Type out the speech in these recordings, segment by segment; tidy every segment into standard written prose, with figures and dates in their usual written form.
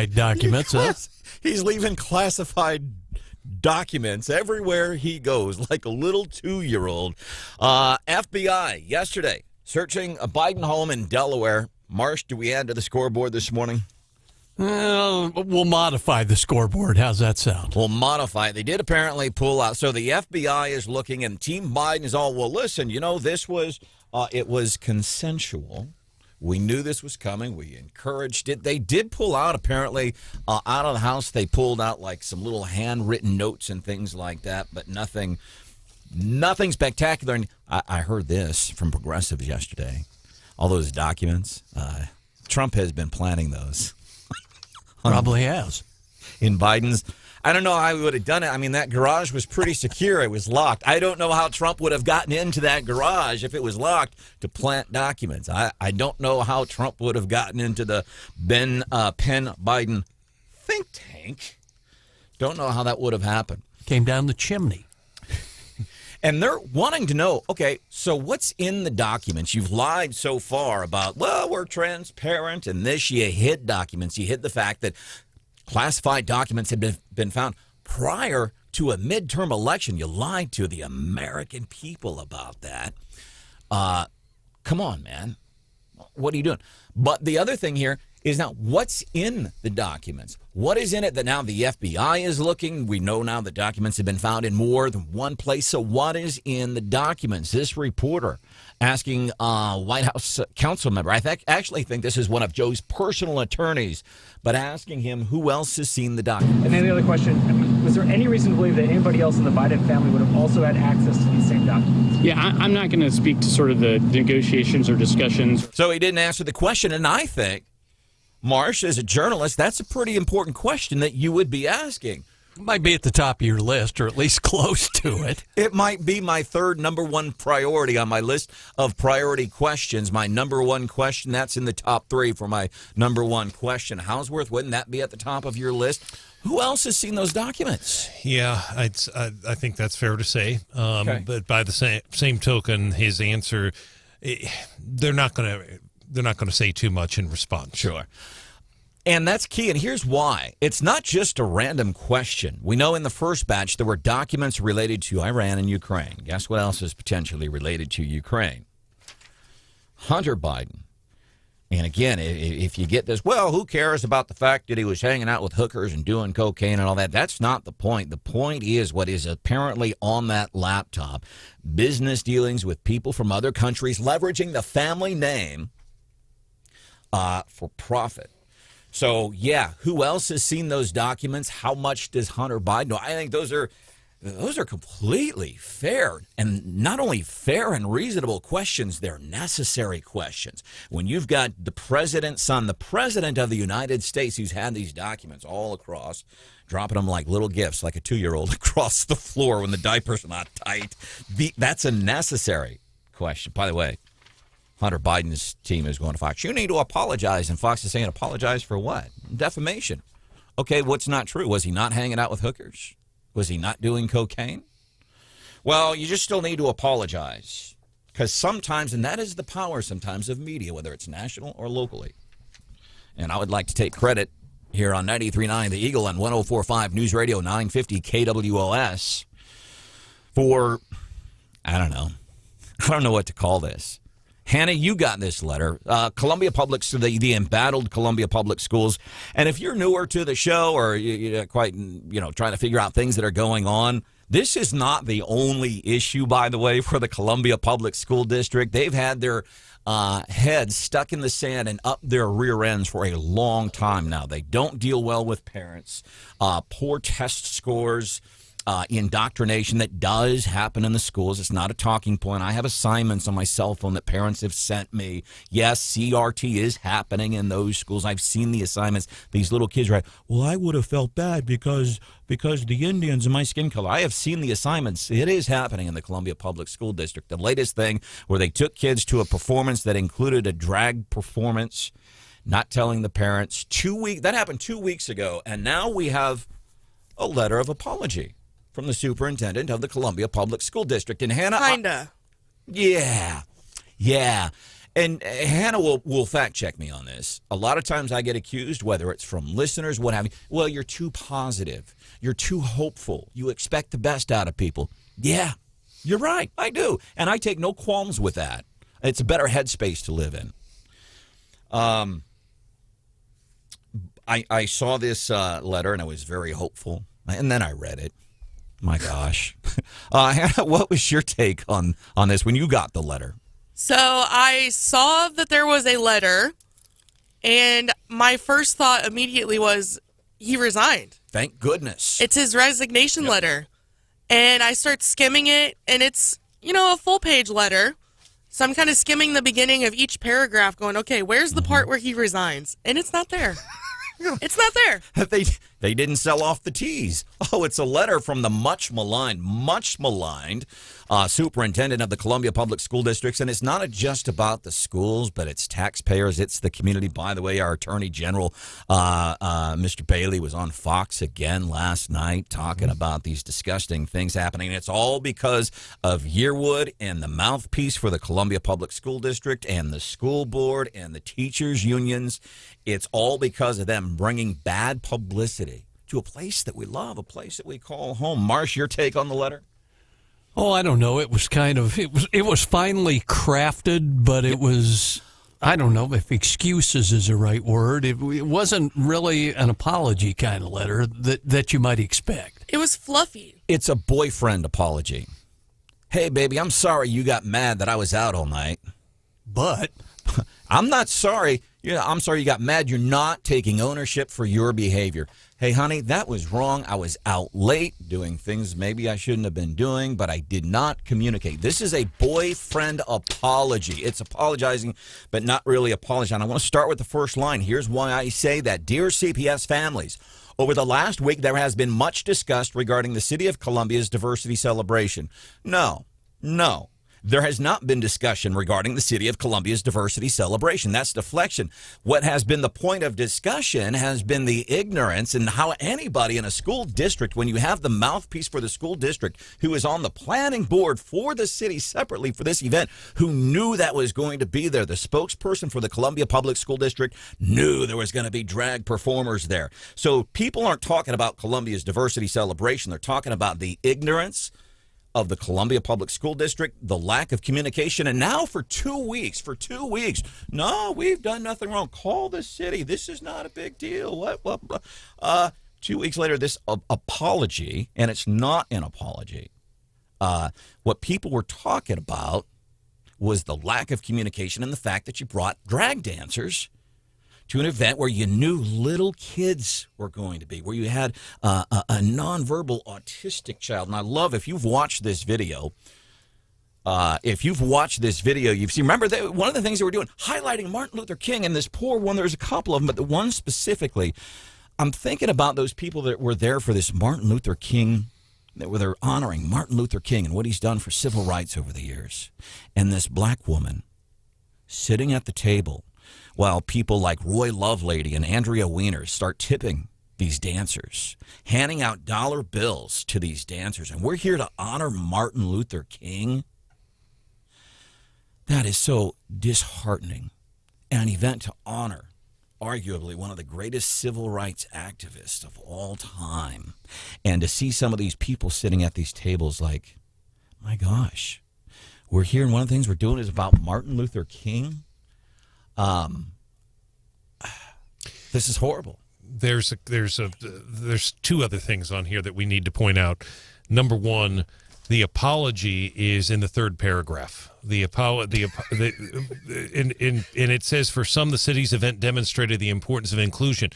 classified documents. He's leaving classified documents everywhere he goes, like a little 2-year-old. FBI yesterday searching a Biden home in Delaware. Marsh, do we add to the scoreboard this morning? Well, we'll modify the scoreboard. How's that sound? We'll modify it. They did apparently pull out. So the FBI is looking, and Team Biden is all, well, listen, this was, it was consensual. We knew this was coming. We encouraged it. They did pull out, apparently, out of the house. They pulled out, like, some little handwritten notes and things like that, but nothing spectacular. And I heard this from progressives yesterday. All those documents. Trump has been planning those. Probably has. In Biden's. I don't know how he would have done it. I mean, that garage was pretty secure. It was locked. I don't know how Trump would have gotten into that garage if it was locked to plant documents. I don't know how Trump would have gotten into the Penn Biden think tank. Don't know how that would have happened. Came down the chimney. And they're wanting to know, okay, so what's in the documents? You've lied so far about, well, we're transparent, and this, you hid documents. You hid the fact that classified documents had been found prior to a midterm election. You lied to the American people about that. Come on, man. What are you doing? But the other thing here is now what's in the documents? What is in it that now the FBI is looking? We know now the documents have been found in more than one place. So what is in the documents? This reporter asking White House council member, I actually think this is one of Joe's personal attorneys, but asking him who else has seen the documents. And then the other question, was there any reason to believe that anybody else in the Biden family would have also had access to these same documents? Yeah, I'm not going to speak to sort of the negotiations or discussions. So he didn't answer the question, and I think, Marsh, as a journalist, that's a pretty important question that you would be asking. It might be at the top of your list, or at least close to it. It might be my third number one priority on my list of priority questions. My number one question, that's in the top 3 for my number one question. Houseworth, wouldn't that be at the top of your list? Who else has seen those documents? Yeah, I think that's fair to say. Okay. But by the same token, his answer, they're not going to say too much in response. Sure. And that's key, and here's why. It's not just a random question. We know in the first batch there were documents related to Iran and Ukraine. Guess what else is potentially related to Ukraine? Hunter Biden. And again, if you get this, well, who cares about the fact that he was hanging out with hookers and doing cocaine and all that? That's not the point. The point is what is apparently on that laptop. Business dealings with people from other countries leveraging the family name for profit. So, yeah, who else has seen those documents? How much does Hunter Biden know? I think those are completely fair, and not only fair and reasonable questions, they're necessary questions. When you've got the president's son, the president of the United States, who's had these documents all across, dropping them like little gifts, like a 2-year-old across the floor when the diaper's not tight, that's a necessary question. By the way, Hunter Biden's team is going to Fox. You need to apologize. And Fox is saying, apologize for what? Defamation. Okay, what's not true? Was he not hanging out with hookers? Was he not doing cocaine? Well, you just still need to apologize. Because sometimes, and that is the power sometimes of media, whether it's national or locally. And I would like to take credit here on 93.9 The Eagle and 104.5 News Radio 950 KWOS for, I don't know what to call this. Hannah, you got this letter. Columbia Public, the embattled Columbia Public Schools. And if you're newer to the show or you're quite, trying to figure out things that are going on, this is not the only issue, by the way, for the Columbia Public School District. They've had their heads stuck in the sand and up their rear ends for a long time now. They don't deal well with parents, poor test scores. Indoctrination that does happen in the schools. It's not a talking point. I have assignments on my cell phone that parents have sent me. Yes, CRT is happening in those schools. I've seen the assignments. These little kids write, well, I would have felt bad because the Indians and my skin color. I have seen the assignments. It is happening in the Columbia Public School District. The latest thing where they took kids to a performance that included a drag performance, not telling the parents. That happened 2 weeks ago, and now we have a letter of apology from the superintendent of the Columbia Public School District. And Hannah... Kinda. Yeah. And Hannah will fact check me on this. A lot of times I get accused, whether it's from listeners, what have you, well, you're too positive. You're too hopeful. You expect the best out of people. Yeah, you're right. I do. And I take no qualms with that. It's a better headspace to live in. I saw this letter, and I was very hopeful. And then I read it. My gosh. Hannah, what was your take on this when you got the letter? So I saw that there was a letter, and my first thought immediately was he resigned. Thank goodness. It's his resignation letter. And I start skimming it, and it's, a full-page letter. So I'm kind of skimming the beginning of each paragraph going, okay, where's the part where he resigns? And it's not there. It's not there. They didn't sell off the teas. Oh, it's a letter from the much maligned superintendent of the Columbia Public School Districts. And it's not just about the schools, but it's taxpayers. It's the community. By the way, our Attorney General, Mr. Bailey, was on Fox again last night talking about these disgusting things happening. It's all because of Yearwood and the mouthpiece for the Columbia Public School District and the school board and the teachers' unions. It's all because of them bringing bad publicity to a place that we love, a place that we call home. Marsh, your take on the letter? Oh, I don't know. It was it was finely crafted, but it was, I don't know if excuses is the right word. It wasn't really an apology kind of letter that you might expect. It was fluffy. It's a boyfriend apology. Hey, baby, I'm sorry you got mad that I was out all night. But I'm not sorry. I'm sorry you got mad. You're not taking ownership for your behavior. Hey, honey, that was wrong. I was out late doing things maybe I shouldn't have been doing, but I did not communicate. This is a boyfriend apology. It's apologizing, but not really apologizing. I want to start with the first line. Here's why I say that. Dear CPS families, over the last week, there has been much discussed regarding the City of Columbia's diversity celebration. No. There has not been discussion regarding the City of Columbia's diversity celebration. That's deflection. What has been the point of discussion has been the ignorance and how anybody in a school district, when you have the mouthpiece for the school district who is on the planning board for the city separately for this event, who knew that was going to be there. The spokesperson for the Columbia Public School District knew there was going to be drag performers there. So people aren't talking about Columbia's diversity celebration. They're talking about the ignorance of the Columbia Public School District, the lack of communication, and now for 2 weeks, no, we've done nothing wrong. Call the city. This is not a big deal. What? 2 weeks later, this apology, and it's not an apology. What people were talking about was the lack of communication and the fact that you brought drag dancers to an event where you knew little kids were going to be, where you had a nonverbal autistic child. And I love, if you've watched this video, you've seen, remember, one of the things they were doing, highlighting Martin Luther King and this poor one, there's a couple of them, but the one specifically, I'm thinking about those people that were there for this Martin Luther King, where they're honoring Martin Luther King and what he's done for civil rights over the years. And this black woman sitting at the table while people like Roy Lovelady and Andrea Weiner start tipping these dancers, handing out dollar bills to these dancers, and we're here to honor Martin Luther King. That is so disheartening. And an event to honor arguably one of the greatest civil rights activists of all time. And to see some of these people sitting at these tables like, my gosh, we're here and one of the things we're doing is about Martin Luther King. This is horrible. There's two other things on here that we need to point out. Number one, the apology is in the third paragraph. And it says, for some, the city's event demonstrated the importance of inclusion.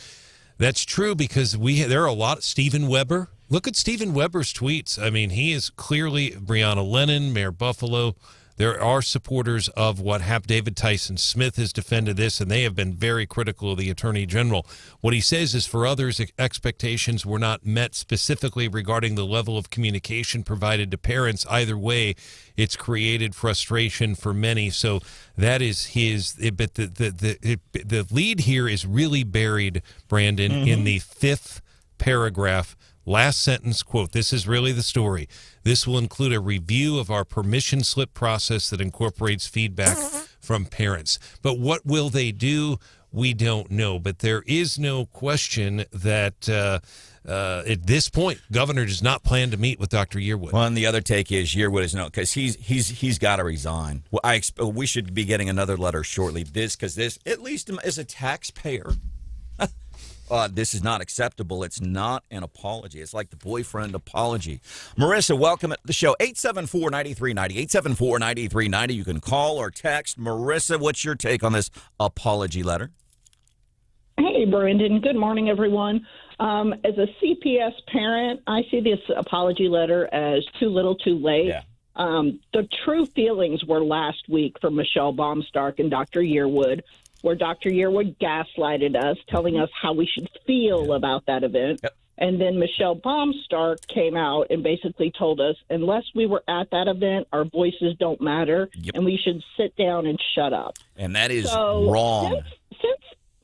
That's true because there are a lot. Stephen Weber. Look at Stephen Weber's tweets. I mean, he is clearly Breonna Lennon, Mayor Buffalo. There are supporters of what happened. David Tyson Smith has defended this, and they have been very critical of the Attorney General. What he says is, for others, expectations were not met specifically regarding the level of communication provided to parents. Either way, it's created frustration for many. So that is his. But the lead here is really buried, Brandon, in the fifth paragraph. Last sentence, quote, this is really the story. This will include a review of our permission slip process that incorporates feedback from parents. But what will they do? We don't know. But there is no question that at this point, Governor does not plan to meet with Dr. Yearwood. Well, and the other take is Yearwood is no, because he's got to resign. Well, we should be getting another letter shortly. Because this, at least as a taxpayer, this is not acceptable. It's not an apology. It's like the boyfriend apology. Marissa, welcome to the show. 874-9390. 874-9390. You can call or text. Marissa, what's your take on this apology letter? Hey, Branden. Good morning, everyone. As a CPS parent, I see this apology letter as too little too late. Yeah. The true feelings were last week from Michelle Baumstark and Dr. Yearwood, where Dr. Yearwood gaslighted us, telling us how we should feel about that event. Yep. And then Michelle Baumstark came out and basically told us, unless we were at that event, our voices don't matter, and we should sit down and shut up. And that is wrong.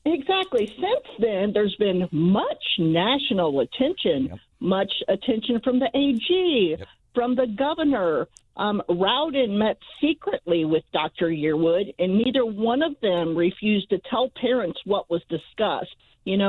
Since then, there's been much national attention, much attention from the AG, from the governor. Rowden met secretly with Dr. Yearwood, and neither one of them refused to tell parents what was discussed, in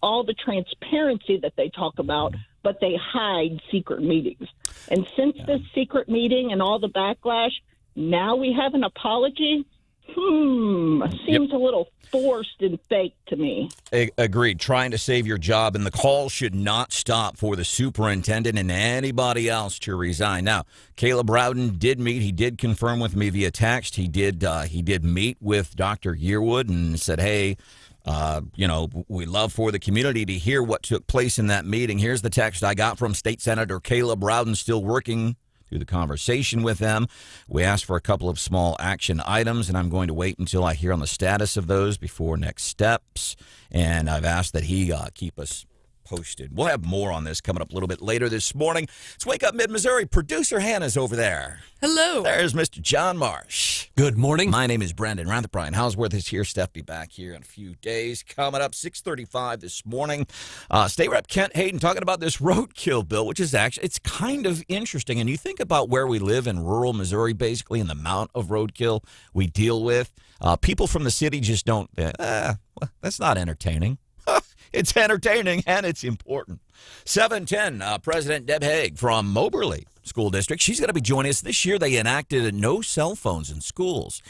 all the transparency that they talk about, but they hide secret meetings. And since this secret meeting and all the backlash, now we have an apology. Seems a little forced and fake to me. Agreed. Trying to save your job, and the call should not stop for the superintendent and anybody else to resign. Now, Caleb Rowden did meet. He did confirm with me via text. He did meet with Dr. Yearwood and said, hey, we love for the community to hear what took place in that meeting. Here's the text I got from State Senator Caleb Rowden, still working through the conversation with them. We asked for a couple of small action items, and I'm going to wait until I hear on the status of those before next steps. And I've asked that he keep us posted. We'll have more on this coming up a little bit later this morning. Let's Wake Up Mid-Missouri. Producer Hannah's over there. Hello. There's Mr. John Marsh. Good morning. My name is Branden Rathert. Brian Houseworth is here. Steph be back here in a few days. Coming up 6:35 this morning. State Rep Kent Haden talking about this roadkill bill, which is actually, it's kind of interesting. And you think about where we live in rural Missouri, basically, and the amount of roadkill we deal with. People from the city just don't, well, that's not entertaining. It's entertaining, and it's important. 7:10, President Deb Haag from Moberly School District. She's going to be joining us. This year, they enacted no cell phones in schools.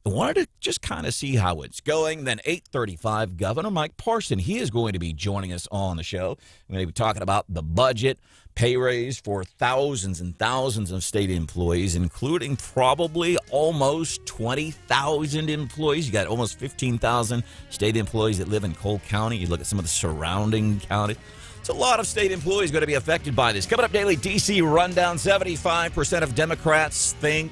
I wanted to just kind of see how it's going. Then 8:35, Governor Mike Parson. He is going to be joining us on the show. We're going to be talking about the budget, pay raise for thousands and thousands of state employees, including probably almost 20,000 employees. You got almost 15,000 state employees that live in Cole County. You look at some of the surrounding counties. It's a lot of state employees going to be affected by this. Coming up, Daily D.C. Rundown. 75% of Democrats think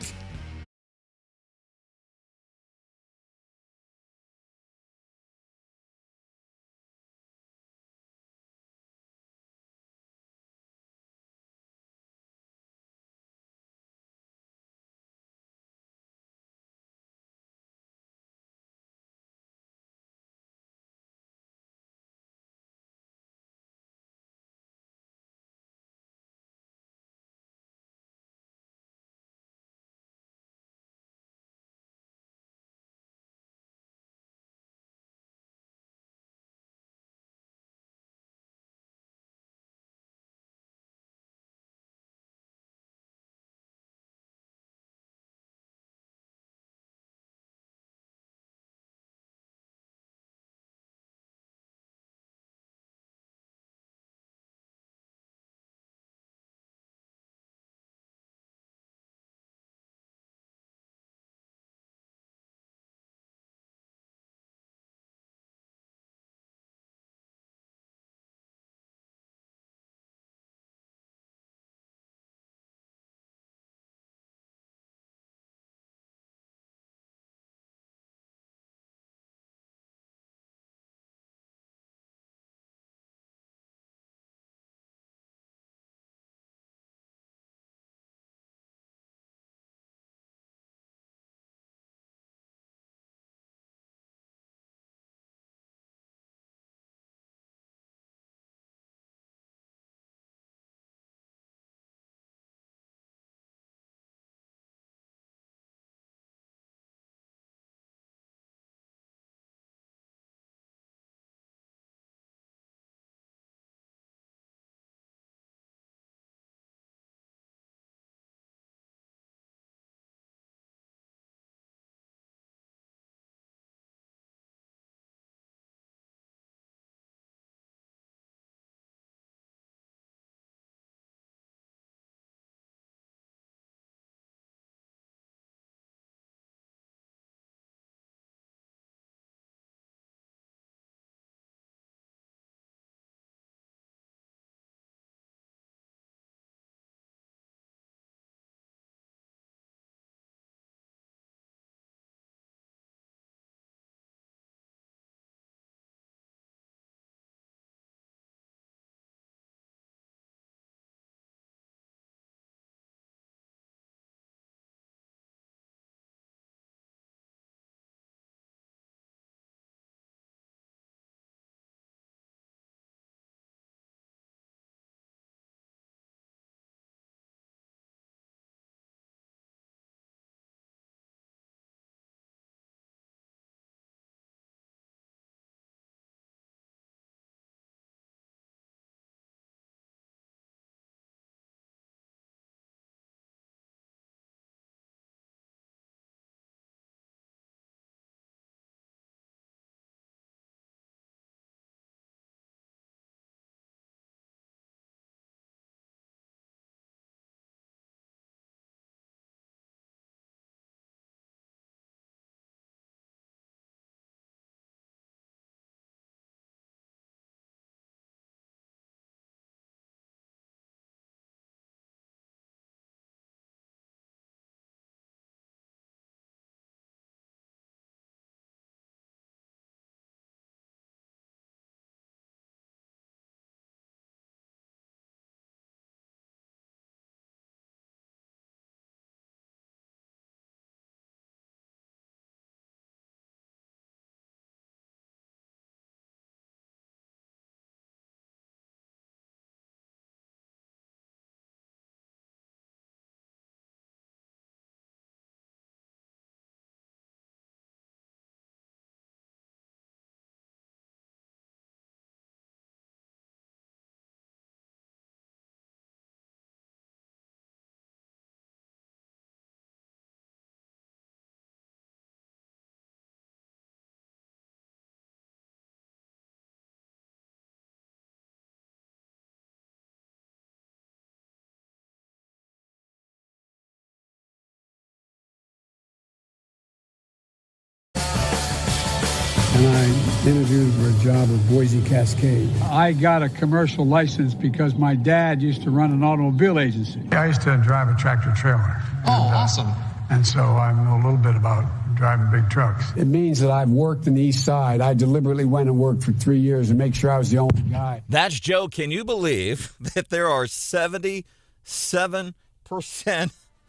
interviewed for a job with Boise Cascade. I got a commercial license because my dad used to run an automobile agency. I used to drive a tractor trailer. Oh, awesome. And so I know a little bit about driving big trucks. It means that I've worked in the East Side. I deliberately went and worked for 3 years to make sure I was the only guy. That's Joe. Can you believe that there are 77%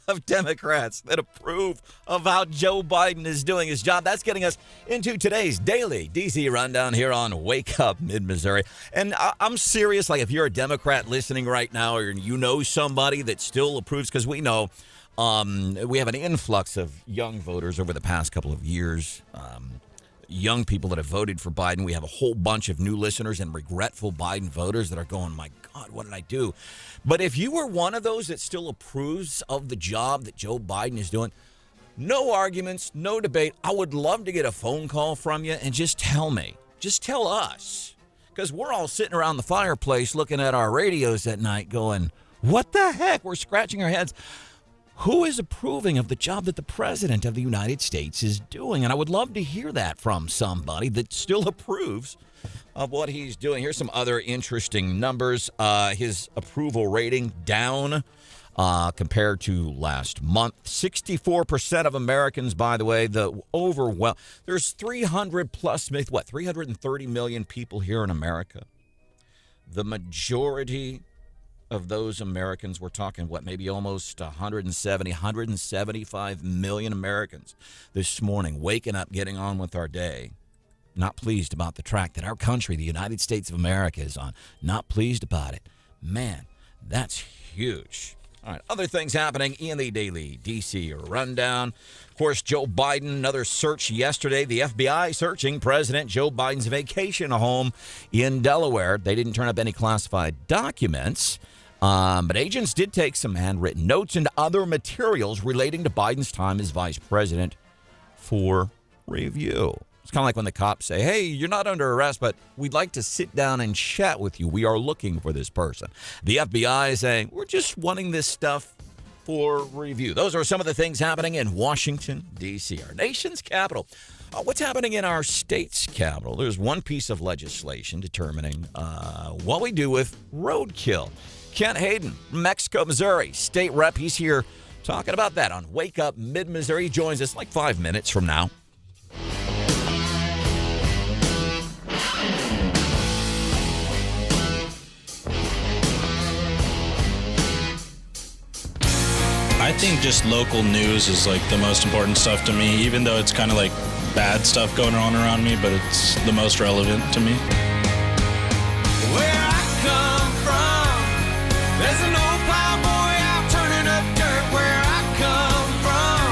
of Democrats that approve of how Joe Biden is doing his job? That's getting us into today's daily DC Rundown here on Wake Up Mid-Missouri. And I'm serious. Like, if you're a Democrat listening right now, or you know somebody that still approves, because we know we have an influx of young voters over the past couple of years. Young people that have voted for Biden. We have a whole bunch of new listeners and regretful Biden voters that are going, my God, what did I do? But if you were one of those that still approves of the job that Joe Biden is doing, no arguments, no debate. I would love to get a phone call from you and just tell me. Just tell us. Because we're all sitting around the fireplace looking at our radios at night going, what the heck? We're scratching our heads. Who is approving of the job that the president of the United States is doing? And I would love to hear that from somebody that still approves of what he's doing. Here's some other interesting numbers. His approval rating down compared to last month. 64% of Americans, by the way, there's 330 million people here in America. The majority of those Americans, we're talking, maybe almost 175 million Americans this morning waking up, getting on with our day, not pleased about the track that our country, the United States of America, is on. Not pleased about it. Man, that's huge. All right, other things happening in the daily DC Rundown. Of course, Joe Biden, another search yesterday. The FBI searching President Joe Biden's vacation home in Delaware. They didn't turn up any classified documents. But agents did take some handwritten notes and other materials relating to Biden's time as vice president for review. It's kind of like when the cops say, hey, you're not under arrest, but we'd like to sit down and chat with you. We are looking for this person. The FBI is saying, we're just wanting this stuff for review. Those are some of the things happening in Washington, D.C., our nation's capital. What's happening in our state's capital? There's one piece of legislation determining what we do with roadkill. Kent Haden, Mexico, Missouri, state rep. He's here talking about that on Wake Up Mid-Missouri. He joins us like 5 minutes from now. I think just local news is like the most important stuff to me, even though it's kind of like bad stuff going on around me, but it's the most relevant to me. Where I come from, there's an old plowboy out turning up dirt. Where I come from,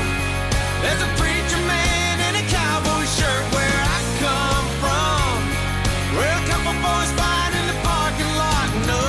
there's a preacher man in a cowboy shirt. Where I come from, where a couple boys fight in the parking lot. No.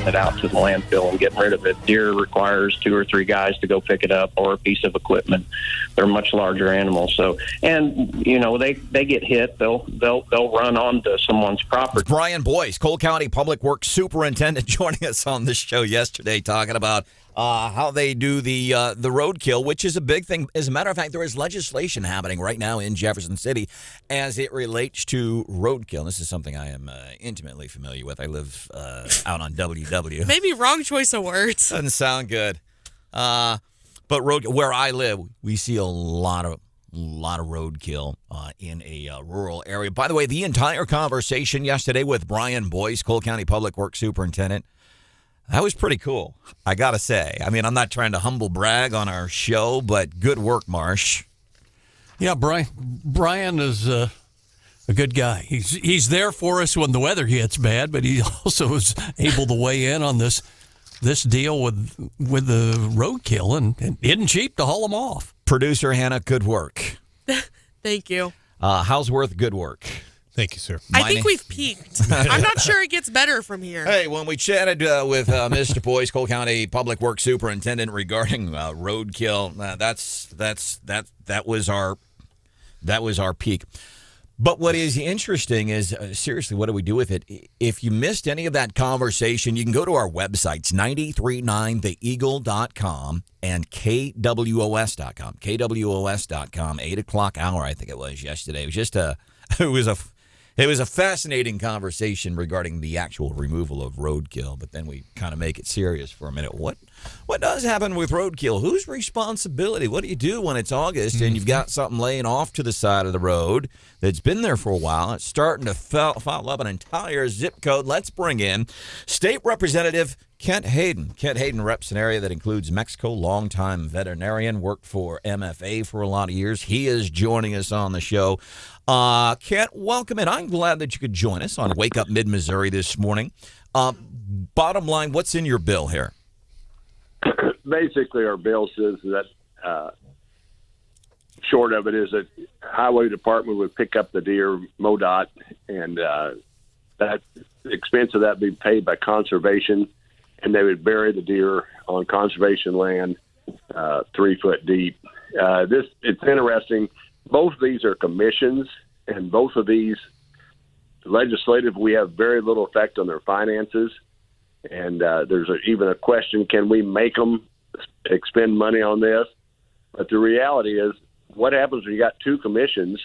it out to the landfill and getting rid of it. Deer requires 2 or 3 guys to go pick it up, or a piece of equipment. They're much larger animals. So, and they get hit. They'll run onto someone's property. Brian Boyce, Cole County Public Works Superintendent, joining us on this show yesterday, talking about how they do the roadkill, which is a big thing. As a matter of fact, there is legislation happening right now in Jefferson City as it relates to roadkill. This is something I am intimately familiar with. I live out on WW. Maybe wrong choice of words. Doesn't sound good. But where I live, we see a lot of roadkill in a rural area. By the way, the entire conversation yesterday with Brian Boyce, Cole County Public Works Superintendent, that was pretty cool, I got to say. I mean, I'm not trying to humble brag on our show, but good work, Marsh. Yeah, Brian is a good guy. He's there for us when the weather gets bad, but he also is able to weigh in on this deal with the roadkill, and it isn't cheap to haul them off. Producer Hannah, good work. Thank you. Houseworth, good work. Thank you, sir. I think we've peaked. I'm not sure it gets better from here. Hey, when we chatted with Mr. Boyce, Cole County Public Works Superintendent, regarding roadkill, that was our peak. But what is interesting is, seriously, what do we do with it? If you missed any of that conversation, you can go to our websites, 939theeagle.com and KWOS.com. KWOS.com, 8 o'clock hour, I think it was yesterday. It was just it was a fascinating conversation regarding the actual removal of roadkill, but then we kind of make it serious for a minute. What does happen with roadkill? Whose responsibility? What do you do when it's August and you've got something laying off to the side of the road that's been there for a while? It's starting to foul up an entire zip code. Let's bring in State Representative Kent Haden. Kent Haden reps an area that includes Mexico, longtime veterinarian, worked for MFA for a lot of years. He is joining us on the show. Kent, welcome in. I'm glad that you could join us on Wake Up Mid-Missouri this morning. Bottom line, what's in your bill here? Basically, our bill says that short of it is that Highway Department would pick up the deer, MoDOT, and that the expense of that be paid by conservation, and they would bury the deer on conservation land 3 foot deep. It's interesting. Both of these are commissions, and both of these legislative, we have very little effect on their finances. And there's even a question, can we make them expend money on this? But the reality is, what happens when you got 2 commissions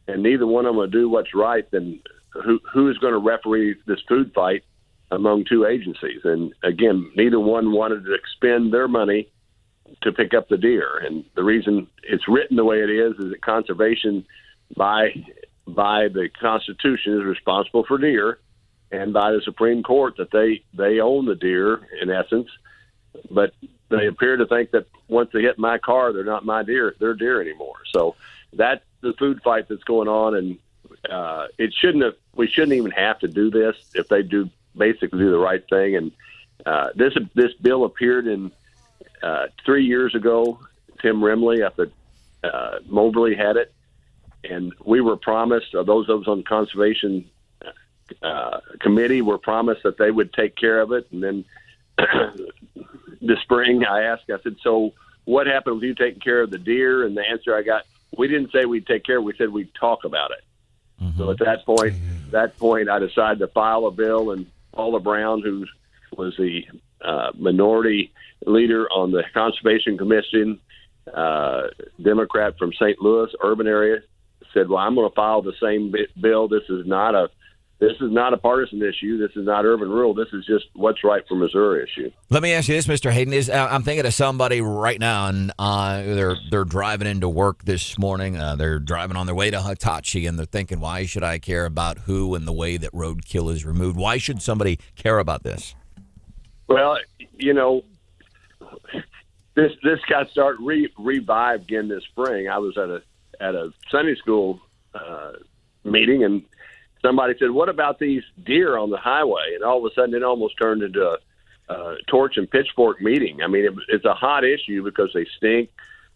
and neither one of them will do what's right? Then who is going to referee this food fight among 2 agencies? And again, neither one wanted to expend their money to pick up the deer. And the reason it's written the way it is that conservation by the Constitution is responsible for deer, and by the Supreme Court that they own the deer in essence. But they appear to think that once they hit my car, they're not my deer, they're deer anymore. So that's the food fight that's going on. And we shouldn't even have to do this if they basically do the right thing. And this bill appeared in 3 years ago. Tim Rimley up at Moberly had it, and we were promised, those of us on the conservation committee were promised that they would take care of it. And then this spring I said, so what happened with you taking care of the deer? And the answer I got, we didn't say we'd take care of it, we said we'd talk about it. Mm-hmm. So at that point I decided to file a bill, and Paula Brown, who was the minority leader on the Conservation Commission, Democrat from St. Louis urban area, said, well, I'm going to file the same bill. This is not a partisan issue. This is not urban rural. This is just what's right for Missouri issue. Let me ask you this, Mr. Haden. I'm thinking of somebody right now, and they're driving into work this morning. They're driving on their way to Hitachi, and they're thinking, why should I care about who and the way that roadkill is removed? Why should somebody care about this? Well, this got started revived again this spring. I was at a Sunday school meeting, and somebody said, what about these deer on the highway? And all of a sudden it almost turned into a torch and pitchfork meeting. I mean, it's a hot issue because they stink.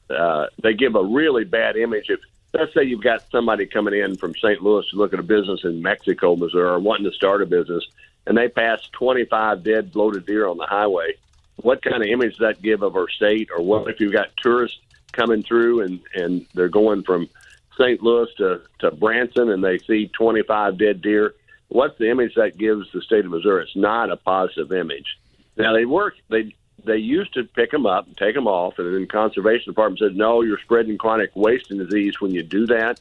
They give a really bad image. If, let's say you've got somebody coming in from St. Louis to look at a business in Mexico, Missouri, or wanting to start a business, and they pass 25 dead bloated deer on the highway, what kind of image does that give of our state? Or what if you've got tourists coming through and they're going from St. Louis to Branson and they see 25 dead deer? What's the image that gives the state of Missouri? It's not a positive image. Now, they used to pick them up and take them off, and then the conservation department said, no, you're spreading chronic wasting disease when you do that.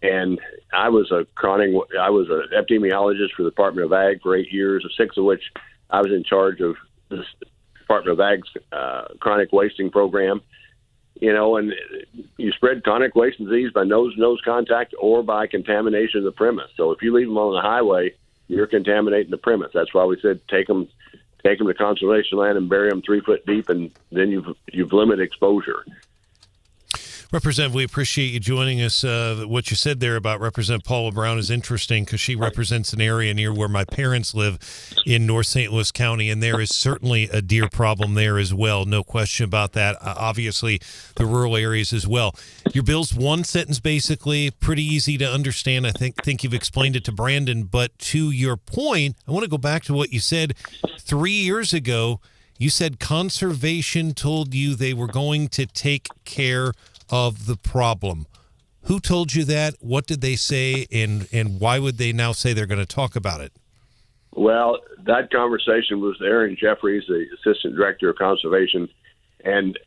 And I was an epidemiologist for the Department of Ag for 8 years, 6 of which I was in charge of the Department of Ag's chronic wasting program. And you spread chronic wasting disease by nose-to-nose contact or by contamination of the premise. So if you leave them on the highway, you're contaminating the premise. That's why we said take them to conservation land and bury them 3 foot deep, and then you've limited exposure. Representative, we appreciate you joining us. What you said there about Representative Paula Brown is interesting because she represents an area near where my parents live in North St. Louis County, and there is certainly a deer problem there as well. No question about that. Obviously, the rural areas as well. Your bill's one sentence, basically, pretty easy to understand. I think you've explained it to Branden, but to your point, I want to go back to what you said 3 years ago. You said conservation told you they were going to take care of the problem. Who told you that? What did they say? And why would they now say they're going to talk about it? Well, that conversation was Aaron Jeffries, the Assistant Director of Conservation. And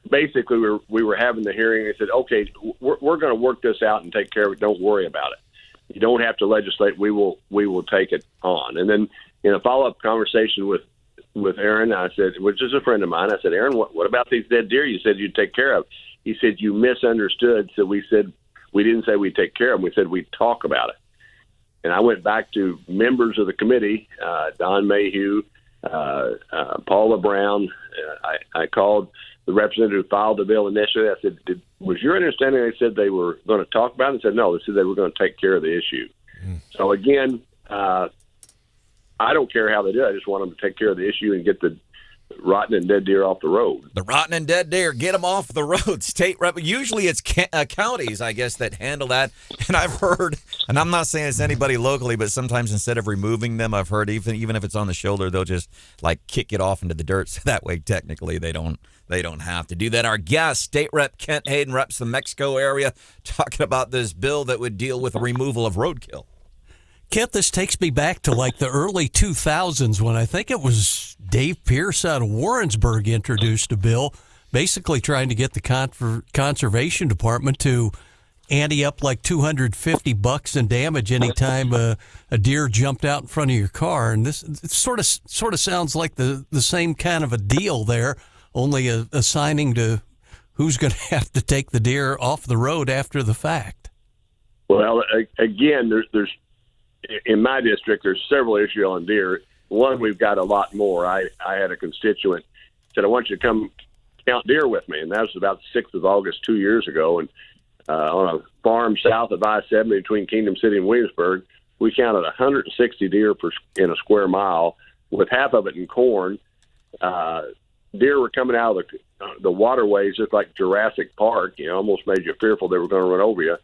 basically we were having the hearing. They said, okay, we're going to work this out and take care of it. Don't worry about it. You don't have to legislate. We will take it on. And then in a follow-up conversation with Aaron, I said, which is a friend of mine, I said, Aaron, what about these dead deer you said you'd take care of? He said, you misunderstood. So we didn't say we'd take care of them. We said we'd talk about it. And I went back to members of the committee, Don Mayhew, Paula Brown. I called the representative who filed the bill initially. I said, was your understanding they said they were going to talk about it? They said, no, they said they were going to take care of the issue. So again, I don't care how they do it. I just want them to take care of the issue and get the rotten and dead deer off the road. The rotten and dead deer, get them off the road. State rep. Usually it's counties, I guess, that handle that. And I've heard, and I'm not saying it's anybody locally, but sometimes instead of removing them, I've heard even if it's on the shoulder, they'll just like kick it off into the dirt. So that way, technically, they don't have to do that. Our guest, State Rep Kent Haden, reps the Mexico area, talking about this bill that would deal with the removal of roadkill. Kent, this takes me back to like the early 2000s when I think it was Dave Pierce out of Warrensburg introduced a bill basically trying to get the conservation department to ante up like $250 in damage anytime a deer jumped out in front of your car. And this sort of sounds like the same kind of a deal there, only assigning to who's going to have to take the deer off the road after the fact. Well, again, there's in my district, there's several issues on deer. One, we've got a lot more. I had a constituent said, I want you to come count deer with me. And that was about the 6th of August 2 years ago. And on a farm south of I-70 between Kingdom City and Williamsburg, we counted 160 deer in a square mile, with half of it in corn. Deer were coming out of the waterways just like Jurassic Park, almost made you fearful they were going to run over you.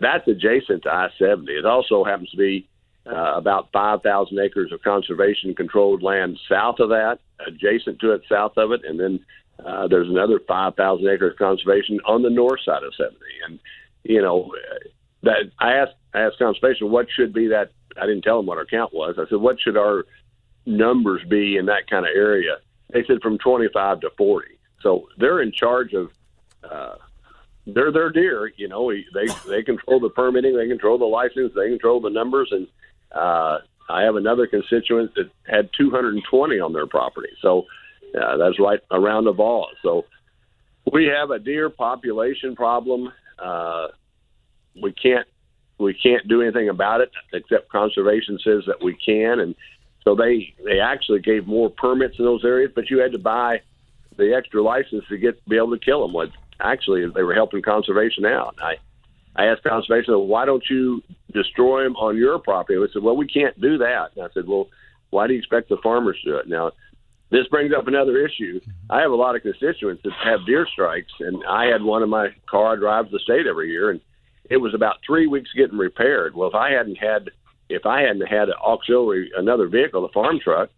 That's adjacent to I-70. It also happens to be about 5,000 acres of conservation-controlled land south of that, adjacent to it, south of it, and then there's another 5,000 acres of conservation on the north side of 70. And that I asked conservation what should be that. I didn't tell them what our count was. I said, what should our numbers be in that kind of area? They said from 25 to 40. So they're in charge of. They're their deer, they control the permitting, they control the license, they control the numbers. And I have another constituent that had 220 on their property. So that's right around the ball. So we have a deer population problem. We can't do anything about it except conservation says that we can. And so they actually gave more permits in those areas, but you had to buy the extra license to be able to kill them. Actually, they were helping conservation out. I asked conservation, why don't you destroy them on your property? They said, well, we can't do that. And I said, well, why do you expect the farmers to do it? Now, this brings up another issue. I have a lot of constituents that have deer strikes, and I had one in my car. I drive to the state every year, and it was about 3 weeks getting repaired. Well, if I hadn't had if I hadn't had an auxiliary, another vehicle, a farm truck,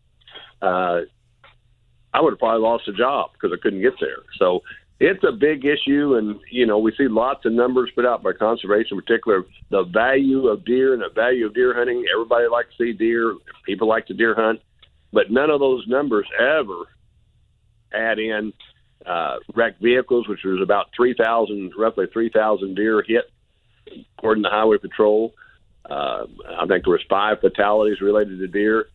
I would have probably lost a job because I couldn't get there. So it's a big issue, and we see lots of numbers put out by conservation, in particular the value of deer and the value of deer hunting. Everybody likes to see deer. People like to deer hunt, but none of those numbers ever add in wrecked vehicles, which was about roughly 3,000 deer hit, according to Highway Patrol. I think there was 5 fatalities related to deer.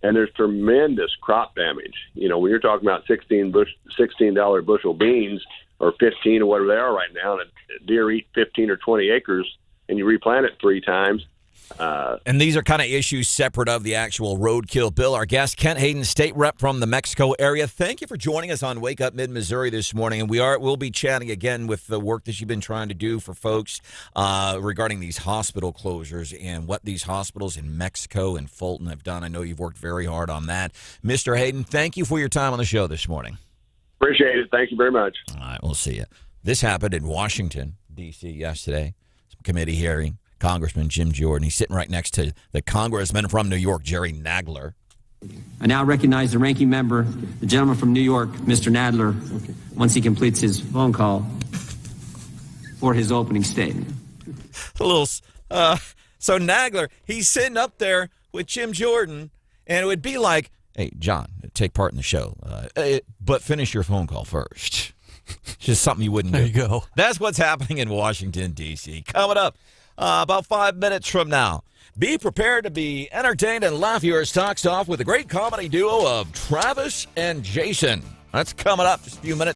And there's tremendous crop damage. When you're talking about $16 bushel beans or 15 or whatever they are right now, and a deer eat 15 or 20 acres, and you replant it 3 times. And these are kind of issues separate of the actual roadkill bill. Our guest, Kent Haden, state rep from the Mexico area. Thank you for joining us on Wake Up Mid-Missouri this morning. And we'll be chatting again with the work that you've been trying to do for folks regarding these hospital closures and what these hospitals in Mexico and Fulton have done. I know you've worked very hard on that. Mr. Haden, thank you for your time on the show this morning. Appreciate it. Thank you very much. All right, we'll see you. This happened in Washington, D.C. yesterday. Some committee hearing. Congressman Jim Jordan. He's sitting right next to the congressman from New York, Jerry Nadler. I now recognize the ranking member, the gentleman from New York, Mr. Nadler, once he completes his phone call for his opening statement. So Nadler, he's sitting up there with Jim Jordan, and it would be like, hey, John, take part in the show, but finish your phone call first. Just something you wouldn't do. There you go. That's what's happening in Washington, D.C. Coming up. About 5 minutes from now. Be prepared to be entertained and laugh your socks off with the great comedy duo of Travis and Jason. That's coming up just a few minutes.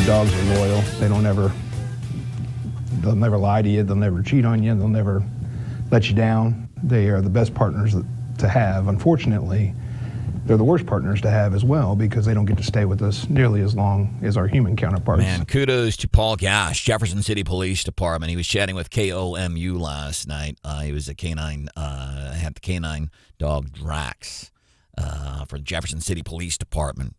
The dogs are loyal. They'll never lie to you. They'll never cheat on you. They'll never let you down. They are the best partners to have. Unfortunately, they're the worst partners to have as well because they don't get to stay with us nearly as long as our human counterparts. Man, kudos to Paul Gash, Jefferson City Police Department. He was chatting with KOMU last night. He was a canine, had the canine dog Drax for the Jefferson City Police Department.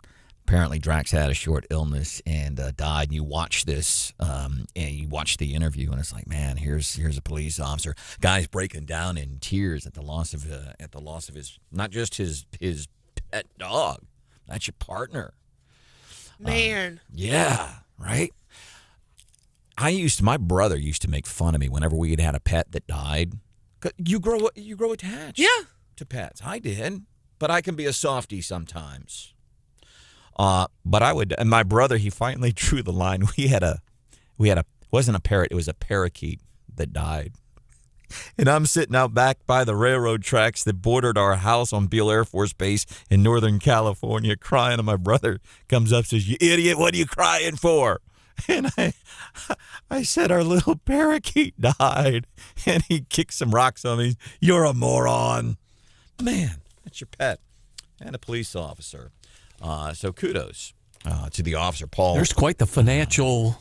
Apparently, Drax had a short illness and died. And you watch this, and you watch the interview, and it's like, man, here's a police officer. Guy's breaking down in tears at the loss of his, not just his pet dog. That's your partner. Man. Yeah, right? My brother used to make fun of me whenever we had a pet that died. You grow attached to pets. I did, but I can be a softie sometimes. But I would, and my brother, he finally drew the line. It wasn't a parrot, it was a parakeet that died. And I'm sitting out back by the railroad tracks that bordered our house on Beale Air Force Base in Northern California, crying, and my brother comes up and says, "You idiot, what are you crying for?" And I said, "Our little parakeet died." And he kicked some rocks on me. "You're a moron." Man, that's your pet. And a police officer. So kudos to the officer, Paul. There's quite the financial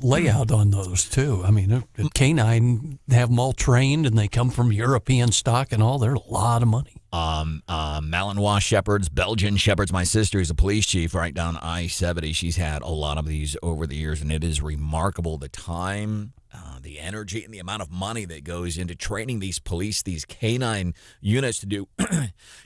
layout on those, too. I mean, a canine, have them all trained, and they come from European stock and all. They're a lot of money. Malinois Shepherds, Belgian Shepherds. My sister is a police chief right down I-70. She's had a lot of these over the years, and it is remarkable the time, the energy, and the amount of money that goes into training these canine units to do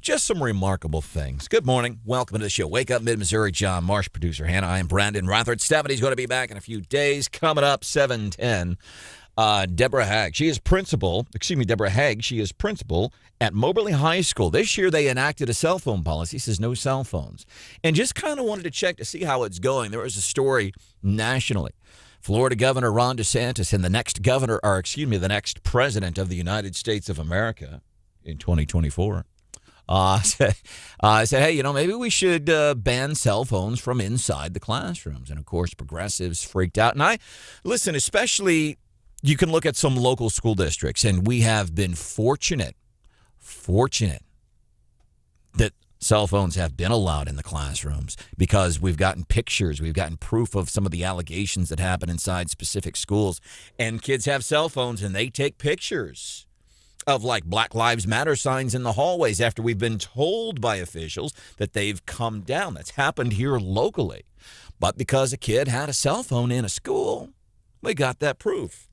just some remarkable things. Good morning. Welcome to the show. Wake Up Mid-Missouri. John Marsh, producer Hannah. I am Branden Rathert. Stephanie's going to be back in a few days. Coming up, 7:10. Deborah Haag. Deborah Haag. She is principal at Moberly High School. This year they enacted a cell phone policy. It says no cell phones. And just kind of wanted to check to see how it's going. There was a story nationally. Florida Governor Ron DeSantis and the next president of the United States of America in 2024 said, hey, maybe we should ban cell phones from inside the classrooms. And, of course, progressives freaked out. And especially you can look at some local school districts, and we have been fortunate that cell phones have been allowed in the classrooms because we've gotten pictures, we've gotten proof of some of the allegations that happen inside specific schools. And kids have cell phones, and they take pictures of like Black Lives Matter signs in the hallways after we've been told by officials that they've come down. That's happened here locally. But because a kid had a cell phone in a school, we got that proof.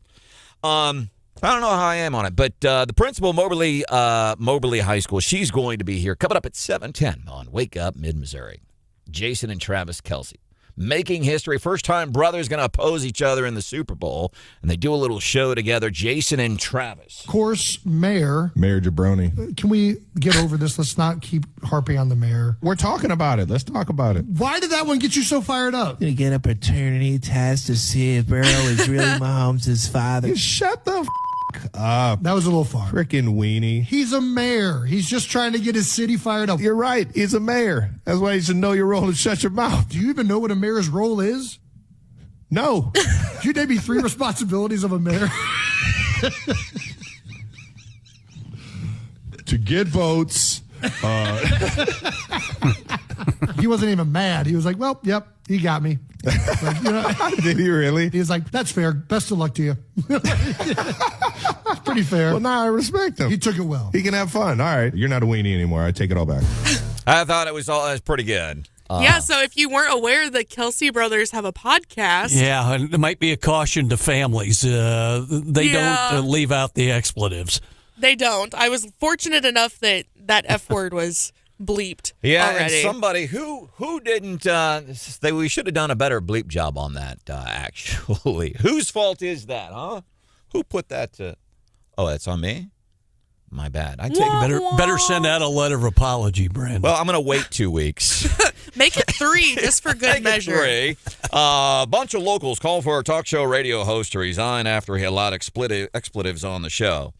I don't know how I am on it, but the principal of Moberly High School, she's going to be here coming up at 7:10 on Wake Up Mid-Missouri. Jason and Travis Kelce. Making history. First time brothers going to oppose each other in the Super Bowl, and they do a little show together. Jason and Travis. Of course, Mayor Jabroni. Can we get over this? Let's not keep harping on the mayor. We're talking about it. Let's talk about it. Why did that one get you so fired up? Gonna get a paternity test to see if Burrow is really Mahomes' father. Shut the up. That was a little far. Frickin' weenie. He's a mayor. He's just trying to get his city fired up. You're right. He's a mayor. That's why you should know your role and shut your mouth. Do you even know what a mayor's role is? No. Do you name me 3 responsibilities of a mayor? To get votes. He wasn't even mad. He was like, well, yep, he got me. Like, Did he really? He was like, that's fair. Best of luck to you. It's pretty fair. Well, now I respect him. He took it well. He can have fun. All right. You're not a weenie anymore. I take it all back. I thought it was pretty good. Yeah, so if you weren't aware, the Kelce brothers have a podcast. Yeah, and there might be a caution to families. They don't leave out the expletives. They don't. I was fortunate enough that F word was bleeped already. And somebody who didn't, we should have done a better bleep job on that, actually. Whose fault is that, huh? Who put that to, that's on me? My bad. I take better send out a letter of apology, Brandon. Well, I'm going to wait 2 weeks. Make it 3, just for good measure. 3. A bunch of locals call for a talk show radio host to resign after he had a lot of expletives on the show.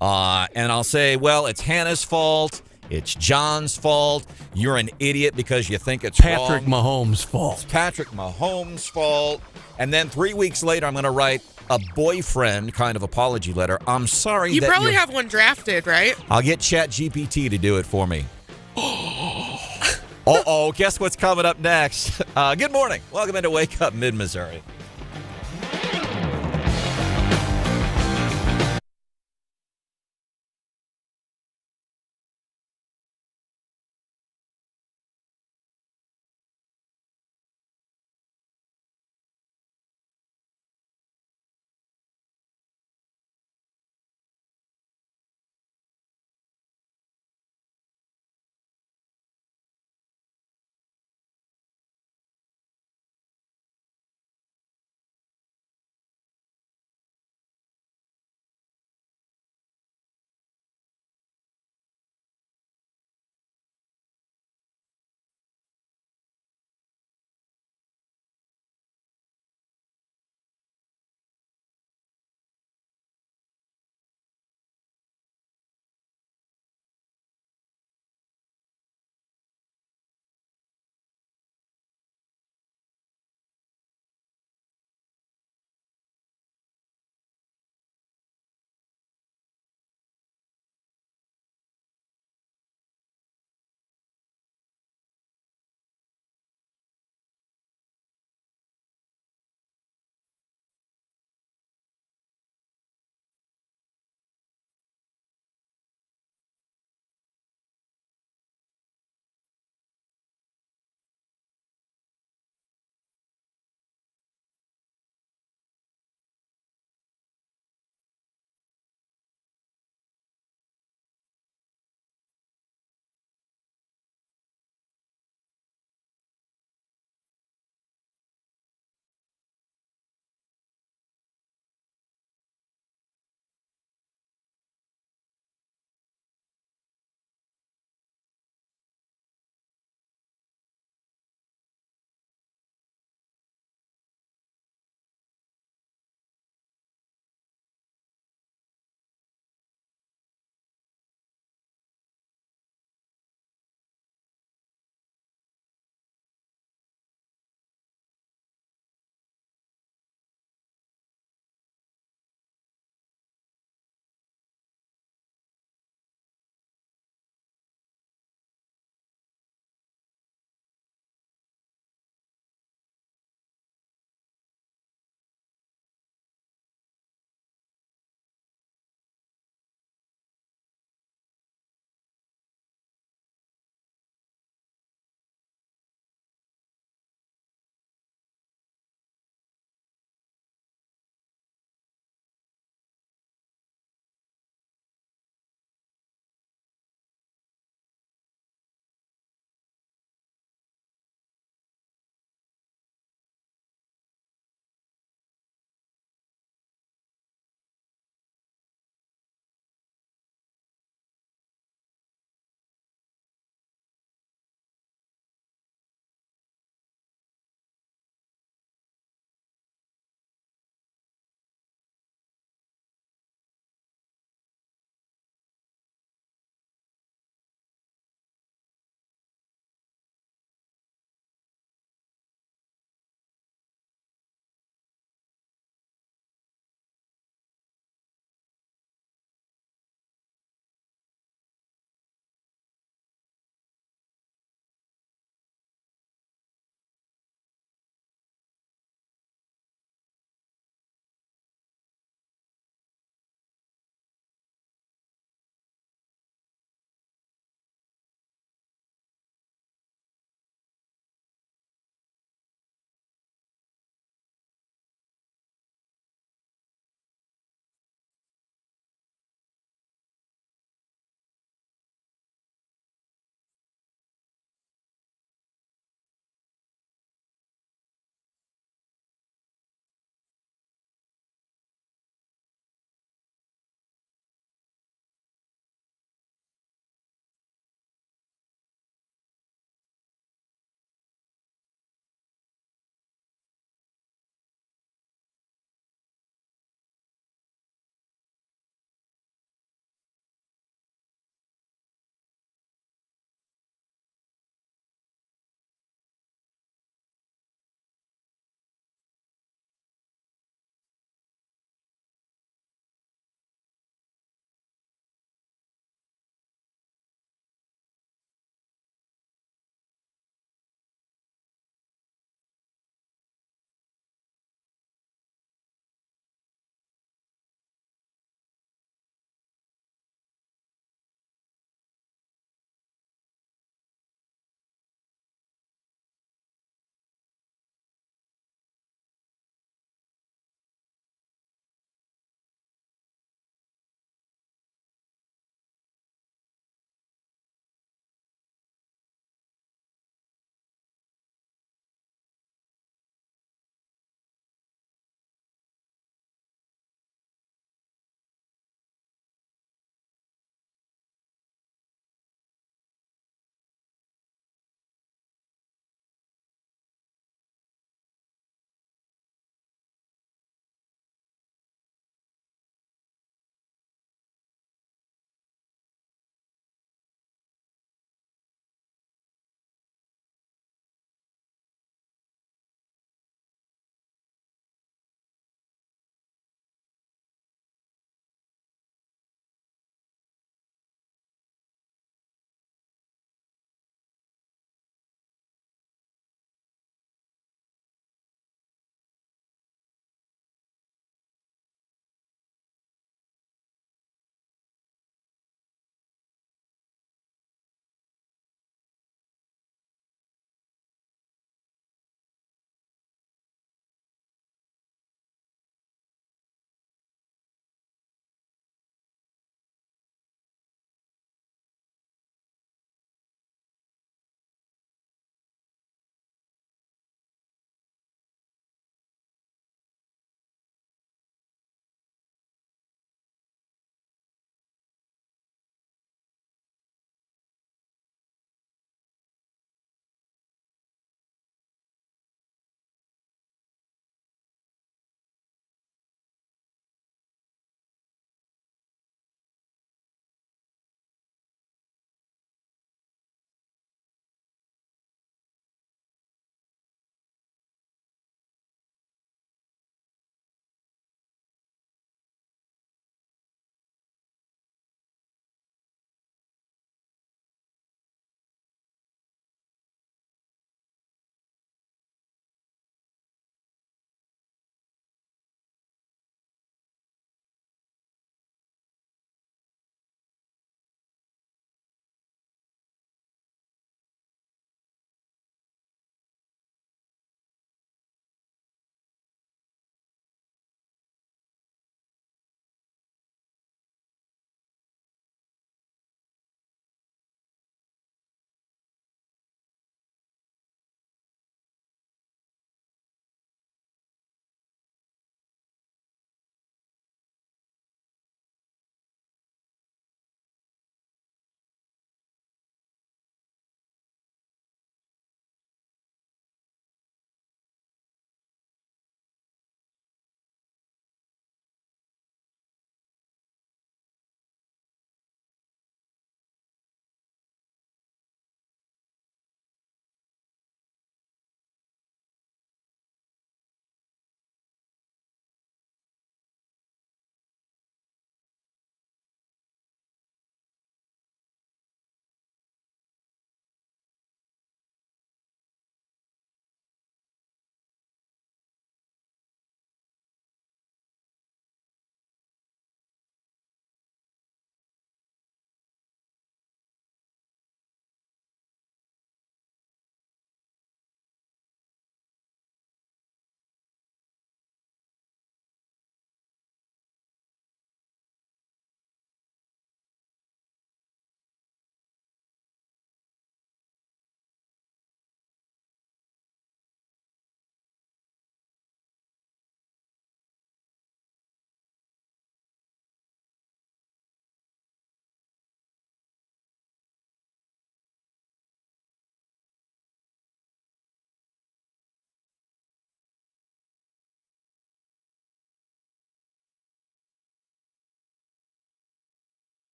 And I'll say, well, it's Hannah's fault. It's John's fault. You're an idiot because you think it's Patrick wrong. Mahomes' fault. It's Patrick Mahomes' fault. And then 3 weeks later, I'm going to write a boyfriend kind of apology letter. I'm sorry You that probably you're- have one drafted, right? I'll get ChatGPT to do it for me. Uh-oh, guess what's coming up next? Good morning. Welcome into Wake Up Mid-Missouri.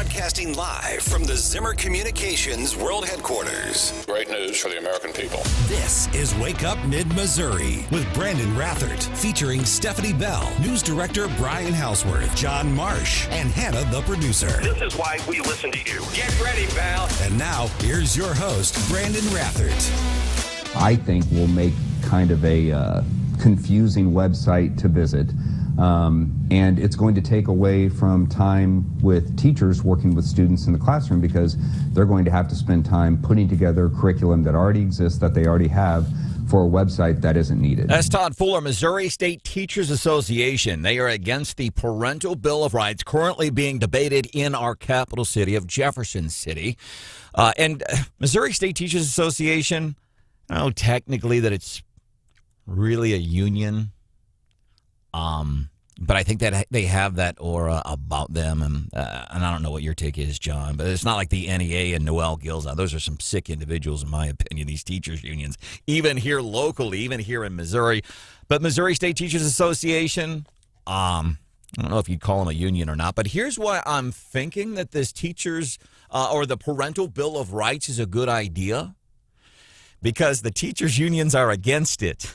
Broadcasting live from the Zimmer Communications World Headquarters. Great news for the American people. This is Wake Up Mid-Missouri with Branden Rathert, featuring Stephanie Bell, News Director Brian Houseworth, John Marsh, and Hannah, the producer. This is why we listen to you. Get ready, pal. And now, here's your host, Branden Rathert. I think will make kind of a confusing website to visit. And it's going to take away from time with teachers working with students in the classroom, because they're going to have to spend time putting together curriculum that already exists, that they already have, for a website that isn't needed. That's Todd Fuller, Missouri State Teachers Association. They are against the Parental Bill of Rights currently being debated in our capital city of Jefferson City. And Missouri State Teachers Association, I don't know technically that it's really a union. But I think that they have that aura about them, and I don't know what your take is, John, but it's not like the NEA and Noel Gilza. Those are some sick individuals, in my opinion, these teachers' unions, even here locally, even here in Missouri. But Missouri State Teachers Association, I don't know if you'd call them a union or not, but here's why I'm thinking that this teachers or the Parental Bill of Rights is a good idea, because the teachers' unions are against it.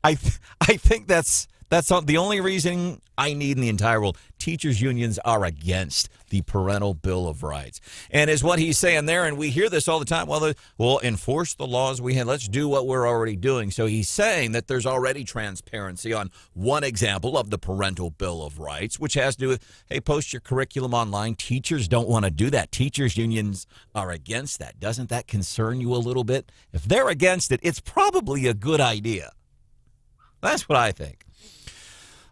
I think that's the only reason I need in the entire world. Teachers' unions are against the Parental Bill of Rights. And is what he's saying there, and we hear this all the time, well, enforce the laws we have. Let's do what we're already doing. So he's saying that there's already transparency on one example of the Parental Bill of Rights, which has to do with, hey, post your curriculum online. Teachers don't want to do that. Teachers' unions are against that. Doesn't that concern you a little bit? If they're against it, it's probably a good idea. That's what I think.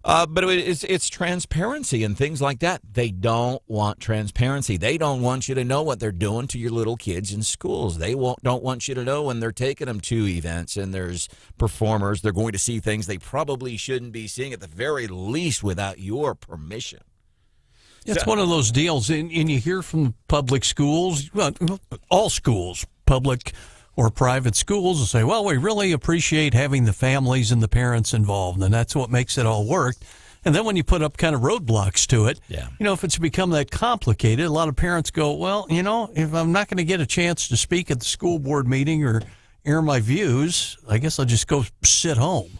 But it's transparency and things like that. They don't want transparency. They don't want you to know what they're doing to your little kids in schools. They don't want you to know when they're taking them to events and there's performers. They're going to see things they probably shouldn't be seeing, at the very least, without your permission. It's one of those deals, and you hear from public schools, well, all schools, public or private schools, will say, well, we really appreciate having the families and the parents involved, and that's what makes it all work. And then when you put up kind of roadblocks to it, if it's become that complicated, a lot of parents go, well, if I'm not going to get a chance to speak at the school board meeting or air my views, I guess I'll just go sit home.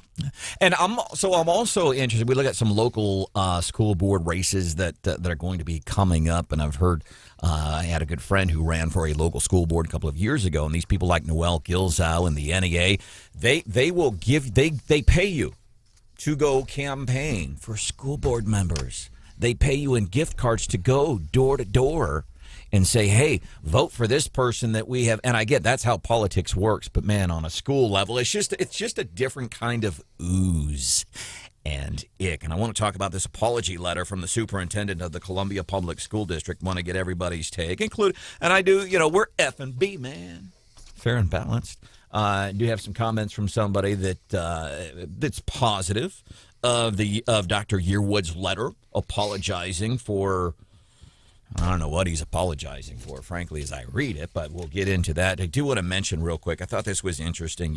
And I'm also interested. We look at some local school board races that are going to be coming up, and I've heard I had a good friend who ran for a local school board a couple of years ago, and these people like Noel Gilza and the NEA, they will they pay you to go campaign for school board members. They pay you in gift cards to go door to door and say, hey, vote for this person that we have. And I get that's how politics works. But, man, on a school level, it's just a different kind of ooze and ick. And I want to talk about this apology letter from the superintendent of the Columbia Public School District. Want to get everybody's take, and I do, we're F&B, man. Fair and balanced. I do have some comments from somebody that's positive of Dr. Yearwood's letter apologizing for, I don't know what he's apologizing for, frankly, as I read it, but we'll get into that. I do want to mention real quick, I thought this was interesting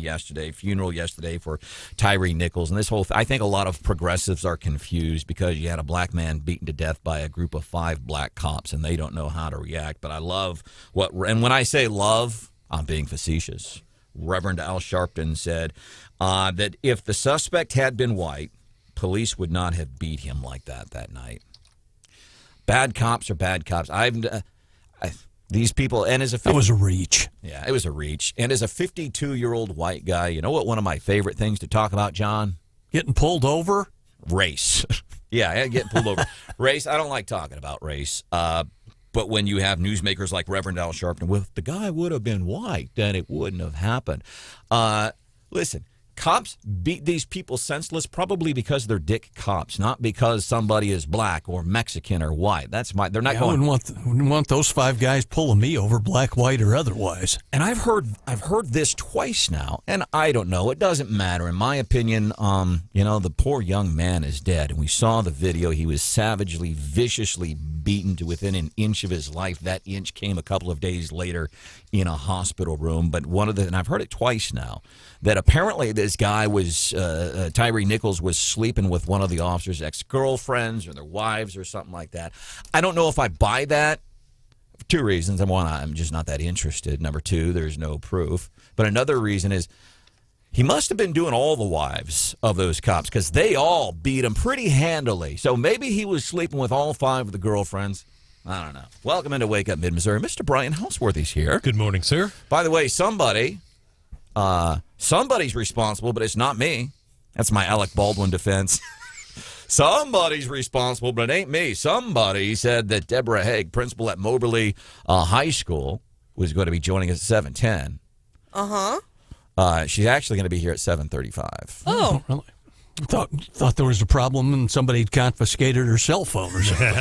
funeral yesterday for Tyree Nichols. And this whole I think a lot of progressives are confused because you had a black man beaten to death by a group of 5 black cops, and they don't know how to react. But I love and when I say love, I'm being facetious. Reverend Al Sharpton said that if the suspect had been white, police would not have beat him like that night. Bad cops are bad cops. These people, and as that was a reach. Yeah, it was a reach. And as a 52-year-old white guy, you know what one of my favorite things to talk about, John? Getting pulled over? Race. Yeah, getting pulled over. Race, I don't like talking about race. But when you have newsmakers like Reverend Al Sharpton, well, if the guy would have been white, then it wouldn't have happened. Listen, cops beat these people senseless probably because they're dick cops, not because somebody is black or Mexican or white. They're not going. I wouldn't want those 5 guys pulling me over, black, white, or otherwise. And I've heard this twice now, and I don't know. It doesn't matter. In my opinion, the poor young man is dead, and we saw the video. He was savagely, viciously beaten to within an inch of his life. That inch came a couple of days later in a hospital room. But and I've heard it twice now, that apparently this guy was, Tyree Nichols was sleeping with one of the officers' ex-girlfriends or their wives or something like that. I don't know if I buy that. For two reasons. Number one, I'm just not that interested. Number two, there's no proof. But another reason is he must have been doing all the wives of those cops because they all beat him pretty handily. So maybe he was sleeping with all 5 of the girlfriends. I don't know. Welcome into Wake Up Mid-Missouri. Mr. Brian Houseworthy's here. Good morning, sir. By the way, somebody's responsible, but it's not me. That's my Alec Baldwin defense. Somebody's responsible, but it ain't me. Somebody said that Deborah Haag, principal at Moberly High School, was going to be joining us at 7:10. Uh-huh. She's actually going to be here at 7:35. Oh. Really? Thought there was a problem and somebody had confiscated her cell phone or something.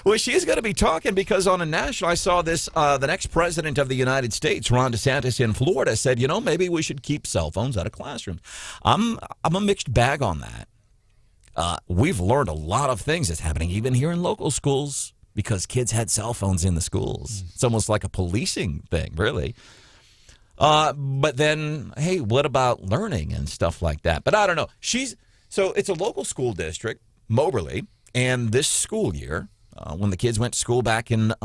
Well, she is going to be talking because on a national, I saw this, the next president of the United States, Ron DeSantis in Florida, said, maybe we should keep cell phones out of classrooms. I'm a mixed bag on that. We've learned a lot of things that's happening even here in local schools because kids had cell phones in the schools. It's almost like a policing thing, really. But then, hey, what about learning and stuff like that? But I don't know. So it's a local school district, Moberly, and this school year, when the kids went to school back in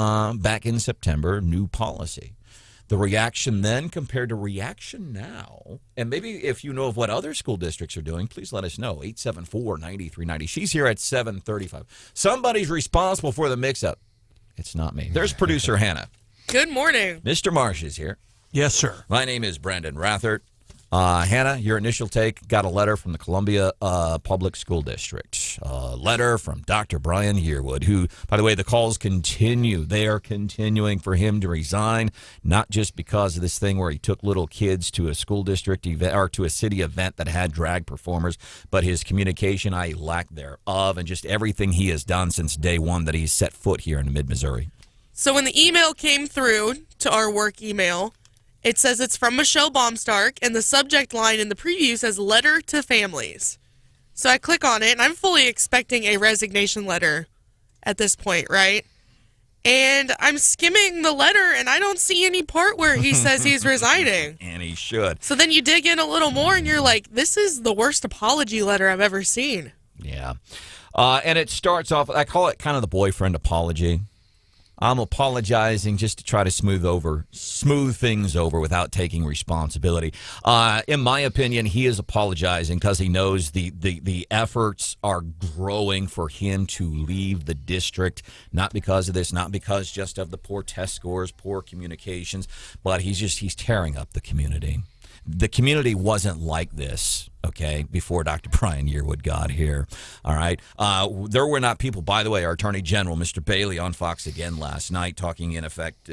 September, new policy. The reaction then compared to reaction now, and maybe if you know of what other school districts are doing, please let us know. 874-9390. She's here at 7:35. Somebody's responsible for the mix-up. It's not me. There's producer Hannah. Good morning. Mr. Marsh is here. Yes, sir. My name is Branden Rathert. Hannah, your initial take, got a letter from the Columbia Public School District. A letter from Dr. Brian Yearwood, who, by the way, the calls continue. They are continuing for him to resign, not just because of this thing where he took little kids to a school district event or to a city event that had drag performers, but his communication, lack thereof, and just everything he has done since day one that he's set foot here in mid-Missouri. So when the email came through to our work email, it says it's from Michelle Baumstark, and the subject line in the preview says letter to families. So I click on it, and I'm fully expecting a resignation letter at this point, right? And I'm skimming the letter, and I don't see any part where he says he's resigning. And he should. So then you dig in a little more, and you're like, this is the worst apology letter I've ever seen. Yeah. And it starts off, I call it kind of the boyfriend apology. I'm apologizing just to try to smooth things over without taking responsibility. In my opinion, he is apologizing because he knows the efforts are growing for him to leave the district, not because of this, not because just of the poor test scores, poor communications, but he's tearing up the community. The community wasn't like this, okay, before Dr. Brian Yearwood got here, all right? There were not people, by the way, our Attorney General, Mr. Bailey, on Fox again last night, talking, in effect,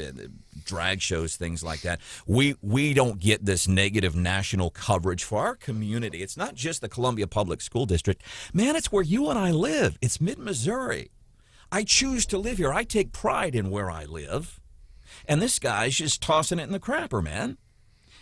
drag shows, things like that. We don't get this negative national coverage for our community. It's not just the Columbia Public School District. Man, it's where you and I live. It's mid-Missouri. I choose to live here. I take pride in where I live. And this guy's just tossing it in the crapper, man.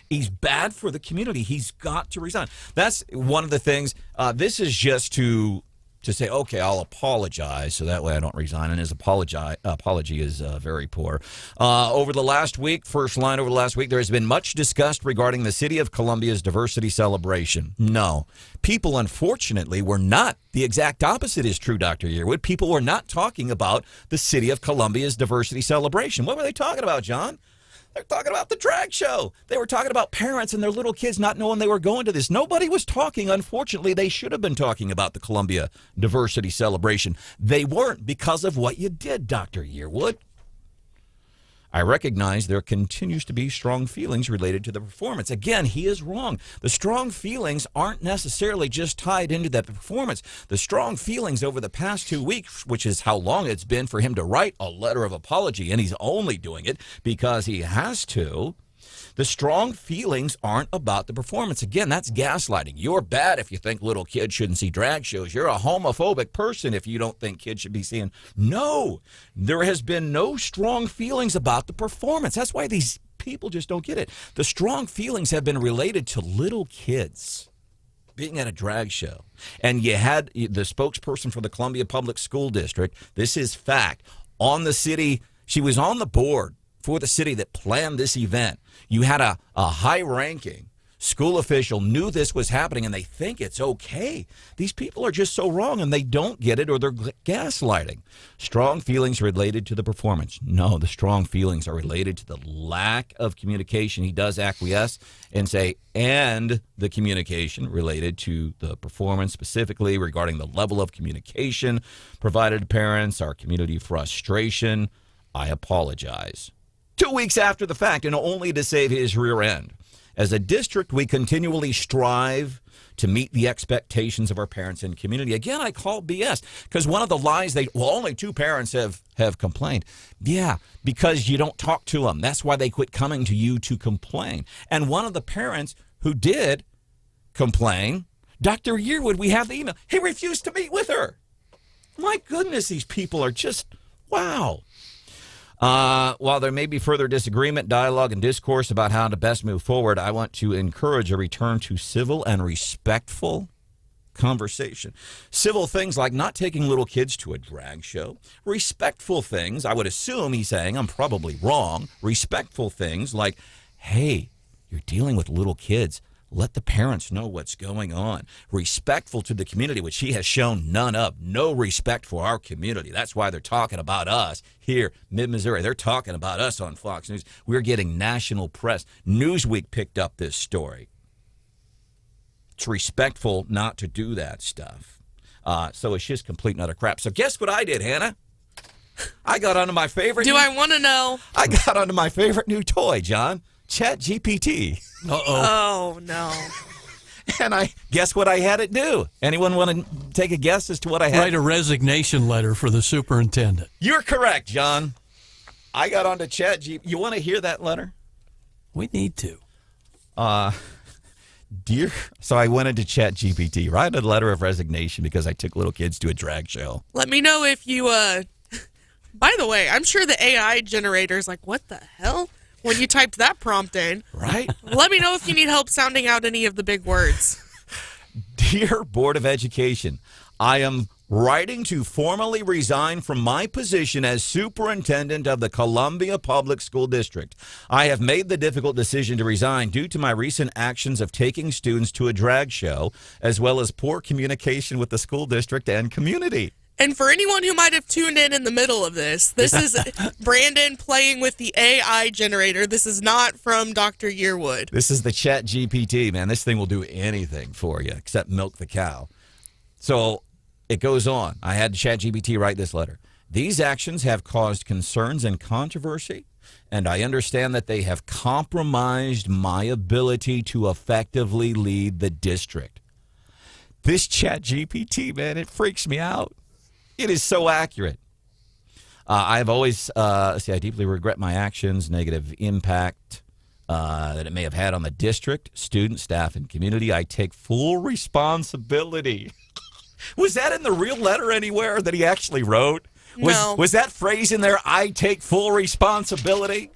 He's bad for the community. He's got to resign. That's one of the things. This is just to say, okay, I'll apologize, so that way I don't resign. And his apology is very poor. Over the last week, there has been much discussed regarding the City of Columbia's diversity celebration. No. People, unfortunately, were not. The exact opposite is true, Dr. Yearwood. People were not talking about the City of Columbia's diversity celebration. What were they talking about, John? They're talking about the drag show. They were talking about parents and their little kids not knowing they were going to this. Nobody was talking. Unfortunately, they should have been talking about the Columbia Diversity Celebration. They weren't because of what you did, Dr. Yearwood. I recognize there continues to be strong feelings related to the performance. Again, he is wrong. The strong feelings aren't necessarily just tied into that performance. The strong feelings over the past 2 weeks, which is how long it's been for him to write a letter of apology, and he's only doing it because he has to. The strong feelings aren't about the performance. Again, that's gaslighting. You're bad if you think little kids shouldn't see drag shows. You're a homophobic person if you don't think kids should be seeing. No, there has been no strong feelings about the performance. That's why these people just don't get it. The strong feelings have been related to little kids being at a drag show. And you had the spokesperson for the Columbia Public School District. This is fact. on the city. She was on the board for the city that planned this event. You had a high-ranking school official knew this was happening, and they think it's okay. These people are just so wrong, and they don't get it, or they're gaslighting. Strong feelings related to the performance. No, the strong feelings are related to the lack of communication. He does acquiesce and say, and the communication related to the performance, specifically regarding the level of communication provided to parents, our community frustration. I apologize. 2 weeks after the fact, and only to save his rear end. As a district, we continually strive to meet the expectations of our parents and community. Again, I call BS because one of the lies only 2 parents have complained. Yeah, because you don't talk to them. That's why they quit coming to you to complain. And one of the parents who did complain, Dr. Yearwood, we have the email. He refused to meet with her. My goodness, these people are just, wow. While there may be further disagreement, dialogue, and discourse about how to best move forward, I want to encourage a return to civil and respectful conversation. Civil things like not taking little kids to a drag show. Respectful things, I would assume he's saying, I'm probably wrong, respectful things like, hey, you're dealing with little kids. Let the parents know what's going on. Respectful to the community, which he has shown none of. No respect for our community. That's why they're talking about us here, mid-Missouri. They're talking about us on Fox News. We're getting national press. Newsweek picked up this story. It's respectful not to do that stuff. So it's just complete and utter crap. So guess what I did, Hannah? I got onto my favorite. I want to know? I got onto my favorite new toy, John. ChatGPT. Oh, no. And guess what I had it do? Anyone want to take a guess as to what I had? Write a resignation letter for the superintendent. You're correct, John. I got onto ChatGPT. You want to hear that letter? We need to. So I went into ChatGPT, write a letter of resignation because I took little kids to a drag show. Let me know if you, by the way, I'm sure the AI generator's like, what the hell? When you typed that prompt in. Right? Let me know if you need help sounding out any of the big words. Dear Board of Education, I am writing to formally resign from my position as superintendent of the Columbia Public School District. I have made the difficult decision to resign due to my recent actions of taking students to a drag show, as well as poor communication with the school district and community. And for anyone who might have tuned in the middle of this is Branden playing with the AI generator. This is not from Dr. Yearwood. This is the Chat GPT, man. This thing will do anything for you except milk the cow. So it goes on. I had Chat GPT write this letter. These actions have caused concerns and controversy, and I understand that they have compromised my ability to effectively lead the district. This Chat GPT, man, it freaks me out. It is so accurate. I've always, I deeply regret my actions, negative impact that it may have had on the district, students, staff, and community. I take full responsibility. Was that in the real letter anywhere that he actually wrote? No. Was that phrase in there, I take full responsibility?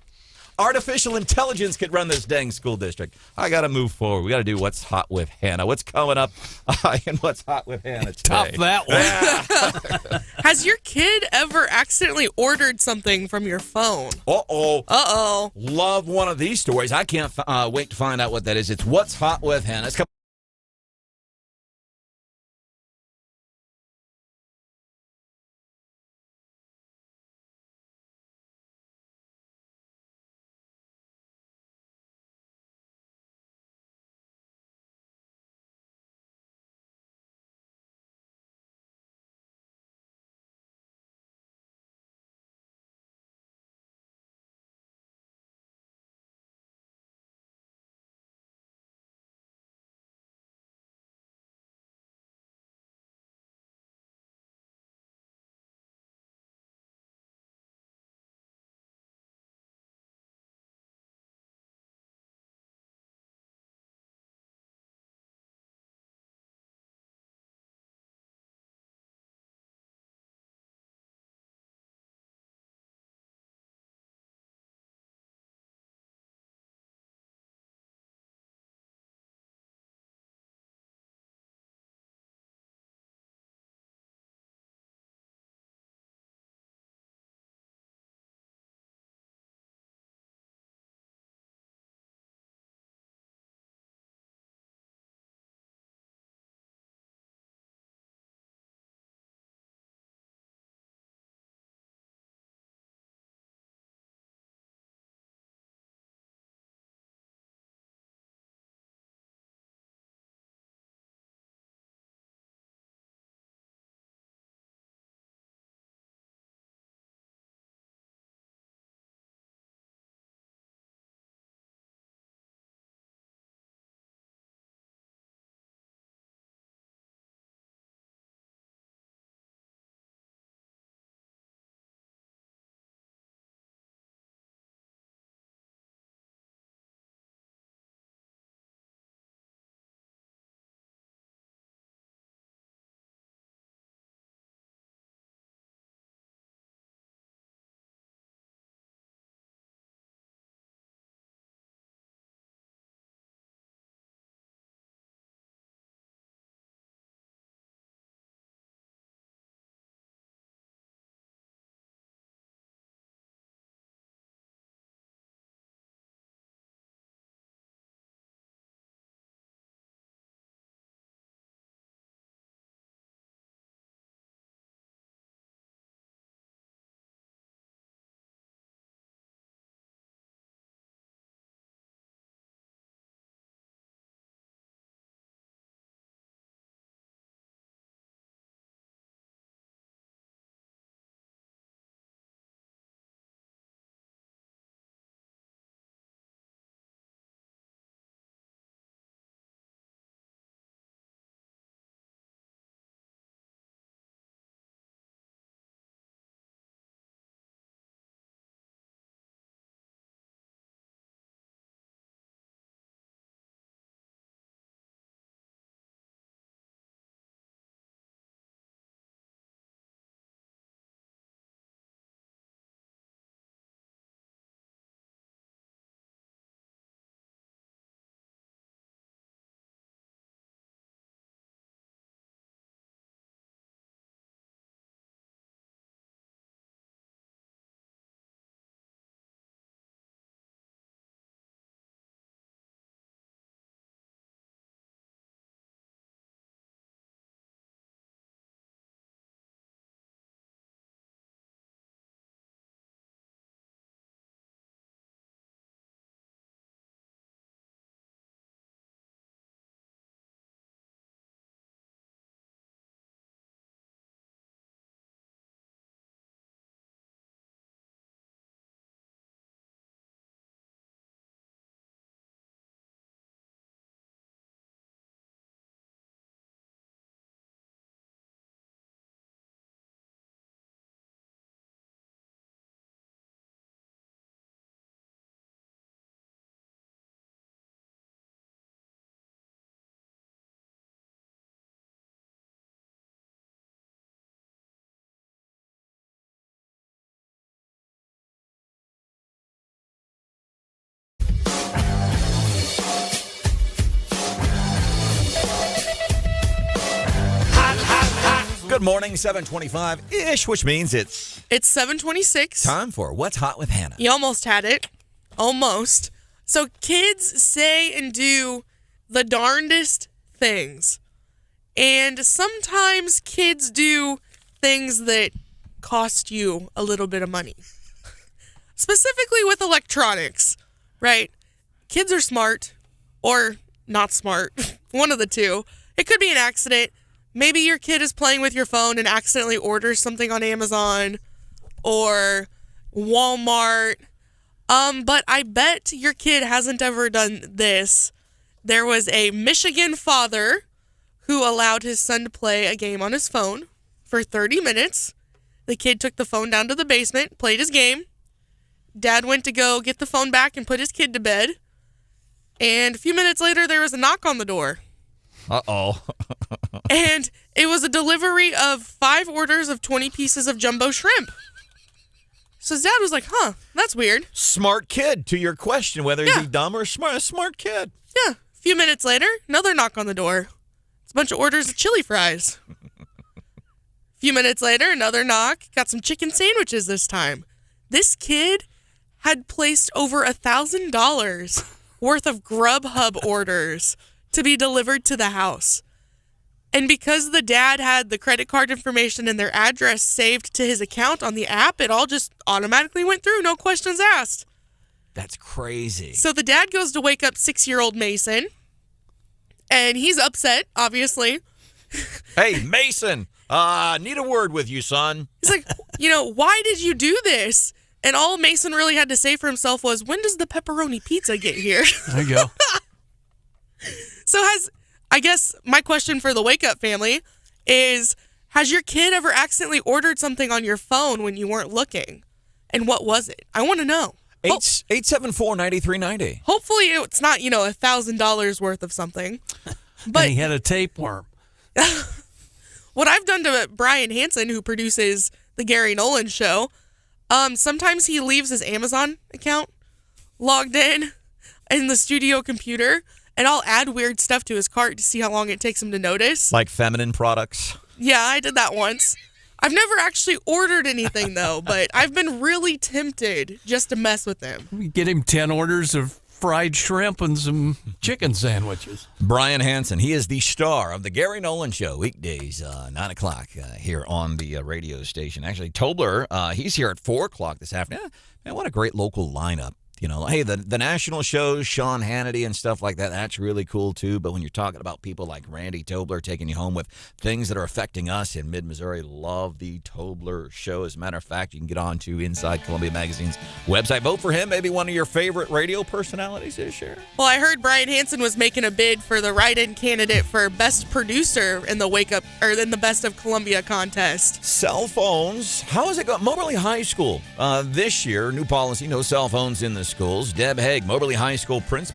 Artificial intelligence could run this dang school district. I got to move forward. We got to do What's Hot with Hannah. What's coming up in What's Hot with Hannah today? Top that one. Has your kid ever accidentally ordered something from your phone? Uh-oh. Love one of these stories. I can't wait to find out what that is. It's What's Hot with Hannah. It's Good morning, 7:25-ish, which means it's It's 7:26. time for What's Hot with Hannah. You almost had it. Almost. So kids say and do the darndest things. And sometimes kids do things that cost you a little bit of money. Specifically with electronics, right? Kids are smart or not smart. One of the two. It could be an accident. Maybe your kid is playing with your phone and accidentally orders something on Amazon or Walmart. But I bet your kid hasn't ever done this. There was a Michigan father who allowed his son to play a game on his phone for 30 minutes. The kid took the phone down to the basement, played his game. Dad went to go get the phone back and put his kid to bed. And a few minutes later, there was a knock on the door. Uh-oh. And it was a delivery of 5 orders of 20 pieces of jumbo shrimp. So his dad was like, that's weird. Smart kid, to your question, whether he's dumb or smart. A smart kid. Yeah. A few minutes later, another knock on the door. It's a bunch of orders of chili fries. A few minutes later, another knock. Got some chicken sandwiches this time. This kid had placed over $1,000 worth of Grubhub orders to be delivered to the house. And because the dad had the credit card information and their address saved to his account on the app, it all just automatically went through, no questions asked. That's crazy. So the dad goes to wake up 6-year-old Mason, and he's upset, obviously. Hey, Mason, need a word with you, son. He's like, why did you do this? And all Mason really had to say for himself was, when does the pepperoni pizza get here? There you go. So I guess my question for the Wake Up family is, has your kid ever accidentally ordered something on your phone when you weren't looking? And what was it? I want to know. 874-9390. Hopefully it's not, $1,000 worth of something. But and he had a tapeworm. What I've done to Brian Hansen, who produces the Gary Nolan show, sometimes he leaves his Amazon account logged in the studio computer, and I'll add weird stuff to his cart to see how long it takes him to notice. Like feminine products? Yeah, I did that once. I've never actually ordered anything, though, but I've been really tempted just to mess with him. Get him 10 orders of fried shrimp and some chicken sandwiches. Brian Hansen, he is the star of the Gary Nolan Show, weekdays, 9 o'clock here on the radio station. Actually, Tobler, he's here at 4 o'clock this afternoon. Man, what a great local lineup. Hey, the national shows, Sean Hannity and stuff like that, that's really cool, too. But when you're talking about people like Randy Tobler taking you home with things that are affecting us in mid-Missouri, love the Tobler Show. As a matter of fact, you can get on to Inside Columbia Magazine's website. Vote for him, maybe one of your favorite radio personalities this year. Well, I heard Brian Hansen was making a bid for the write-in candidate for Best Producer in the in the Best of Columbia contest. Cell phones. How is it going? Moberly High School this year, new policy, no cell phones in the schools. Deb Haag, Moberly High School principal.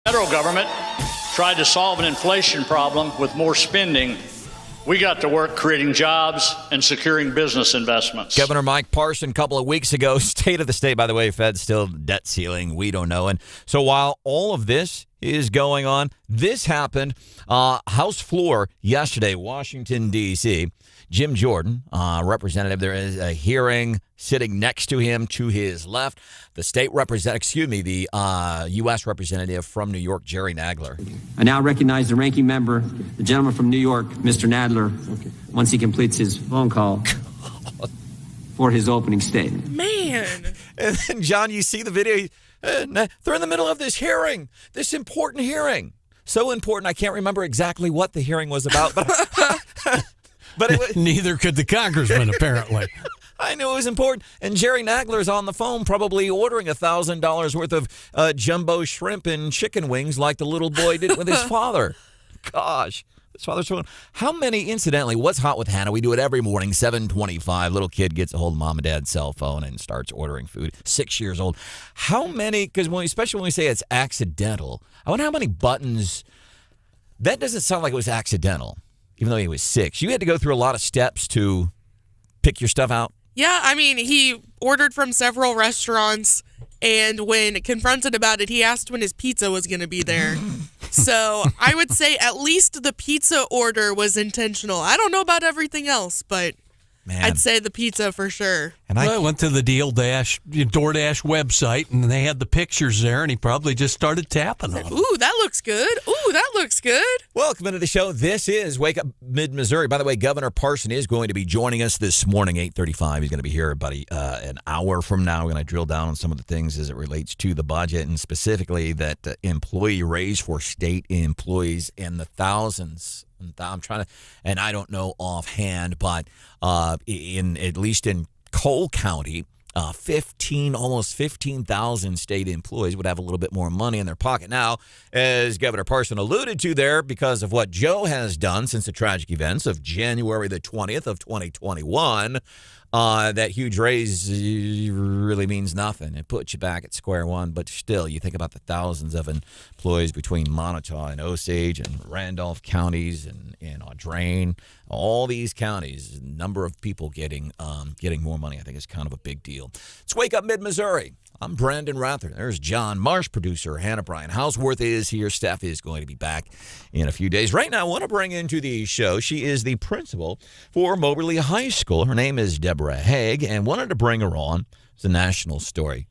Federal government tried to solve an inflation problem with more spending. We got to work creating jobs and securing business investments. Governor Mike Parson, a couple of weeks ago, state of the state, by the way, Fed still debt ceiling. We don't know. And so while all of this is going on, this happened. House floor yesterday, Washington, D.C. Jim Jordan, representative, there is a hearing sitting next to him to his left. The state representative, the U.S. representative from New York, Jerry Nadler. I now recognize the ranking member, the gentleman from New York, Mr. Nadler, once he completes his phone call for his opening statement. Man. And then, John, you see the video. They're in the middle of this hearing, this important hearing. So important, I can't remember exactly what the hearing was about. But it was, neither could the congressman, apparently. I knew it was important. And Jerry Nagler's on the phone probably ordering $1,000 worth of jumbo shrimp and chicken wings like the little boy did with his father. Gosh. His father's phone. How many, incidentally, what's hot with Hannah? We do it every morning, 7:25. Little kid gets a hold of mom and dad's cell phone and starts ordering food. 6 years old. How many, because especially when we say it's accidental, I wonder how many buttons, that doesn't sound like it was accidental, even though he was 6. You had to go through a lot of steps to pick your stuff out. Yeah, I mean, he ordered from several restaurants, and when confronted about it, he asked when his pizza was going to be there. So I would say at least the pizza order was intentional. I don't know about everything else, but I'd say the pizza for sure. And I went to the DoorDash website, and they had the pictures there, and he probably just started tapping on them. Ooh, that looks good. Ooh, that looks good. Welcome into the show. This is Wake Up Mid-Missouri. By the way, Governor Parson is going to be joining us this morning, 8:35. He's going to be here about an hour from now. We're going to drill down on some of the things as it relates to the budget, and specifically that employee raise for state employees in the thousands. I'm trying to, and I don't know offhand, but at least in Cole County, almost 15,000 state employees would have a little bit more money in their pocket. Now, as Governor Parson alluded to there, because of what Joe has done since the tragic events of January the 20th of 2021, that huge raise really means nothing. It puts you back at square one, but still, you think about the thousands of employees between Montauk and Osage and Randolph counties and Audrain, all these counties, number of people getting more money, I think is kind of a big deal. Let's Wake Up Mid-Missouri. I'm Branden Rathert. There's John Marsh, producer. Hannah Bryan Houseworth is here. Steph is going to be back in a few days. Right now, I want to bring into the show, she is the principal for Moberly High School. Her name is Deborah Haag, and wanted to bring her on. It's a national story.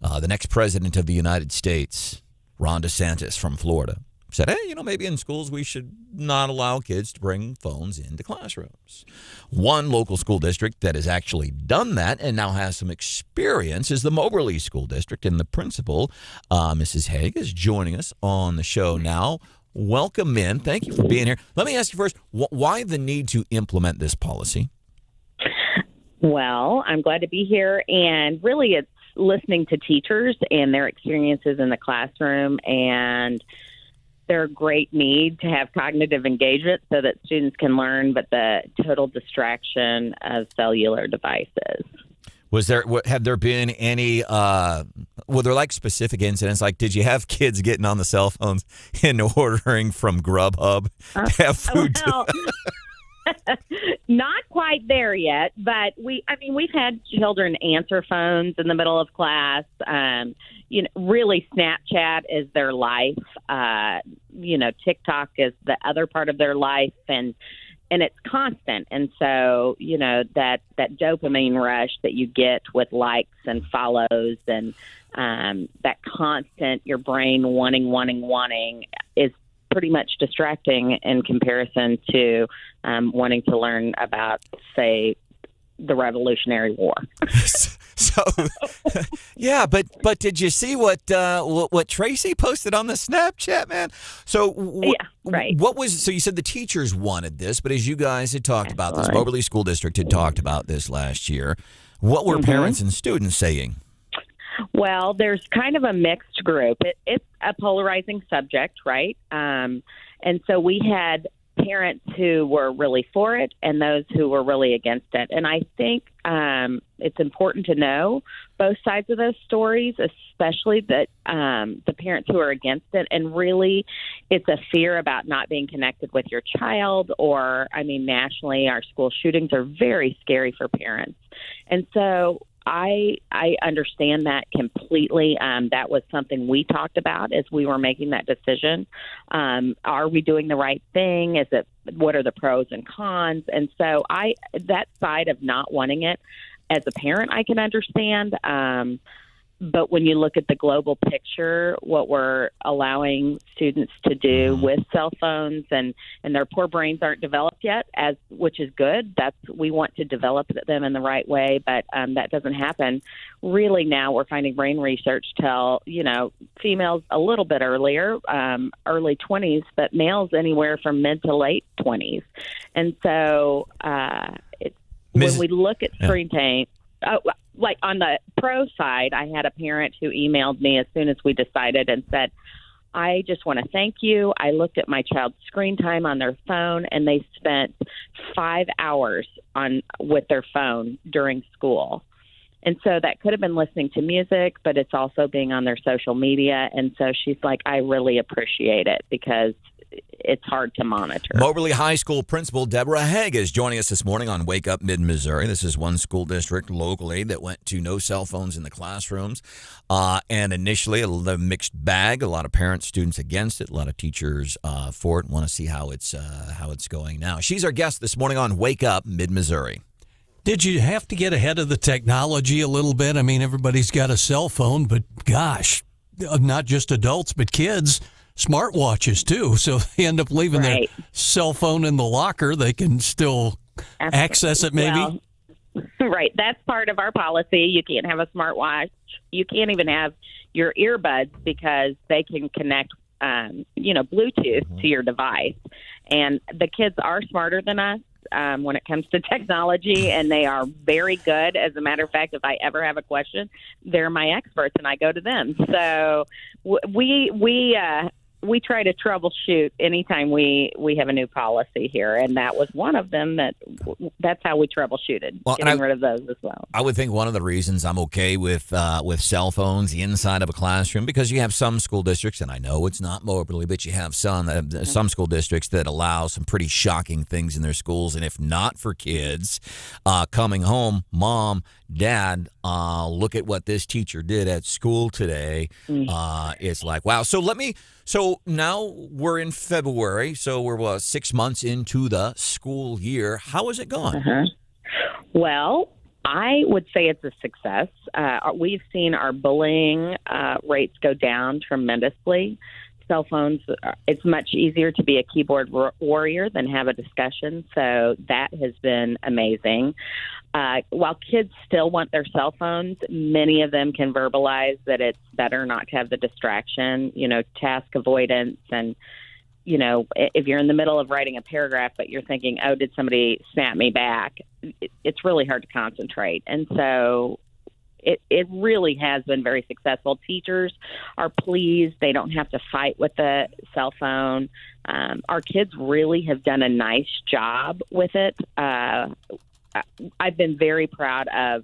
The next president of the United States, Ron DeSantis from Florida, said, hey, maybe in schools we should not allow kids to bring phones into classrooms. One local school district that has actually done that and now has some experience is the Moberly School District, and the principal, Mrs. Haag, is joining us on the show now. Welcome in. Thank you for being here. Let me ask you first, why the need to implement this policy? Well, I'm glad to be here, and really it's listening to teachers and their experiences in the classroom and their great need to have cognitive engagement so that students can learn, but the total distraction of cellular devices. Have there been any, were there like specific incidents? Like, did you have kids getting on the cell phones and ordering from Grubhub to have food? Not quite there yet, but we've had children answer phones in the middle of class. Really Snapchat is their life. TikTok is the other part of their life, and it's constant. And so, that dopamine rush that you get with likes and follows and that constant, your brain wanting is pretty much distracting in comparison to wanting to learn about, say, the Revolutionary War. So, yeah, but did you see what Tracy posted on the Snapchat, man? So, yeah, right. So you said the teachers wanted this, but as you guys had talked about this, Moberly School District had talked about this last year. What were parents and students saying? Well, there's kind of a mixed group. It's a polarizing subject, right? And so we had parents who were really for it and those who were really against it. And I think it's important to know both sides of those stories, especially that the parents who are against it. And really, it's a fear about not being connected with your child, or, I mean, nationally, our school shootings are very scary for parents. And so I understand that completely. That was something we talked about as we were making that decision. Are we doing the right thing? What are the pros and cons? And so that side of not wanting it as a parent, I can understand. But when you look at the global picture, what we're allowing students to do with cell phones, and their poor brains aren't developed yet, which is good. We want to develop them in the right way, but that doesn't happen. Really, now we're finding brain research tell, females a little bit earlier, early 20s, but males anywhere from mid to late 20s. And so when we look at screen time, like on the pro side, I had a parent who emailed me as soon as we decided and said, I just want to thank you. I looked at my child's screen time on their phone, and they spent 5 hours with their phone during school. And so that could have been listening to music, but it's also being on their social media. And so she's like, I really appreciate it because it's hard to monitor. Moberly High School Principal Deborah Haag is joining us this morning on Wake Up Mid-Missouri. This is one school district locally that went to no cell phones in the classrooms. And initially, a mixed bag. A lot of parents, students against it. A lot of teachers for it. Want to see how it's going now. She's our guest this morning on Wake Up Mid-Missouri. Did you have to get ahead of the technology a little bit? I mean, everybody's got a cell phone, but gosh, not just adults, but kids. Smartwatches too, so they end up leaving their cell phone in the locker. They can still access it, maybe. Well, right, that's part of our policy. You can't have a smartwatch. You can't even have your earbuds because they can connect, Bluetooth to your device. And the kids are smarter than us when it comes to technology, and they are very good. As a matter of fact, if I ever have a question, they're my experts, and I go to them. So we try to troubleshoot anytime we have a new policy here, and that was one of them. That's how we troubleshooted, getting rid of those as well. I would think one of the reasons I'm okay with cell phones inside of a classroom, because you have some school districts, and I know it's not Moberly, but you have some school districts that allow some pretty shocking things in their schools, and if not for kids coming home, Mom, Dad, look at what this teacher did at school today. It's like, wow. So now we're in February, so we're 6 months into the school year. How is it going? Well, I would say it's a success. We've seen our bullying rates go down tremendously. Cell phones, it's much easier to be a keyboard warrior than have a discussion, so that has been amazing. While kids still want their cell phones, many of them can verbalize that it's better not to have the distraction, task avoidance. And, if you're in the middle of writing a paragraph, but you're thinking, oh, did somebody snap me back? It's really hard to concentrate. And so it really has been very successful. Teachers are pleased. They don't have to fight with the cell phone. Our kids really have done a nice job with it. I've been very proud of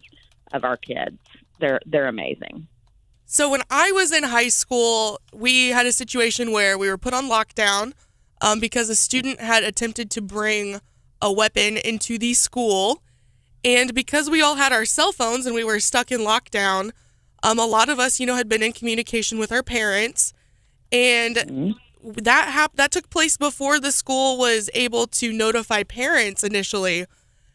our kids. They're amazing. So when I was in high school, we had a situation where we were put on lockdown because a student had attempted to bring a weapon into the school. And because we all had our cell phones and we were stuck in lockdown, a lot of us, had been in communication with our parents. And that took place before the school was able to notify parents initially.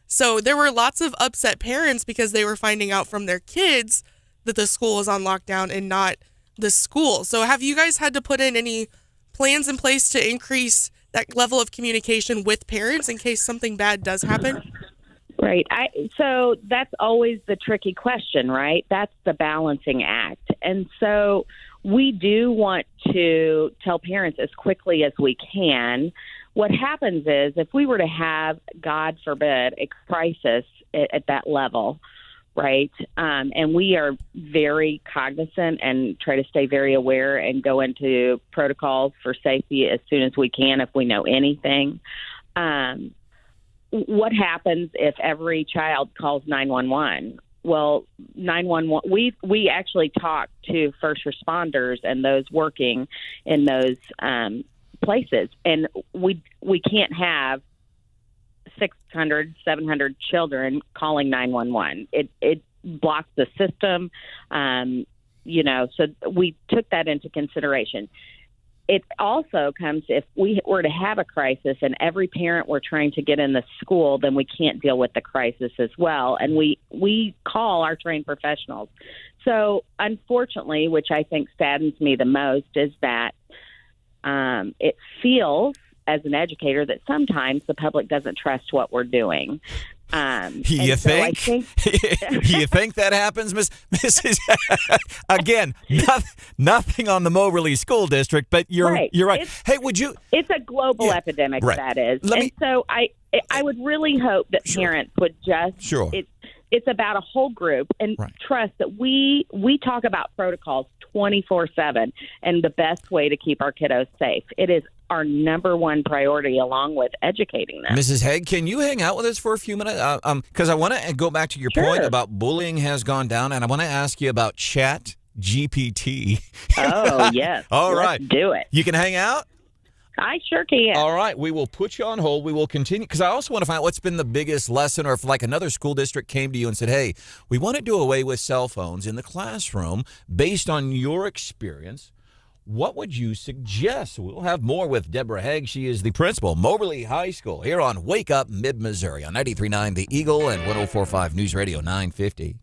So there were lots of upset parents because they were finding out from their kids that the school was on lockdown and not the school. So have you guys had to put in any plans in place to increase that level of communication with parents in case something bad does happen? Right. So that's always the tricky question, right? That's the balancing act. And so we do want to tell parents as quickly as we can. What happens is if we were to have, God forbid, a crisis at that level, right, and we are very cognizant and try to stay very aware and go into protocols for safety as soon as we can if we know anything. What happens if every child calls 911? Well, 911. We actually talk to first responders and those working in those places, and we can't have 600, 700 children calling 911. It blocks the system. So we took that into consideration. It also comes if we were to have a crisis and every parent were trying to get in the school, then we can't deal with the crisis as well. And we call our trained professionals. So unfortunately, which I think saddens me the most, is that it feels as an educator that sometimes the public doesn't trust what we're doing. You think? You think that happens, Mrs. Again, nothing on the Moberly School District, but you're right. Hey, would you? It's a global epidemic, right. that is. So I would really hope that parents would just. Sure. It's about a whole group and trust that we talk about protocols 24/7 and the best way to keep our kiddos safe. It is our number one priority, along with educating them. Mrs. Haag, can you hang out with us for a few minutes? Because I want to go back to your point about bullying has gone down, and I want to ask you about Chat GPT. Oh, yes. All right. Let's do it. You can hang out? I sure can. All right. We will put you on hold. We will continue. Because I also want to find out what's been the biggest lesson, or if like another school district came to you and said, hey, we want to do away with cell phones in the classroom based on your experience. What would you suggest? We'll have more with Deborah Haag. She is the principal, Moberly High School, here on Wake Up Mid-Missouri on 93.9 The Eagle and 104.5 News Radio 950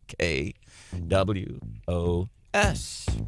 KWOS.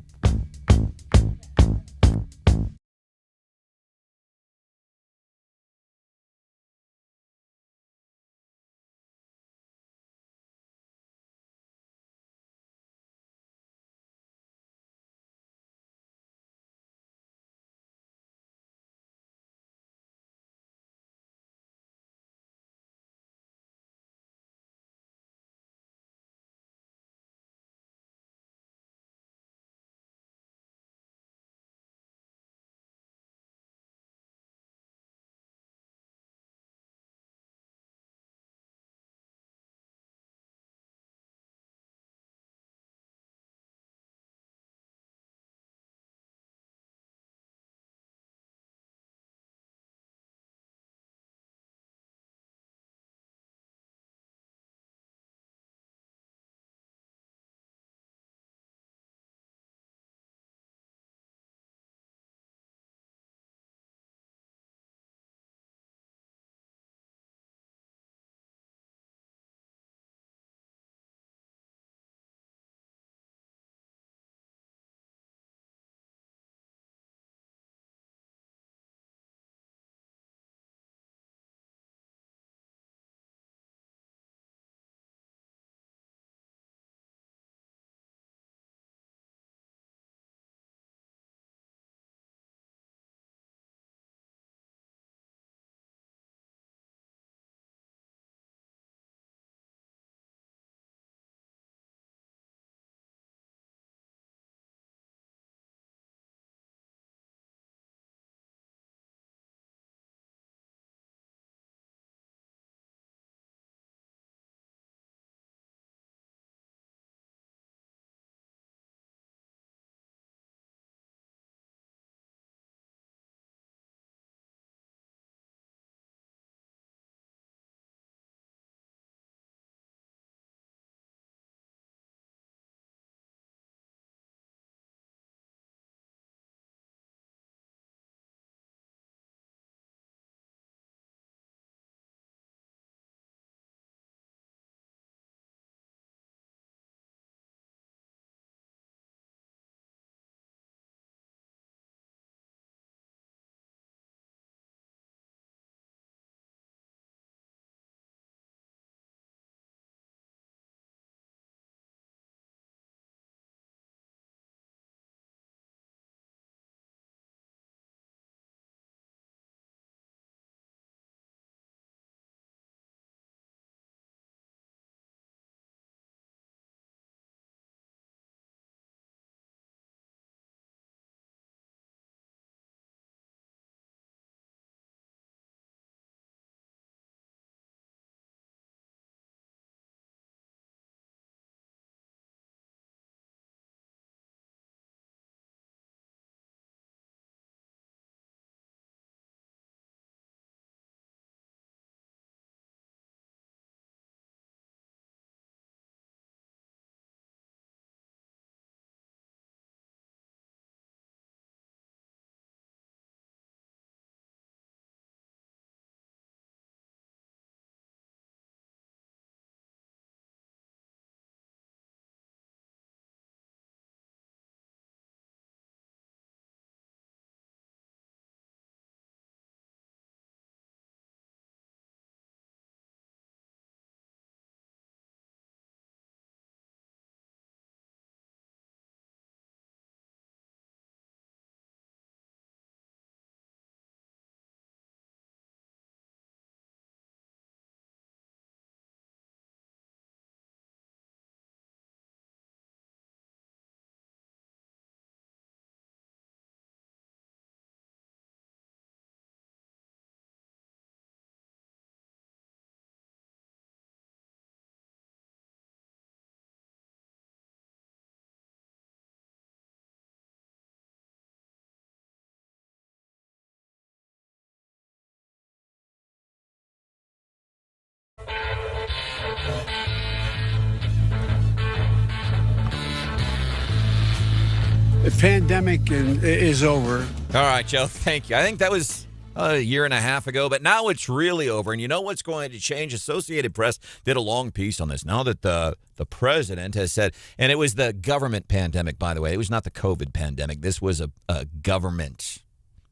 The pandemic is over. All right, Joe, thank you. I think that was a year and a half ago, but now it's really over. And you know what's going to change? Associated Press did a long piece on this. Now that the president has said, and it was the government pandemic, by the way. It was not the COVID pandemic. This was a government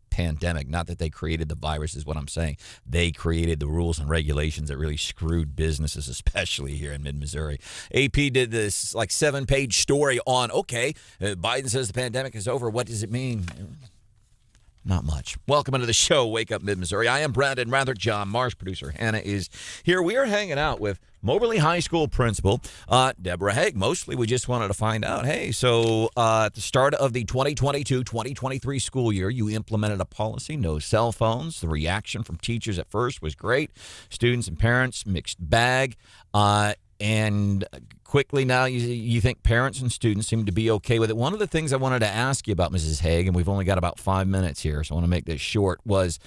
pandemic. Not that they created the virus is what I'm saying. They created the rules and regulations that really screwed businesses, especially here in mid-Missouri. AP did this like 7-page story on, okay, Biden says the pandemic is over. What does it mean? Not much. Welcome into the show, Wake Up Mid-Missouri. I am Branden Rathert. John Marsh, producer Hannah, is here. We are hanging out with Moberly High School principal Deborah Haag. Mostly we just wanted to find out, hey, so at the start of the 2022-2023 school year, you implemented a policy, no cell phones. The reaction from teachers at first was great. Students and parents, mixed bag. And quickly now you think parents and students seem to be okay with it. One of the things I wanted to ask you about, Mrs. Haag, and we've only got about 5 minutes here, so I want to make this short, was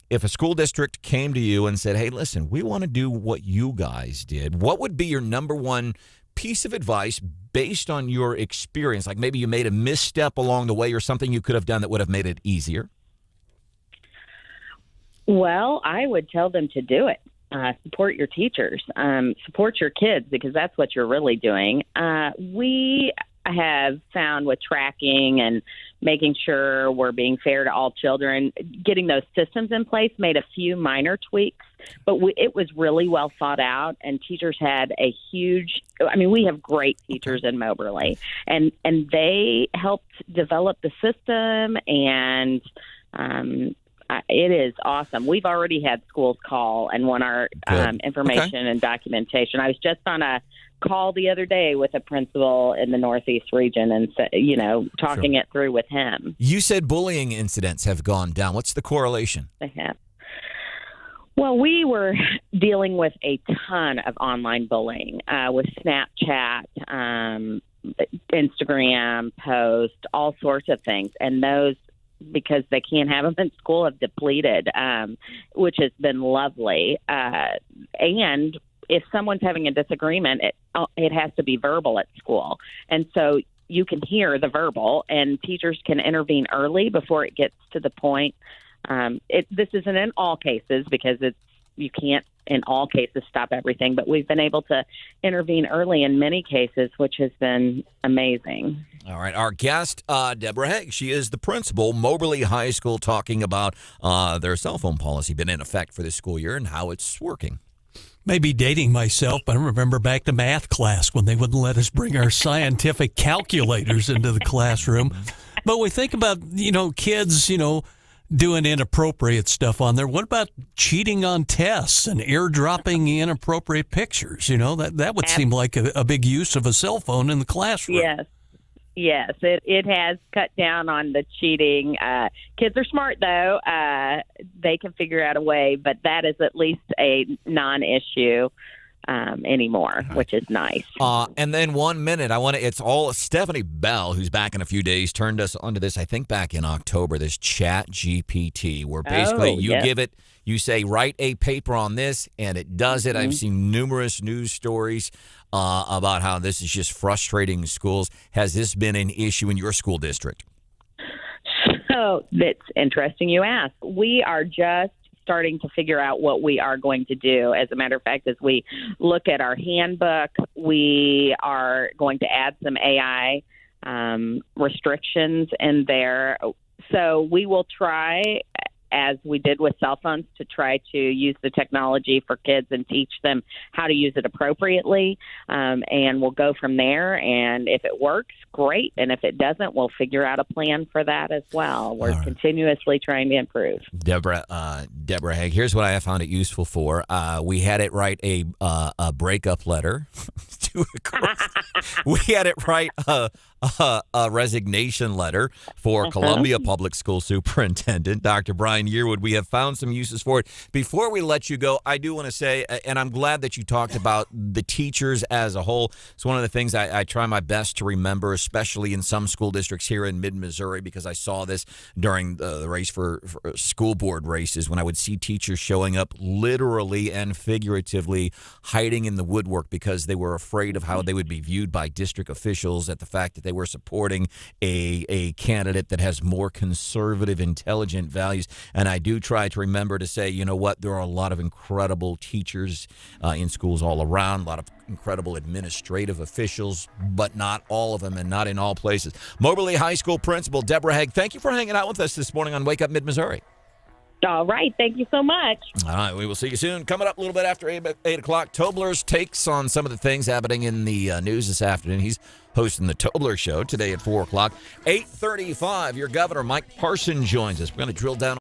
if a school district came to you and said, hey, listen, we want to do what you guys did, what would be your number one piece of advice based on your experience? Like maybe you made a misstep along the way or something you could have done that would have made it easier? Well, I would tell them to do it. Support your teachers, support your kids, because that's what you're really doing. We have found with tracking and making sure we're being fair to all children, getting those systems in place made a few minor tweaks, but it was really well thought out, and teachers had a huge, we have great teachers in Moberly, and they helped develop the system, and it is awesome. We've already had schools call and want our information and documentation. I was just on a call the other day with a principal in the Northeast region and, talking it through with him. You said bullying incidents have gone down. What's the correlation? They have. Well, we were dealing with a ton of online bullying with Snapchat, Instagram posts, all sorts of things. And those, because they can't have them in school, have depleted, which has been lovely. And if someone's having a disagreement, it has to be verbal at school. And so you can hear the verbal, and teachers can intervene early before it gets to the point. This isn't in all cases, because you can't in all cases stop everything, but we've been able to intervene early in many cases, which has been amazing. All right. Our guest, Deborah Haag, she is the principal, Moberly High School, talking about their cell phone policy been in effect for this school year and how it's working. Maybe dating myself, but I remember back to math class when they wouldn't let us bring our scientific calculators into the classroom. But we think about, kids, doing inappropriate stuff on there. What about cheating on tests and airdropping inappropriate pictures? That would seem like a big use of a cell phone in the classroom. Yes, it has cut down on the cheating. Kids are smart, though. They can figure out a way, but that is at least a non-issue anymore, which is nice. And then 1 minute, it's all Stephanie Bell, who's back in a few days, turned us onto this, I think back in October, this Chat GPT, where basically give it, you say, write a paper on this, and it does it. I've seen numerous news stories about how this is just frustrating schools. Has this been an issue in your school district? So that's interesting you ask. We are just starting to figure out what we are going to do. As a matter of fact, as we look at our handbook, we are going to add some AI restrictions in there. So we will try, as we did with cell phones, to try to use the technology for kids and teach them how to use it appropriately. And we'll go from there. And if it works, great. And if it doesn't, we'll figure out a plan for that as well. We're continuously trying to improve. Deborah Haag, here's what I found it useful for. We had it write a breakup letter to a girl. We had it write a resignation letter for Columbia Public School Superintendent, Dr. Brian Yearwood. We have found some uses for it. Before we let you go, I do want to say, and I'm glad that you talked about the teachers as a whole. It's one of the things I try my best to remember, especially in some school districts here in mid-Missouri, because I saw this during the race for school board races when I would see teachers showing up literally and figuratively hiding in the woodwork because they were afraid of how they would be viewed by district officials, at the fact that they were supporting a candidate that has more conservative, intelligent values. And I do try to remember to say, you know what, there are a lot of incredible teachers in schools all around, a lot of incredible administrative officials, but not all of them and not in all places. Moberly High School Principal Deborah Haag, thank you for hanging out with us this morning on Wake Up Mid-Missouri. All right. Thank you so much. All right. We will see you soon. Coming up a little bit after 8 o'clock, Tobler's takes on some of the things happening in the news this afternoon. He's hosting the Tobler Show today at 4 o'clock. 8:35, your governor, Mike Parson, joins us. We're going to drill down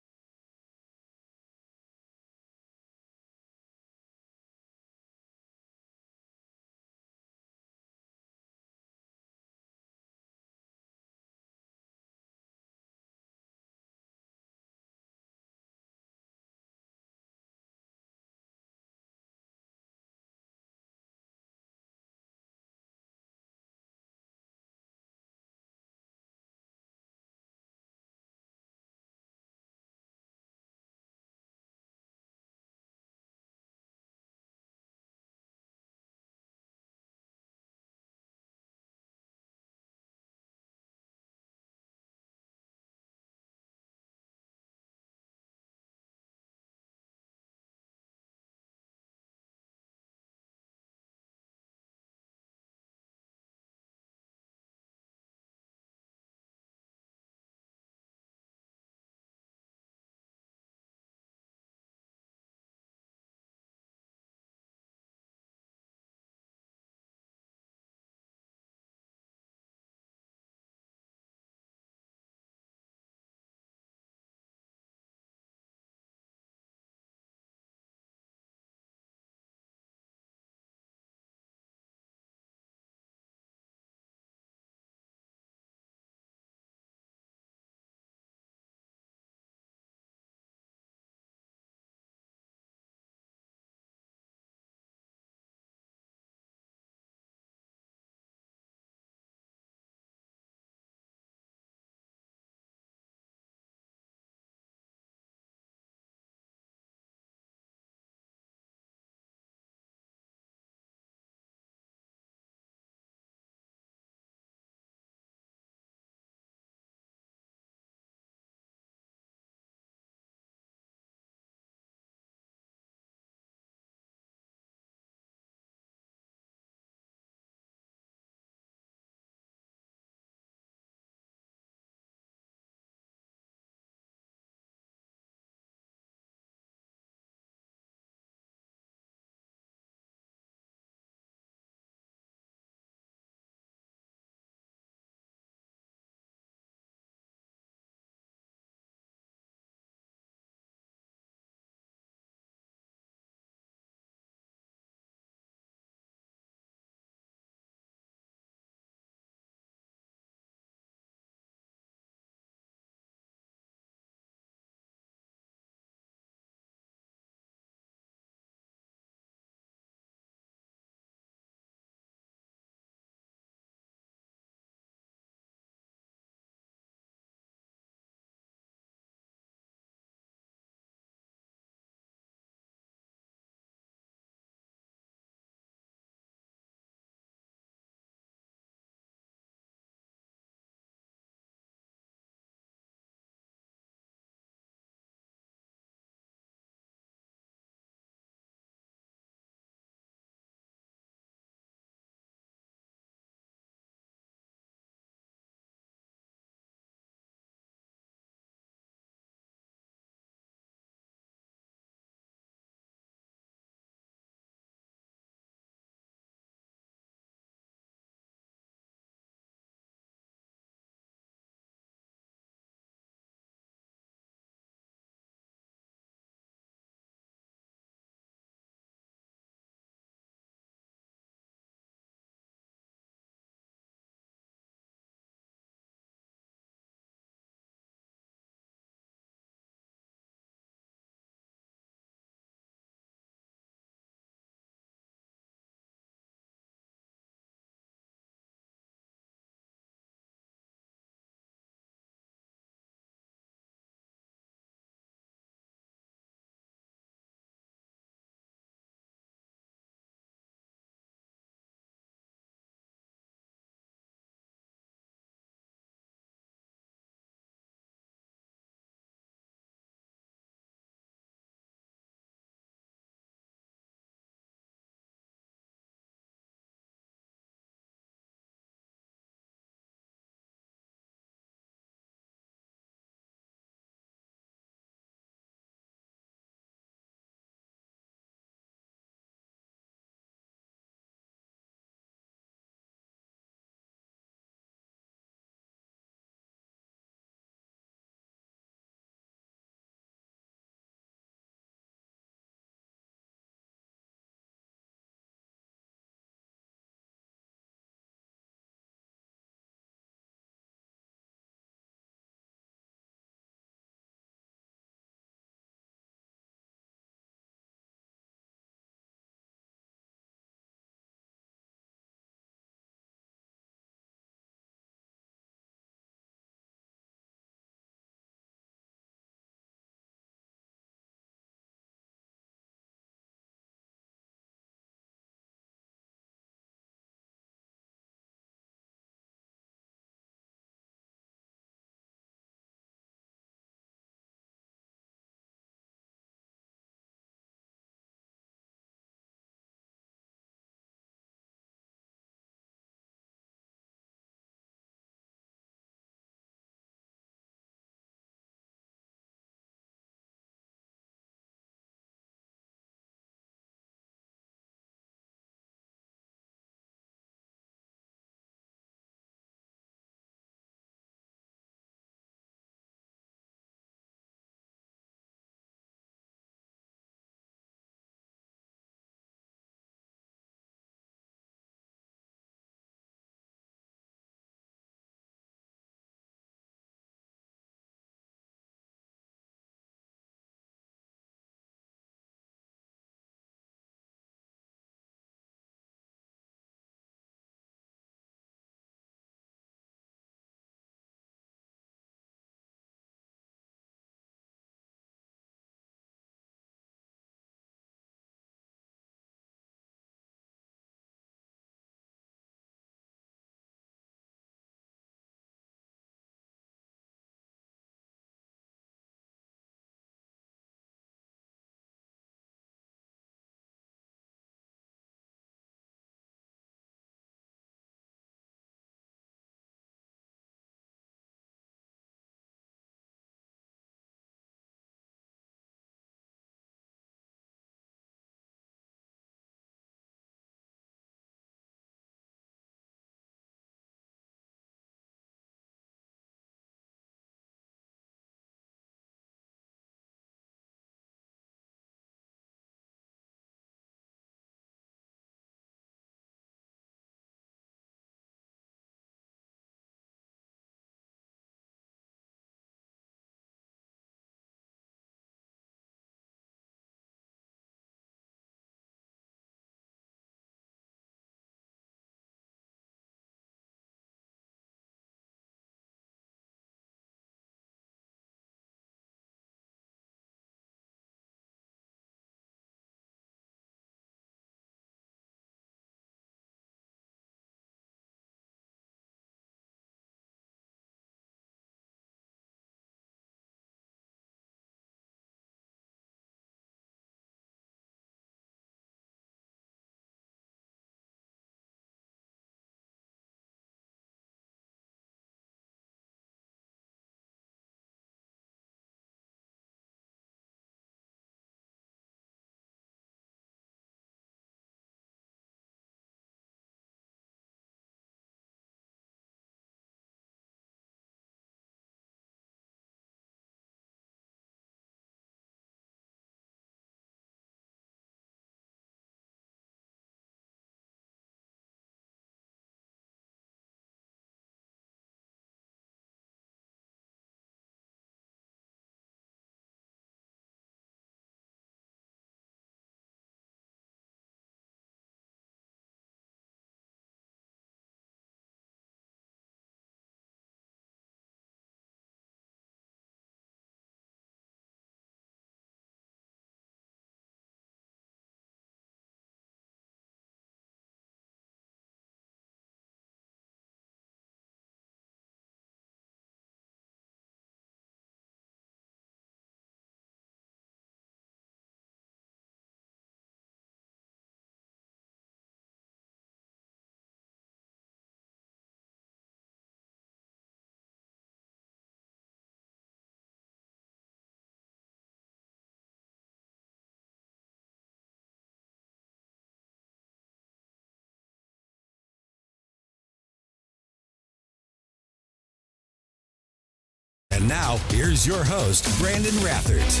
And now, here's your host, Branden Rathert.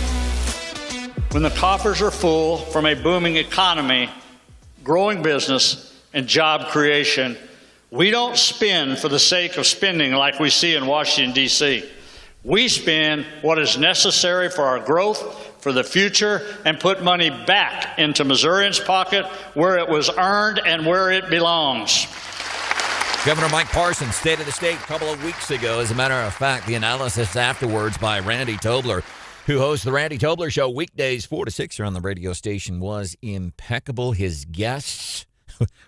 When the coffers are full from a booming economy, growing business, and job creation, we don't spend for the sake of spending like we see in Washington, D.C. We spend what is necessary for our growth, for the future, and put money back into Missourians' pocket where it was earned and where it belongs. Governor Mike Parson, State of the State, a couple of weeks ago. As a matter of fact, the analysis afterwards by Randy Tobler, who hosts the Randy Tobler Show weekdays 4 to 6 here on the radio station, was impeccable. His guests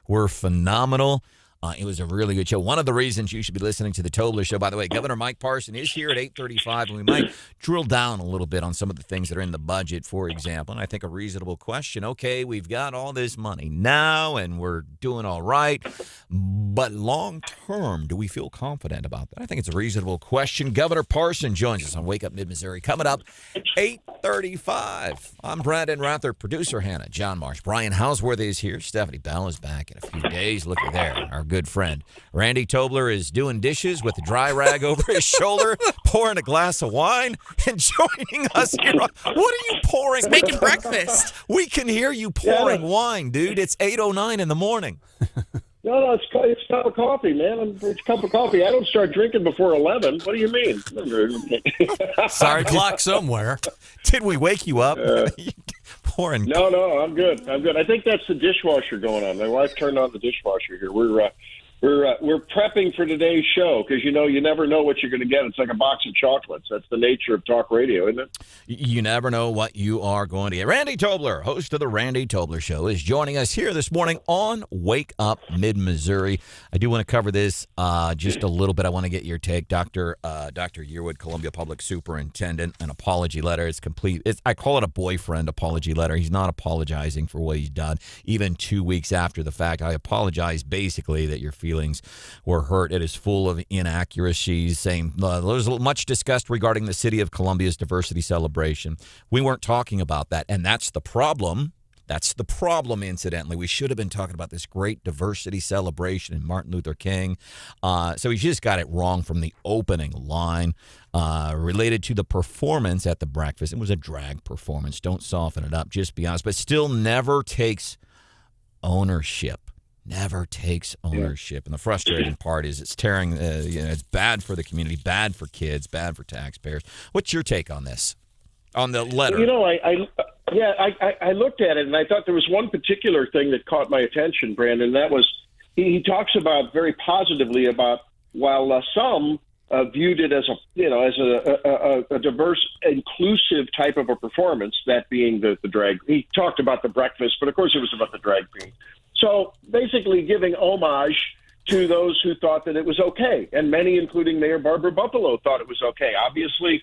were phenomenal. It was a really good show. One of the reasons you should be listening to the Tobler Show, by the way, Governor Mike Parson is here at 8:35, and we might drill down a little bit on some of the things that are in the budget, for example. And I think a reasonable question, okay, we've got all this money now, and we're doing all right, but long term, do we feel confident about that? I think it's a reasonable question. Governor Parson joins us on Wake Up Mid-Missouri. Coming up, 8:35. I'm Branden Rathert, producer Hannah, John Marsh. Brian Houseworthy is here. Stephanie Bell is back in a few days. Looky there, our good friend. Randy Tobler is doing dishes with a dry rag over his shoulder, pouring a glass of wine, and joining us here. What are you pouring? He's making breakfast. We can hear you pouring wine, dude. It's 8:09 in the morning. No, it's a cup of coffee, man. It's a cup of coffee. I don't start drinking before 11. What do you mean? Sorry, clock somewhere. Did we wake you up? Pouring. No, I'm good. I think that's the dishwasher going on. My wife turned on the dishwasher here. We're prepping for today's show because you never know what you're going to get. It's like a box of chocolates. That's the nature of talk radio, isn't it? You never know what you are going to get. Randy Tobler, host of the Randy Tobler Show, is joining us here this morning on Wake Up Mid-Missouri. I do want to cover this just a little bit. I want to get your take, Dr. Yearwood, Columbia Public Superintendent, an apology letter. It's complete. I call it a boyfriend apology letter. He's not apologizing for what he's done. Even 2 weeks after the fact, I apologize basically that you're feelings were hurt. It is full of inaccuracies, saying there's much discussed regarding the city of Columbia's diversity celebration. We weren't talking about that, and that's the problem. That's the problem, incidentally. We should have been talking about this great diversity celebration in Martin Luther King. So he just got it wrong from the opening line. Related to the performance at the breakfast, it was a drag performance. Don't soften it up, just be honest. But still never takes ownership. Never takes ownership. And the frustrating part is it's tearing, it's bad for the community, bad for kids, bad for taxpayers. What's your take on this, on the letter? I looked at it, and I thought there was one particular thing that caught my attention, Branden, and that was he talks about very positively about while some viewed it as a diverse, inclusive type of a performance, that being the drag. He talked about the breakfast, but of course it was about the drag queen. So basically giving homage to those who thought that it was okay, and many, including Mayor Barbara Buffalo, thought it was okay. Obviously,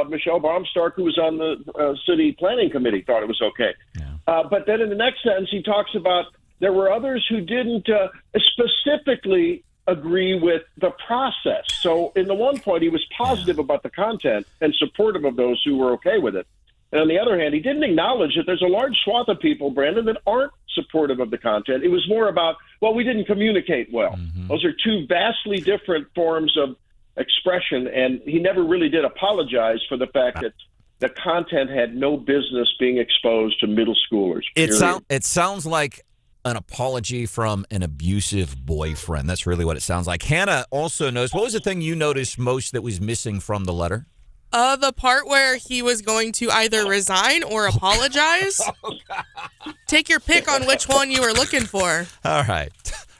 Michelle Baumstark, who was on the city planning committee, thought it was okay. Yeah. But then in the next sentence, he talks about there were others who didn't specifically agree with the process. So in the one point, he was positive about the content and supportive of those who were okay with it. And on the other hand, he didn't acknowledge that there's a large swath of people, Branden, that aren't supportive of the content. It was more about, well, we didn't communicate well. Mm-hmm. Those are two vastly different forms of expression, and he never really did apologize for the fact that the content had no business being exposed to middle schoolers. It sounds like an apology from an abusive boyfriend. That's really what it sounds like. Hannah also knows. What was the thing you noticed most that was missing from the letter? The part where he was going to either resign or apologize. Take your pick on which one you were looking for. All right.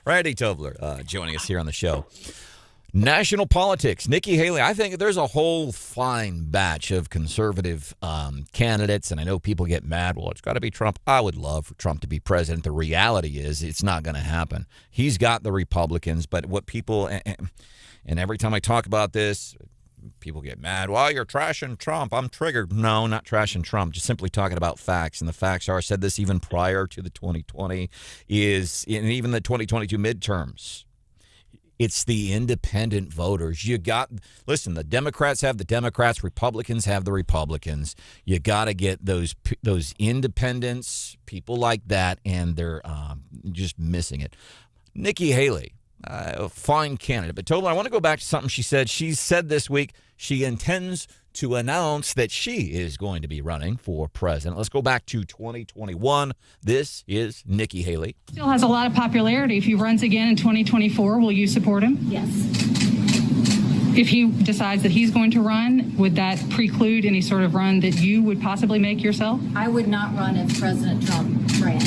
Randy Tobler joining us here on the show. National politics. Nikki Haley. I think there's a whole fine batch of conservative candidates, and I know people get mad. Well, it's got to be Trump. I would love for Trump to be president. The reality is it's not going to happen. He's got the Republicans, but what people, and every time I talk about this, people get mad. Well, you're trashing Trump. I'm triggered. No, not trashing Trump. Just simply talking about facts. And the facts are, I said this even prior to the 2020, and even the 2022 midterms. It's the independent voters. Listen, the Democrats have the Democrats, Republicans have the Republicans. You got to get those independents, people like that, and they're just missing it. Nikki Haley. fine candidate. But Tobler, I want to go back to something she said. She said this week she intends to announce that she is going to be running for president. Let's go back to 2021. This is Nikki Haley. Still has a lot of popularity. If he runs again in 2024, will you support him? Yes. If he decides that he's going to run, would that preclude any sort of run that you would possibly make yourself? I would not run if President Trump ran.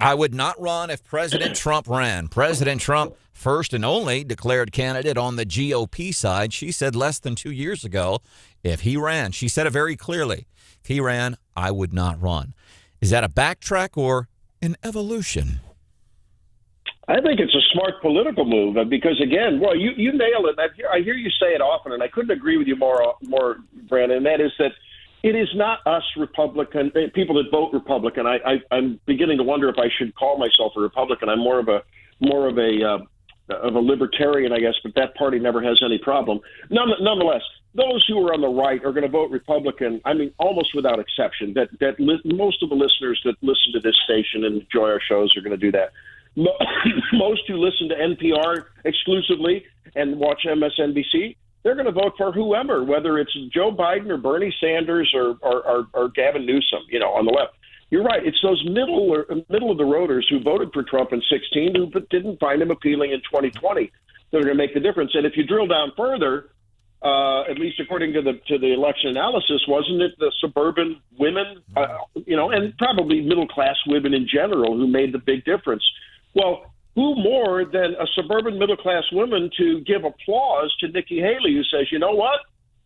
I would not run if President Trump ran. President Trump, first and only declared candidate on the GOP side. She said less than 2 years ago, if he ran, she said it very clearly, if he ran, I would not run. Is that a backtrack or an evolution? I think it's a smart political move because, again, well, you nail it. I hear you say it often, and I couldn't agree with you more, Brandon, and that is that it is not us Republican people that vote Republican. I'm beginning to wonder if I should call myself a Republican. I'm more of a libertarian, I guess, but that party never has any problem. Nonetheless, those who are on the right are going to vote Republican. I mean, almost without exception. Most of the listeners that listen to this station and enjoy our shows are going to do that. Most who listen to NPR exclusively and watch MSNBC, they're going to vote for whoever, whether it's Joe Biden or Bernie Sanders or Gavin Newsom, on the left. You're right. It's those middle of the roaders who voted for Trump in 2016 who didn't find him appealing in 2020 that are going to make the difference. And if you drill down further, at least according to the election analysis, wasn't it the suburban women, and probably middle class women in general who made the big difference? Well, who more than a suburban middle-class woman to give applause to Nikki Haley, who says, you know what?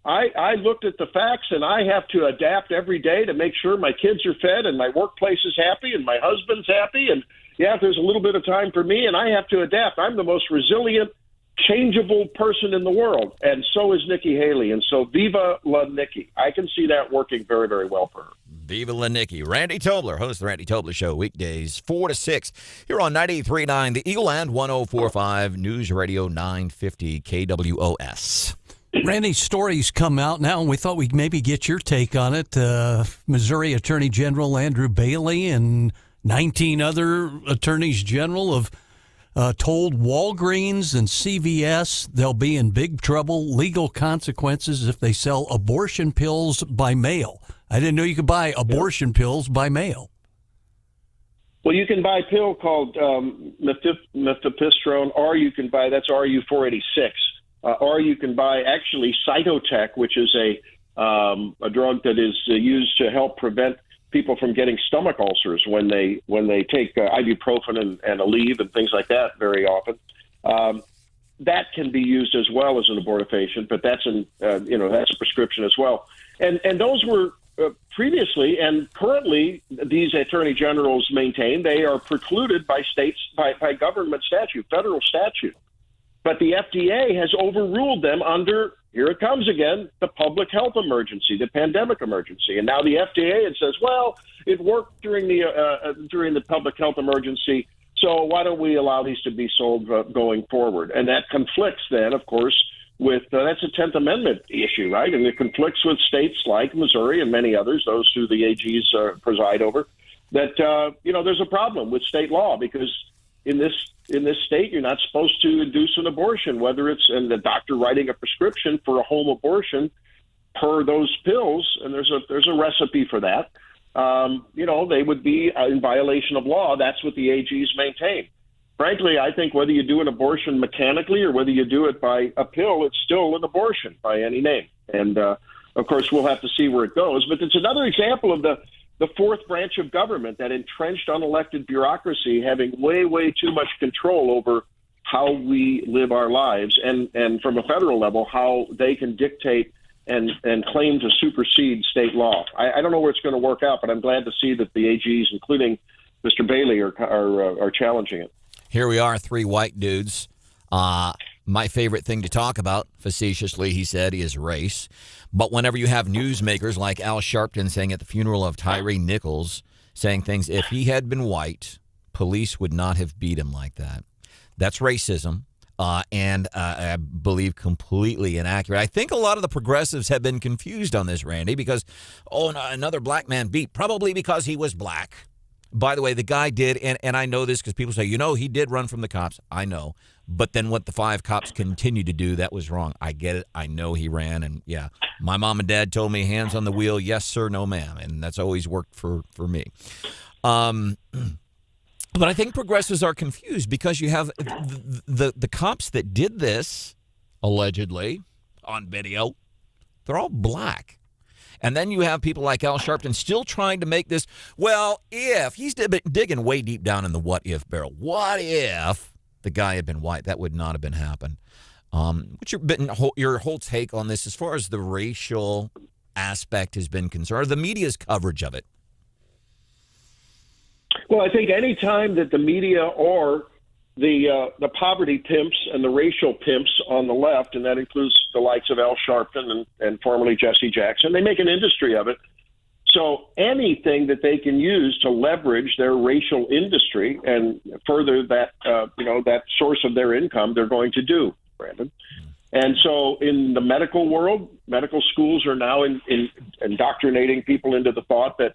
I looked at the facts, and I have to adapt every day to make sure my kids are fed and my workplace is happy and my husband's happy. And, yeah, there's a little bit of time for me, and I have to adapt. I'm the most resilient, changeable person in the world, and so is Nikki Haley. And so viva la Nikki. I can see that working very, very well for her. Viva la Nikki. Randy Tobler, host of the Randy Tobler Show, weekdays 4 to 6, here on 93.9 The Eagle and 104.5 News Radio 950 KWOS. Randy, stories come out now, and we thought we'd maybe get your take on it. Missouri Attorney General Andrew Bailey and 19 other attorneys general have told Walgreens and CVS they'll be in big trouble, legal consequences if they sell abortion pills by mail. I didn't know you could buy abortion pills by mail. Well, you can buy a pill called mifepristone, or you can buy, that's RU-486, or you can buy actually Cytotec, which is a drug that is used to help prevent people from getting stomach ulcers when they take ibuprofen and Aleve and things like that very often. That can be used as well as an abortifacient, but that's that's a prescription as well. And those were previously and currently these attorney generals maintain they are precluded by states by government statute, federal statute. But the FDA has overruled them under, here it comes again, the public health emergency, the pandemic emergency. And now the FDA says, well, it worked during the public health emergency, so why don't we allow these to be sold going forward? And that conflicts then, of course, with that's a 10th Amendment issue, right? And it conflicts with states like Missouri and many others, those who the AGs preside over, that, there's a problem with state law because in this state, you're not supposed to induce an abortion, whether it's in the doctor writing a prescription for a home abortion per those pills, and there's a recipe for that. They would be in violation of law. That's what the AGs maintain. Frankly, I think whether you do an abortion mechanically or whether you do it by a pill, it's still an abortion by any name. And, of course, we'll have to see where it goes. But it's another example of the fourth branch of government, that entrenched unelected bureaucracy having way, way too much control over how we live our lives and from a federal level, how they can dictate and claim to supersede state law. I don't know where it's going to work out, but I'm glad to see that the AGs, including Mr. Bailey, are challenging it. Here we are, three white dudes. My favorite thing to talk about, facetiously, he said, is race. But whenever you have newsmakers like Al Sharpton saying at the funeral of Tyree Nichols, saying things, if he had been white, police would not have beat him like that. That's racism, and I believe completely inaccurate. I think a lot of the progressives have been confused on this, Randy, because, another black man beat, probably because he was black. By the way, the guy did, and I know this because people say, he did run from the cops. I know. But then what the 5 cops continued to do, that was wrong. I get it. I know he ran. And, yeah, my mom and dad told me hands on the wheel, yes, sir, no, ma'am. And that's always worked for me. But I think progressives are confused because you have the cops that did this, allegedly, on video, they're all black. And then you have people like Al Sharpton still trying to make this, well, if he's digging way deep down in the what if barrel. What if the guy had been white? That would not have been happened. What's your whole take on this as far as the racial aspect has been concerned, or the media's coverage of it? Well, I think any time that the media or the poverty pimps and the racial pimps on the left, and that includes the likes of Al Sharpton and formerly Jesse Jackson, they make an industry of it. So anything that they can use to leverage their racial industry and further that that source of their income, they're going to do, Brandon. And so in the medical world, medical schools are now indoctrinating people into the thought that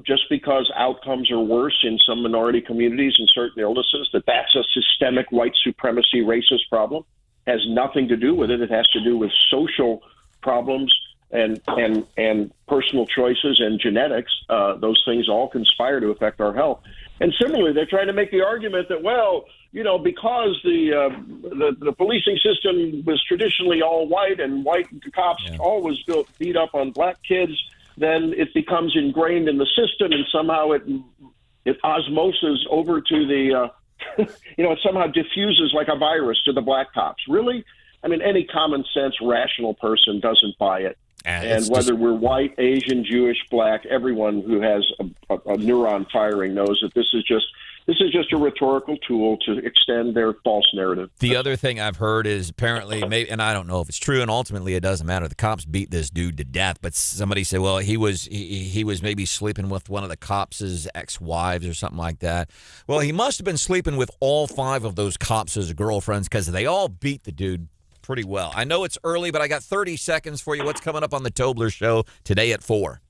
just because outcomes are worse in some minority communities and certain illnesses, that's a systemic white supremacy racist problem. Has nothing to do with it. It has to do with social problems and personal choices and genetics. Those things all conspire to affect our health. And similarly, they're trying to make the argument that, because the policing system was traditionally all white and white cops always beat up on black kids, then it becomes ingrained in the system, and somehow it osmoses over to the, it somehow diffuses like a virus to the black cops. Really? I mean, any common sense, rational person doesn't buy it. And whether we're white, Asian, Jewish, black, everyone who has a neuron firing knows that this is just a rhetorical tool to extend their false narrative. The other thing I've heard is apparently, and I don't know if it's true, and ultimately it doesn't matter. The cops beat this dude to death, but somebody said, well, he was maybe sleeping with one of the cops' ex-wives or something like that. Well, he must have been sleeping with all 5 of those cops' girlfriends because they all beat the dude pretty well. I know it's early, but I got 30 seconds for you. What's coming up on the Tobler Show today at 4?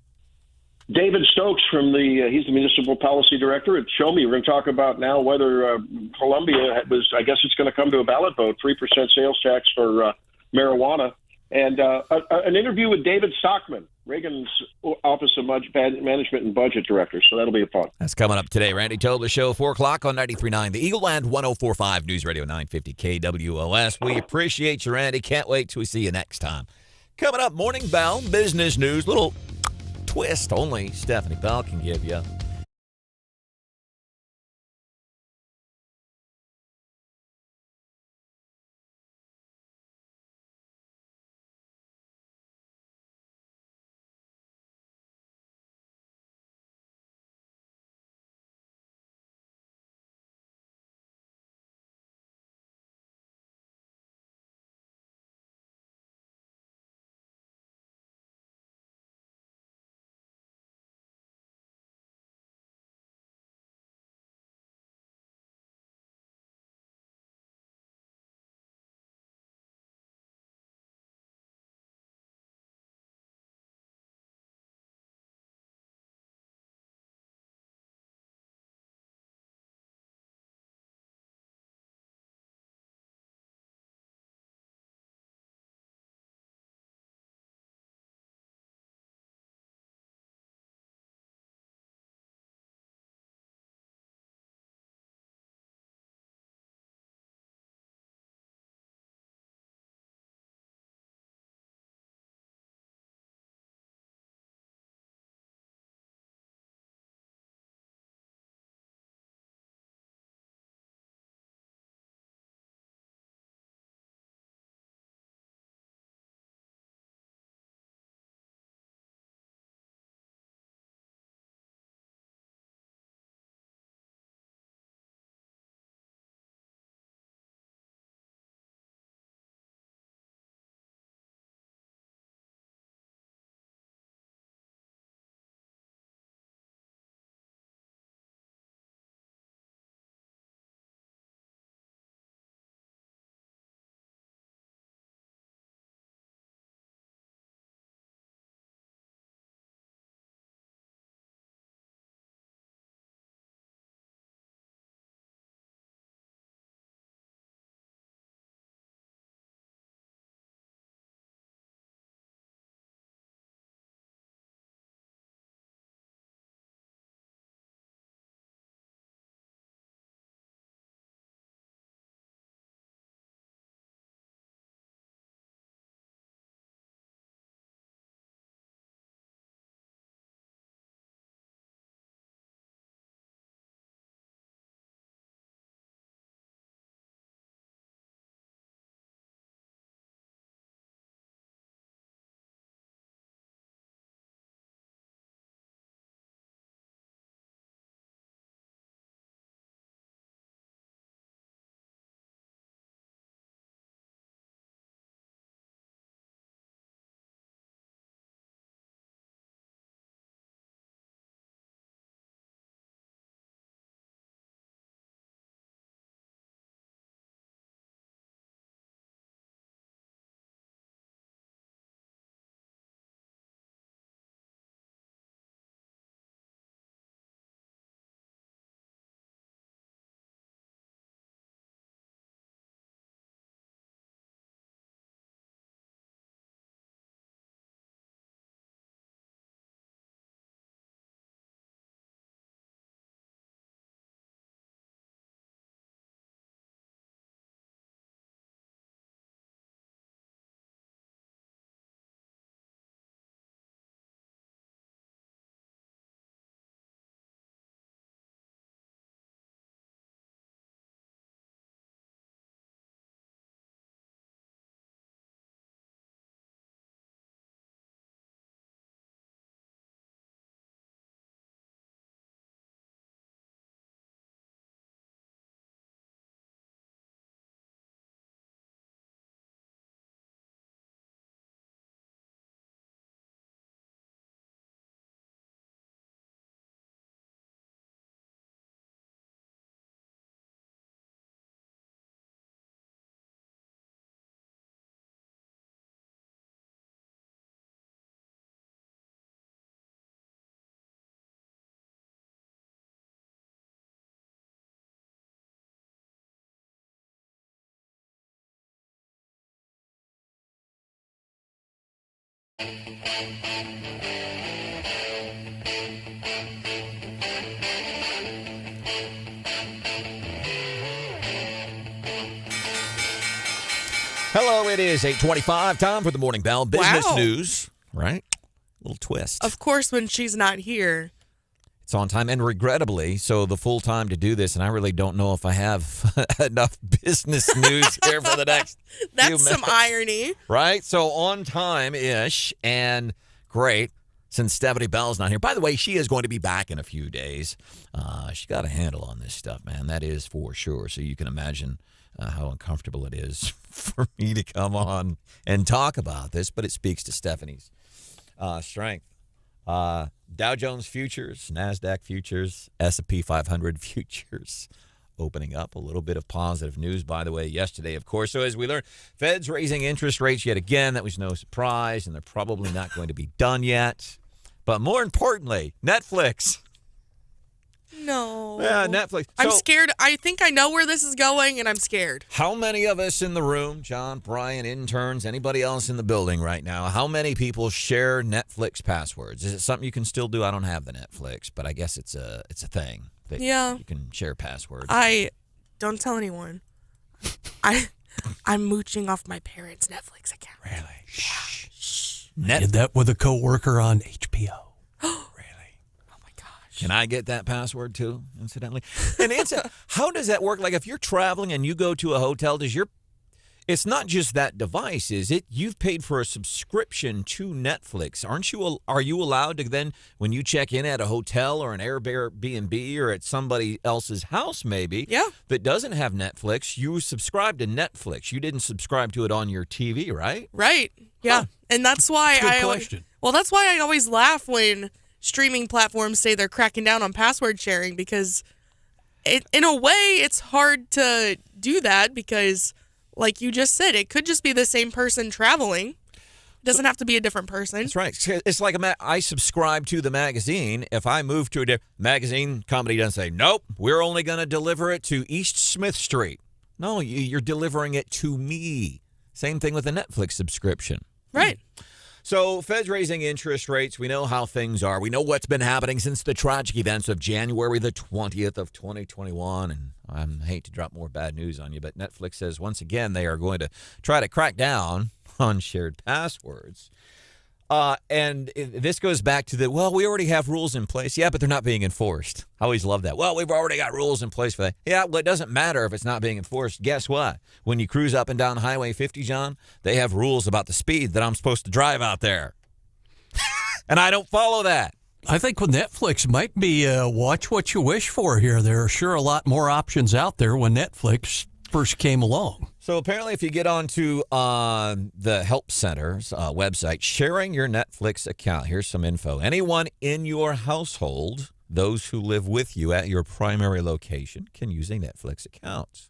David Stokes he's the municipal policy director at Show Me. We're going to talk about now whether Columbia I guess it's going to come to a ballot vote, 3% sales tax for marijuana. And an interview with David Stockman, Reagan's Office of Management and Budget Director. So that'll be fun. That's coming up today. Randy Tobler Show, 4 o'clock on 93.9, the Eagle and 104.5 News Radio 950 KWOS. We appreciate you, Randy. Can't wait till we see you next time. Coming up, Morning Bell, business news, little twist only Stephanie Bell can give you. Hello, it is 8:25. Time for the Morning Bell. Business Wow. news, right? Little twist. Of course, when she's not here. It's on time, and regrettably, so the full time to do this, and I really don't know if I have enough business news here for the next few That's some minutes. irony. Right? So on time-ish, and great, since Stephanie Bell's not here. By the way, she is going to be back in a few days. She got a handle on this stuff, man. That is for sure. So you can imagine how uncomfortable it is for me to come on and talk about this, but it speaks to Stephanie's strength. Dow Jones futures, NASDAQ futures, S&P 500 futures opening up. A little bit of positive news, by the way, yesterday, of course. So as we learned, Fed's raising interest rates yet again. That was no surprise, and they're probably not going to be done yet. But more importantly, Netflix. No. Yeah, Netflix. I'm So- scared. I think I know where this is going, and I'm scared. How many of us in the room, John, Brian, interns, anybody else in the building right now, how many people share Netflix passwords? Is it something you can still do? I don't have the Netflix, but I guess it's a thing that Yeah. you can share passwords. I don't tell anyone. I'm mooching off my parents' Netflix account. Really? I did that with a coworker on HBO. Can I get that password too, incidentally? And how does that work? Like if you're traveling and you go to a hotel, it's not just that device, is it? You've paid for a subscription to Netflix. Are you allowed to then, when you check in at a hotel or an Airbnb or at somebody else's house maybe, that doesn't have Netflix, you subscribe to Netflix. You didn't subscribe to it on your TV, right? Right. Yeah. And that's why Good question. Well, that's why I always laugh when streaming platforms say they're cracking down on password sharing, because in a way it's hard to do that because, like you just said, it could just be the same person traveling. It doesn't have to be a different person. That's right. It's like I subscribe to the magazine. If I move to a different magazine company, doesn't say, nope, we're only going to deliver it to East Smith Street. No, you're delivering it to me. Same thing with a Netflix subscription. Right. So Fed's raising interest rates. We know how things are. We know what's been happening since the tragic events of January the 20th of 2021. And I hate to drop more bad news on you, but Netflix says once again they are going to try to crack down on shared passwords. And this goes back to we already have rules in place. Yeah, but they're not being enforced. I always love that. Well, we've already got rules in place for that. Yeah, well, it doesn't matter if it's not being enforced. Guess what? When you cruise up and down Highway 50, John, they have rules about the speed that I'm supposed to drive out there. And I don't follow that. I think with Netflix might be watch what you wish for here. There are sure a lot more options out there when Netflix first came along. So apparently if you get onto the Help Center's website, sharing your Netflix account, here's some info. Anyone in your household, those who live with you at your primary location, can use a Netflix account.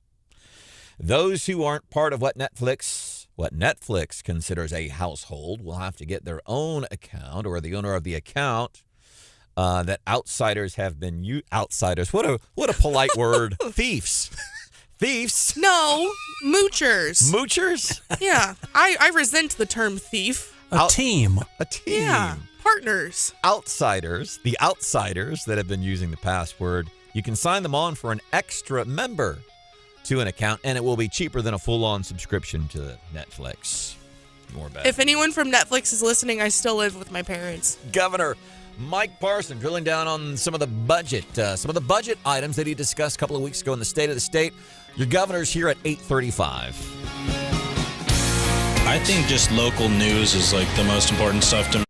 Those who aren't part of what Netflix considers a household will have to get their own account, or the owner of the account that outsiders have been outsiders. What a polite word. Thieves. Thieves? No, moochers. Moochers? Yeah, I resent the term thief. A team. A team. Yeah, partners. Outsiders, the outsiders that have been using the password, you can sign them on for an extra member to an account, and it will be cheaper than a full-on subscription to Netflix. More bad. If anyone from Netflix is listening, I still live with my parents. Governor Mike Parson drilling down on some of the budget items that he discussed a couple of weeks ago in the State of the State. Your governor's here at 8:35. I think just local news is like the most important stuff to me.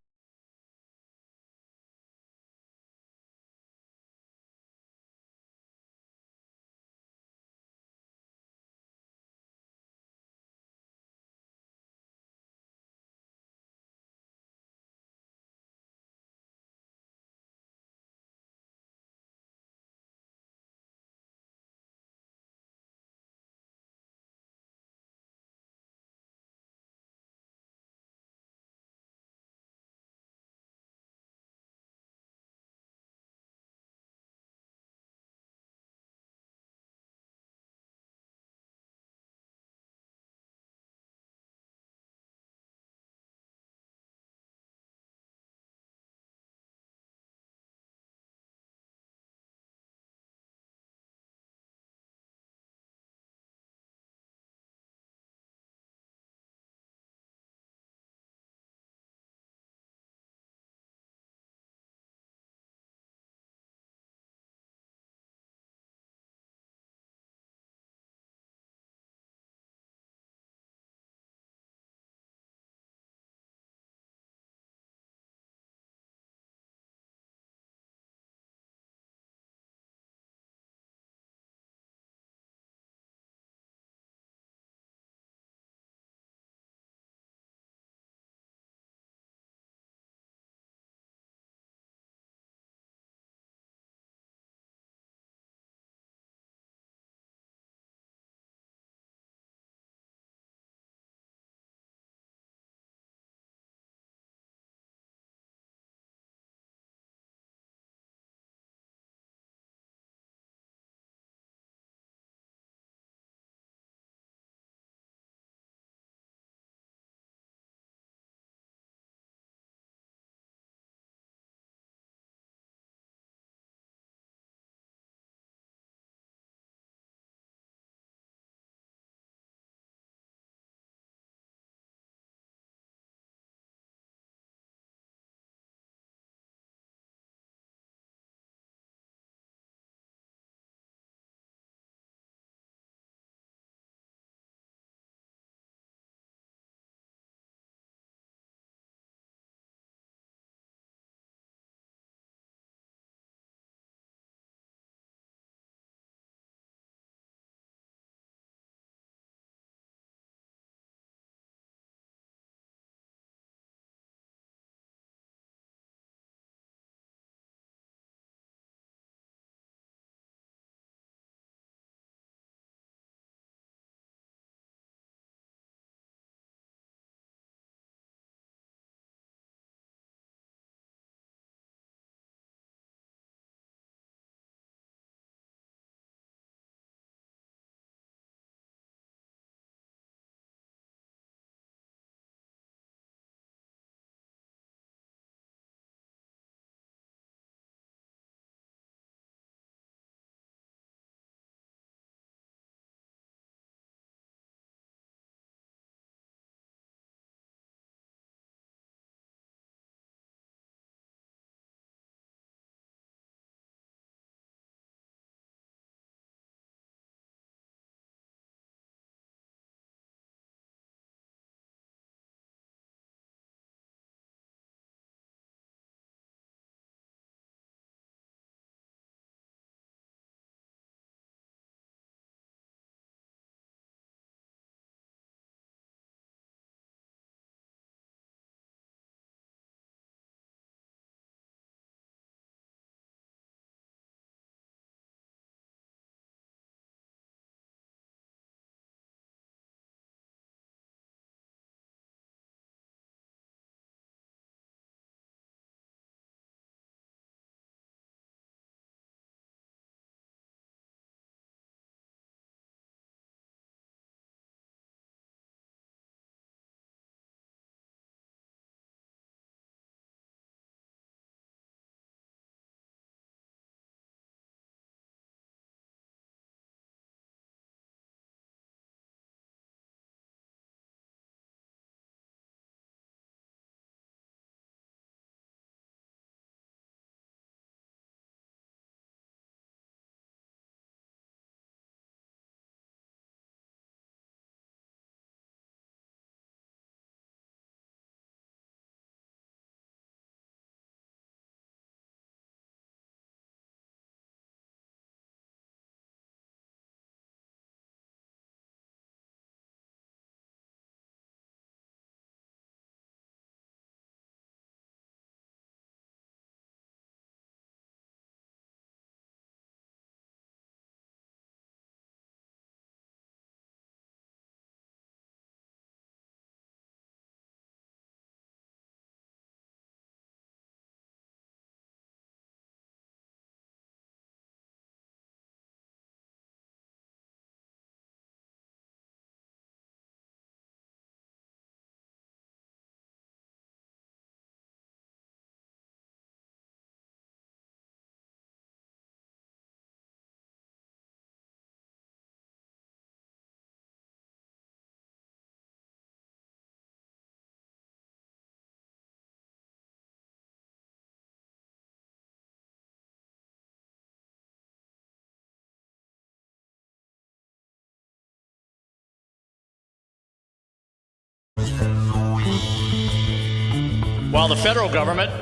While the federal government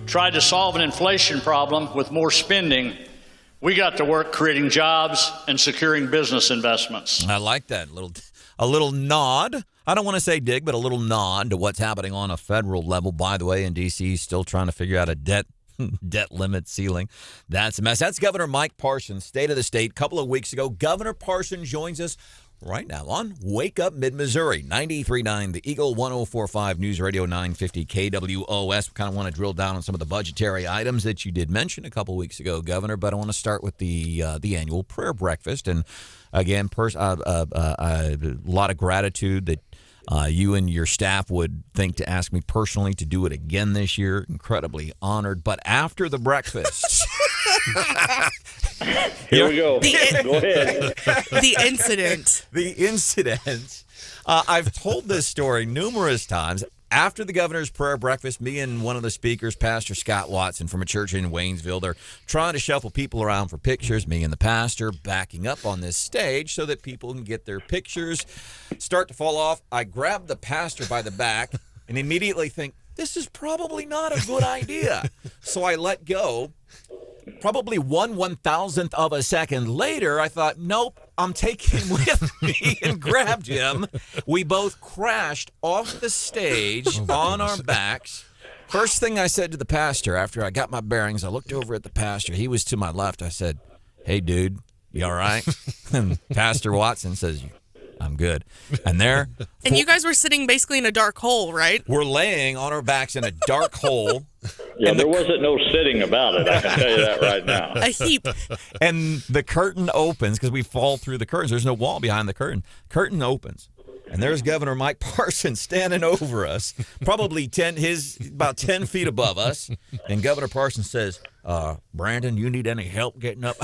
tried to solve an inflation problem with more spending, we got to work creating jobs and securing business investments. I like that. A little nod. I don't want to say dig, but a little nod to what's happening on a federal level. By the way, in D.C., still trying to figure out a debt limit ceiling. That's a mess. That's Governor Mike Parson, State of the State. A couple of weeks ago, Governor Parson joins us right now on Wake Up Mid-Missouri, 93.9 The Eagle, 104.5 News Radio 950 KWOS. We kind of want to drill down on some of the budgetary items that you did mention a couple weeks ago, Governor, but I want to start with the annual prayer breakfast. And again, a lot of gratitude that you and your staff would think to ask me personally to do it again this year. Incredibly honored. But after the breakfast... Here we go. Go ahead. The incident. I've told this story numerous times. After the governor's prayer breakfast, me and one of the speakers, Pastor Scott Watson from a church in Waynesville, they're trying to shuffle people around for pictures. Me and the pastor backing up on this stage so that people can get their pictures start to fall off. I grab the pastor by the back and immediately think, this is probably not a good idea. So I let go. Probably 1/1000th of a second later, I thought, nope, I'm taking him with me, and grabbed him. We both crashed off the stage on our backs. First thing I said to the pastor after I got my bearings, I looked over at the pastor. He was to my left. I said, hey, dude, you all right? And Pastor Watson says, I'm good. And there. And you guys were sitting basically in a dark hole, right? We're laying on our backs in a dark hole. Yeah, and there wasn't no sitting about it. I can tell you that right now. A heap. And the curtain opens because we fall through the curtains. There's no wall behind the curtain. Curtain opens. And there's Governor Mike Parson standing over us, probably about 10 feet above us. And Governor Parson says, Brandon, you need any help getting up?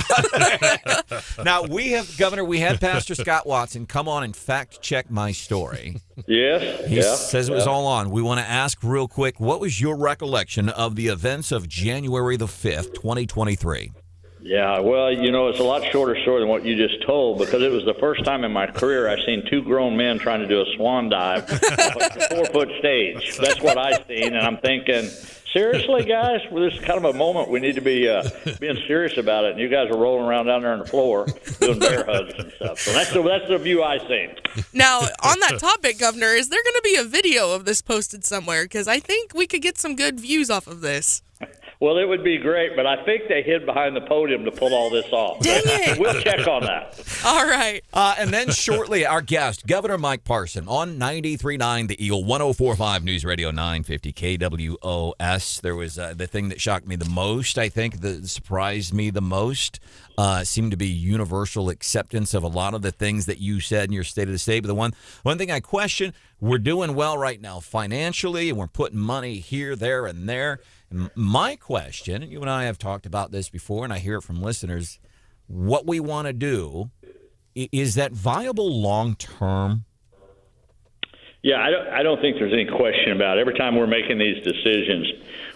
Now, we had Pastor Scott Watson come on and fact check my story. Yes. He says it was all on. We want to ask real quick, what was your recollection of the events of January the 5th, 2023? Yeah, well, it's a lot shorter story than what you just told, because it was the first time in my career I've seen two grown men trying to do a swan dive off a 4-foot stage. That's what I've seen, and I'm thinking, seriously, guys? Well, this is kind of a moment we need to be being serious about it, and you guys are rolling around down there on the floor doing bear hugs and stuff. So that's the view I've seen. Now, on that topic, Governor, is there going to be a video of this posted somewhere? Because I think we could get some good views off of this. Well, it would be great, but I think they hid behind the podium to pull all this off. Dang it. We'll check on that. All right. And then shortly, our guest, Governor Mike Parson, on 93.9 The Eagle, 104.5 News Radio 950 KWOS. There was the thing that shocked me the most, I think, that surprised me the most, seemed to be universal acceptance of a lot of the things that you said in your State of the State. But the one thing I question, we're doing well right now financially, and we're putting money here, there, and there. My question, and you and I have talked about this before, and I hear it from listeners, what we want to do, is that viable long-term? Yeah, I don't think there's any question about it. Every time we're making these decisions,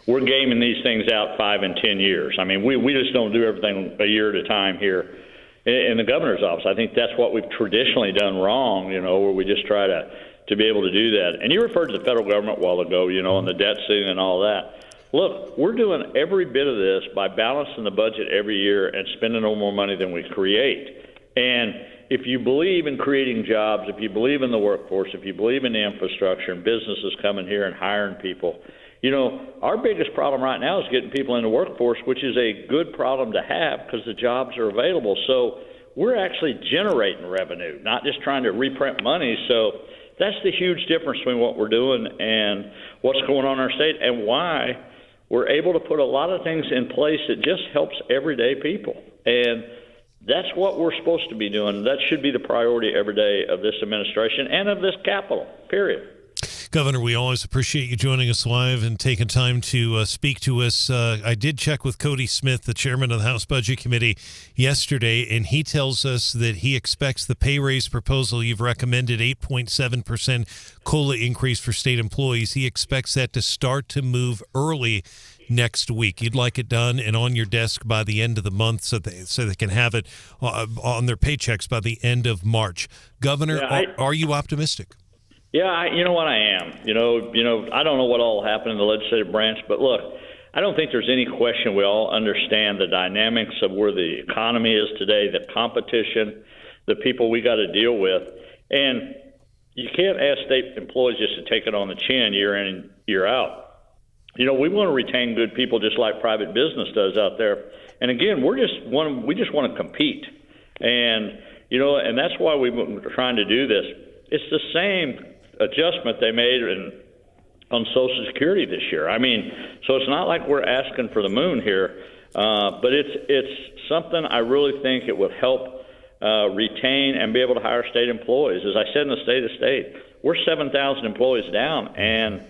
we're gaming these things out 5 and 10 years. I mean, we just don't do everything a year at a time here in the governor's office. I think that's what we've traditionally done wrong, where we just try to be able to do that. And you referred to the federal government a while ago, and the debt ceiling and all that. Look, we're doing every bit of this by balancing the budget every year and spending no more money than we create. And if you believe in creating jobs, if you believe in the workforce, if you believe in the infrastructure and businesses coming here and hiring people, our biggest problem right now is getting people in the workforce, which is a good problem to have because the jobs are available. So we're actually generating revenue, not just trying to reprint money. So that's the huge difference between what we're doing and what's going on in our state, and why we're able to put a lot of things in place that just helps everyday people. And that's what we're supposed to be doing. That should be the priority every day of this administration and of this Capitol, period. Governor, we always appreciate you joining us live and taking time to speak to us. I did check with Cody Smith, the chairman of the House Budget Committee, yesterday, and he tells us that he expects the pay raise proposal you've recommended, 8.7% COLA increase for state employees. He expects that to start to move early next week. You'd like it done and on your desk by the end of the month so they can have it on their paychecks by the end of March. Governor, are you optimistic? Yeah, you know what, I am. You know, I don't know what all happened in the legislative branch, but look, I don't think there's any question we all understand the dynamics of where the economy is today, the competition, the people we got to deal with. And you can't ask state employees just to take it on the chin year in and year out. You know, we want to retain good people just like private business does out there. And again, we just want to compete. And, you know, and that's why we're trying to do this. It's the same adjustment they made on Social Security this year. I mean, so it's not like we're asking for the moon here, but it's something I really think it would help retain and be able to hire state employees. As I said, in the state, we're 7,000 employees down, and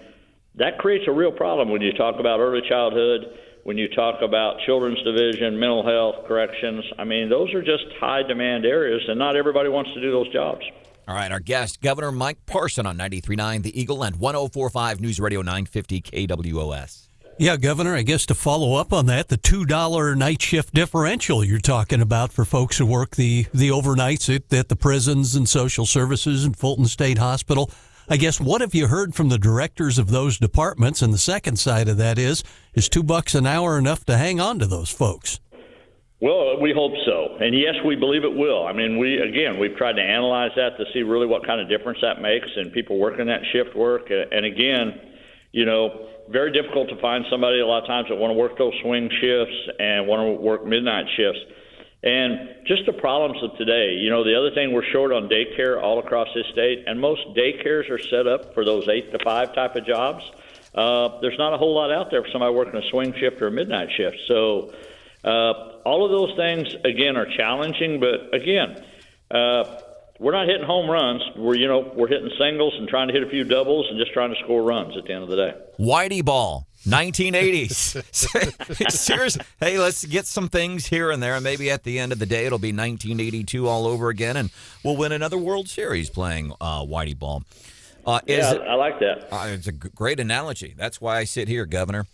that creates a real problem when you talk about early childhood, when you talk about children's division, mental health, corrections. I mean, those are just high demand areas, and not everybody wants to do those jobs. All right, our guest, Governor Mike Parson on 93.9 The Eagle and 104.5 News Radio 950 KWOS. Yeah, Governor, I guess to follow up on that, the $2 night shift differential you're talking about for folks who work the overnights at the prisons and social services and Fulton State Hospital. I guess, what have you heard from the directors of those departments? And the second side of that is $2 an hour enough to hang on to those folks? Well, we hope so. And yes, we believe it will. I mean, we've tried to analyze that to see really what kind of difference that makes in people working that shift work. And again, you know, very difficult to find somebody a lot of times that want to work those swing shifts and want to work midnight shifts. And just the problems of today. You know, the other thing, we're short on daycare all across this state, and most daycares are set up for those 8 to 5 type of jobs. There's not a whole lot out there for somebody working a swing shift or a midnight shift. So all of those things, again, are challenging. But again, we're not hitting home runs. We're hitting singles and trying to hit a few doubles and just trying to score runs at the end of the day. Whitey ball, 1980s. Seriously, hey, let's get some things here and there, and maybe at the end of the day it'll be 1982 all over again, and we'll win another World Series playing Whitey ball. I like that. It's a great analogy. That's why I sit here, Governor.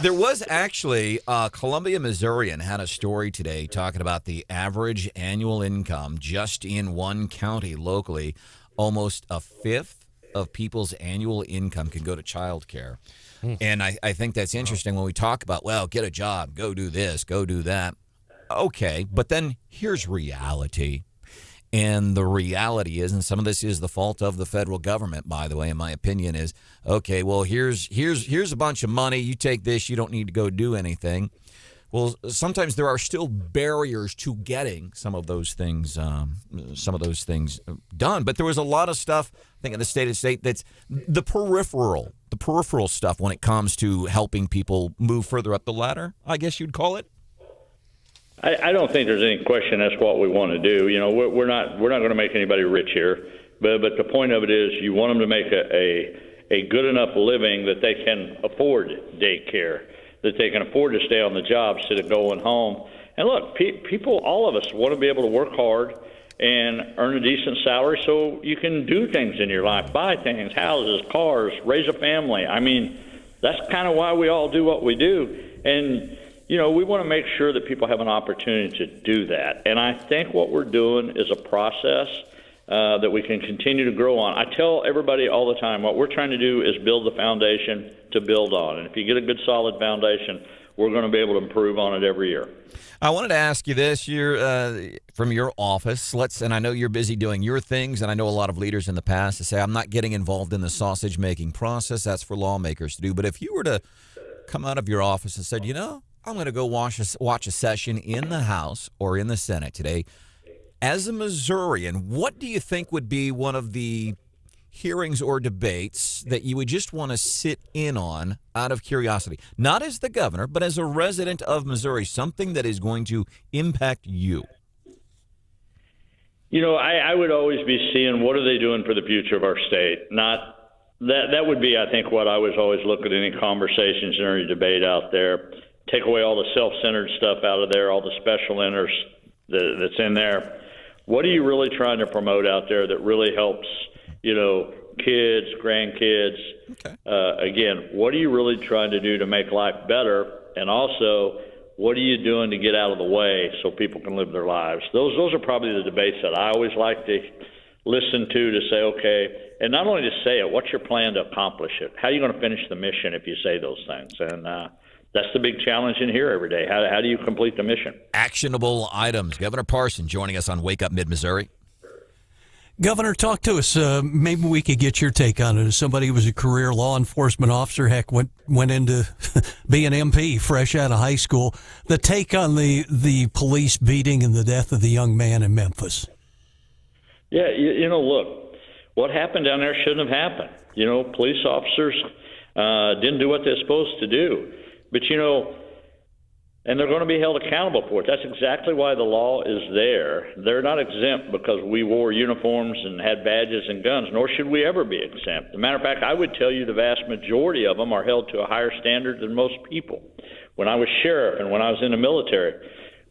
There was actually Columbia, Missourian had a story today talking about the average annual income just in one county locally. Almost a fifth of people's annual income can go to child care. And I think that's interesting when we talk about, well, get a job, go do this, go do that. Okay, but then here's reality. And the reality is, and some of this is the fault of the federal government, by the way, in my opinion, is, okay, well, here's a bunch of money. You take this. You don't need to go do anything. Well, sometimes there are still barriers to getting some of those things done. But there was a lot of stuff, I think, in the state that's the peripheral stuff when it comes to helping people move further up the ladder, I guess you'd call it. I don't think there's any question that's what we want to do. You know, we're not going to make anybody rich here, but the point of it is you want them to make a good enough living that they can afford daycare, that they can afford to stay on the job instead of going home. And look, people, all of us want to be able to work hard and earn a decent salary so you can do things in your life, buy things, houses, cars, raise a family. I mean, that's kind of why we all do what we do. And you know, we want to make sure that people have an opportunity to do that. And I think what we're doing is a process that we can continue to grow on. I tell everybody all the time, what we're trying to do is build the foundation to build on. And if you get a good, solid foundation, we're going to be able to improve on it every year. I wanted to ask you this. You're from your office, and I know you're busy doing your things, and I know a lot of leaders in the past to say, I'm not getting involved in the sausage-making process. That's for lawmakers to do. But if you were to come out of your office and said, you know, I'm going to go watch a session in the House or in the Senate today. As a Missourian, what do you think would be one of the hearings or debates that you would just want to sit in on out of curiosity? Not as the governor, but as a resident of Missouri, something that is going to impact you. You know, I would always be seeing what are they doing for the future of our state. Not that would be, I think, what I was always looking at any conversations or any debate out there. Take away all the self-centered stuff out of there, all the special interests that's in there. What are you really trying to promote out there that really helps, you know, kids, grandkids? Okay. Again, what are you really trying to do to make life better? And also, what are you doing to get out of the way so people can live their lives? Those are probably the debates that I always like to listen to say, okay, and not only to say it, what's your plan to accomplish it? How are you going to finish the mission if you say those things? And that's the big challenge in here every day. How do you complete the mission? Actionable items. Governor Parson joining us on Wake Up Mid-Missouri. Governor, talk to us. Maybe we could get your take on it. As somebody who was a career law enforcement officer, heck, went into being MP fresh out of high school. The take on the police beating and the death of the young man in Memphis. Yeah, look, what happened down there shouldn't have happened. Police officers didn't do what they're supposed to do. But, and they're going to be held accountable for it. That's exactly why the law is there. They're not exempt because we wore uniforms and had badges and guns, nor should we ever be exempt. As a matter of fact, I would tell you the vast majority of them are held to a higher standard than most people. When I was sheriff and when I was in the military,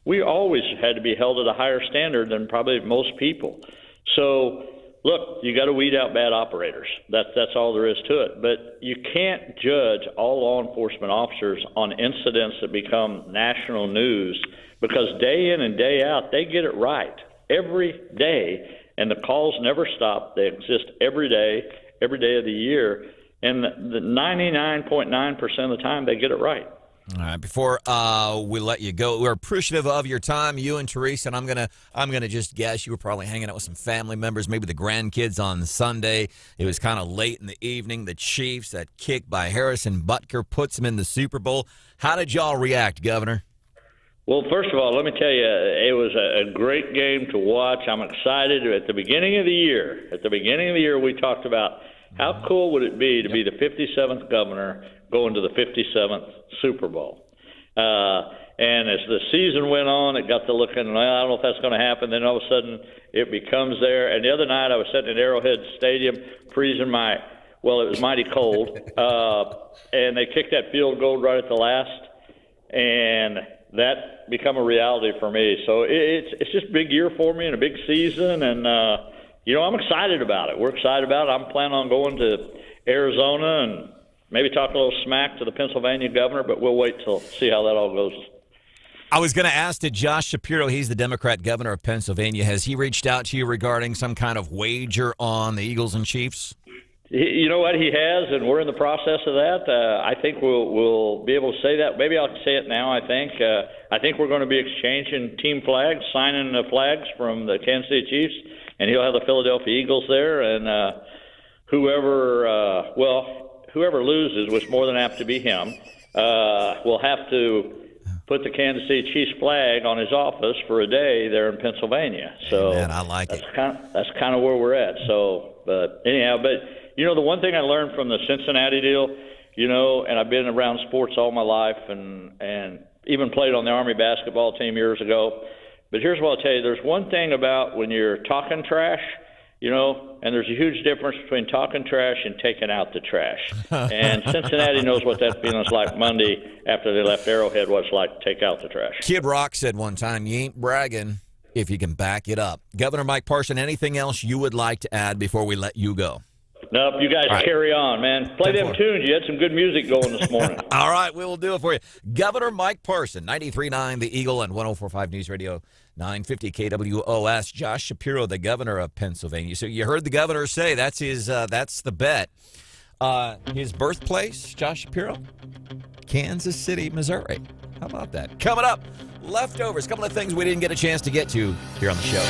we always had to be held at a higher standard than probably most people. So, look, you got to weed out bad operators. That's all there is to it. But you can't judge all law enforcement officers on incidents that become national news because day in and day out, they get it right every day, and the calls never stop. They exist every day of the year, and the 99.9% of the time, they get it right. All right, before we let you go, we're appreciative of your time, you and Teresa, and I'm gonna just guess you were probably hanging out with some family members, maybe the grandkids on Sunday. It was kind of late in the evening. The Chiefs, that kick by Harrison Butker puts them in the Super Bowl. How did y'all react, Governor? Well, first of all, let me tell you, it was a great game to watch. I'm excited. At the beginning of the year, we talked about how cool would it be to be the 57th governor going to the 57th Super Bowl. And as the season went on, it got to looking, well, I don't know if that's going to happen. Then all of a sudden, it becomes there. And the other night, I was sitting at Arrowhead Stadium, freezing it was mighty cold. And they kicked that field goal right at the last. And that become a reality for me. So it's just a big year for me and a big season. And, I'm excited about it. We're excited about it. I'm planning on going to Arizona and maybe talk a little smack to the Pennsylvania governor, but we'll wait till see how that all goes. I was going to ask to Josh Shapiro, he's the Democrat governor of Pennsylvania. Has he reached out to you regarding some kind of wager on the Eagles and Chiefs? You know what? He has, and we're in the process of that. I think we'll be able to say that. Maybe I'll say it now, I think. I think we're going to be exchanging team flags, signing the flags from the Kansas City Chiefs, and he'll have the Philadelphia Eagles there. And whoever loses, which more than apt to be him, will have to put the Kansas City Chiefs flag on his office for a day there in Pennsylvania. So man, I like it. That's kind of where we're at. So, but anyhow, the one thing I learned from the Cincinnati deal, and I've been around sports all my life and even played on the Army basketball team years ago. But here's what I'll tell you. There's one thing about when you're talking trash, and there's a huge difference between talking trash and taking out the trash. And Cincinnati knows what that feeling's like Monday after they left Arrowhead, what it's like to take out the trash. Kid Rock said one time, you ain't bragging if you can back it up. Governor Mike Parson, anything else you would like to add before we let you go? Nope, you guys carry on, man. Play them tunes. You had some good music going this morning. All right, we will do it for you. Governor Mike Parson, 93.9 The Eagle and 104.5 News Radio, 950 KWOS. Josh Shapiro, the governor of Pennsylvania. So you heard the governor say that's the bet. His birthplace, Josh Shapiro, Kansas City, Missouri. How about that? Coming up, leftovers. A couple of things we didn't get a chance to get to here on the show.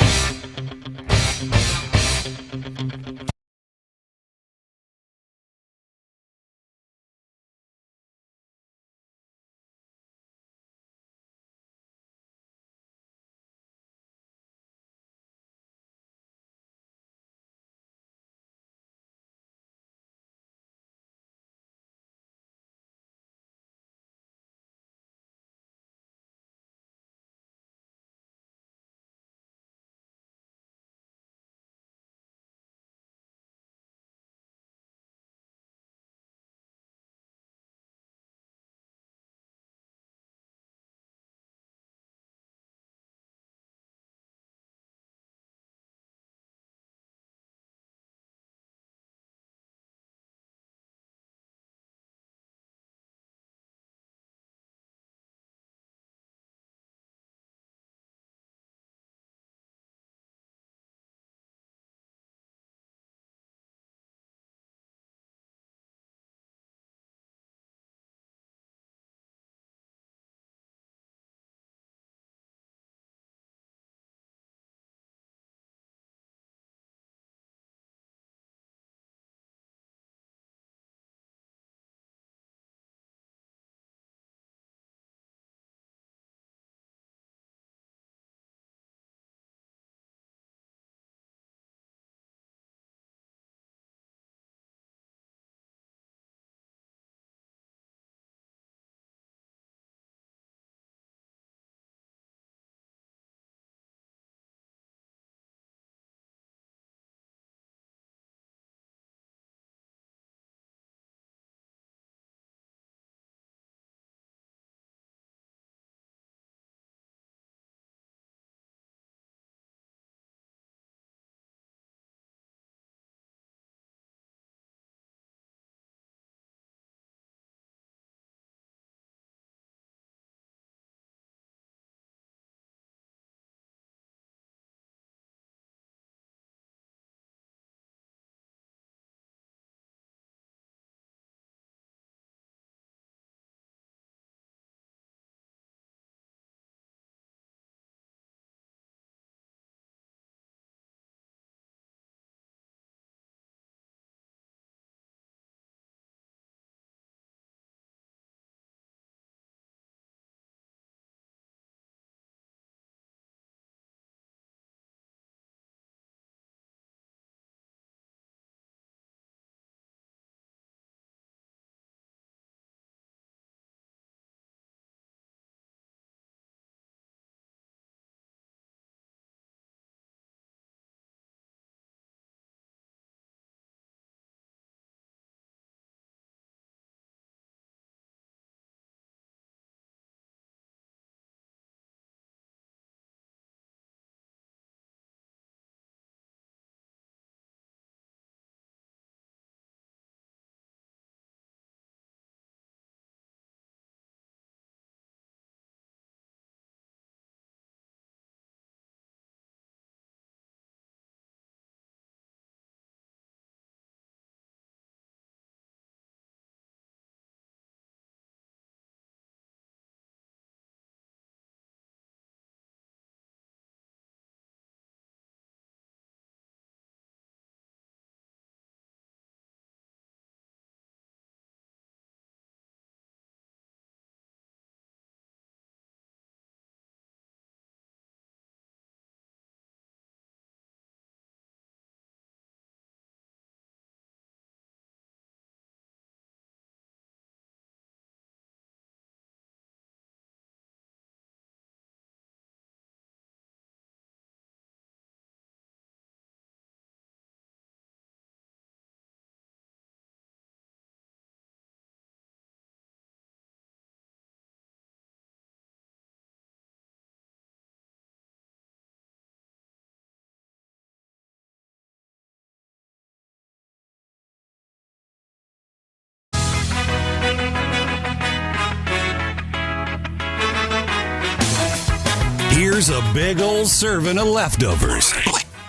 Here's a big old serving of leftovers.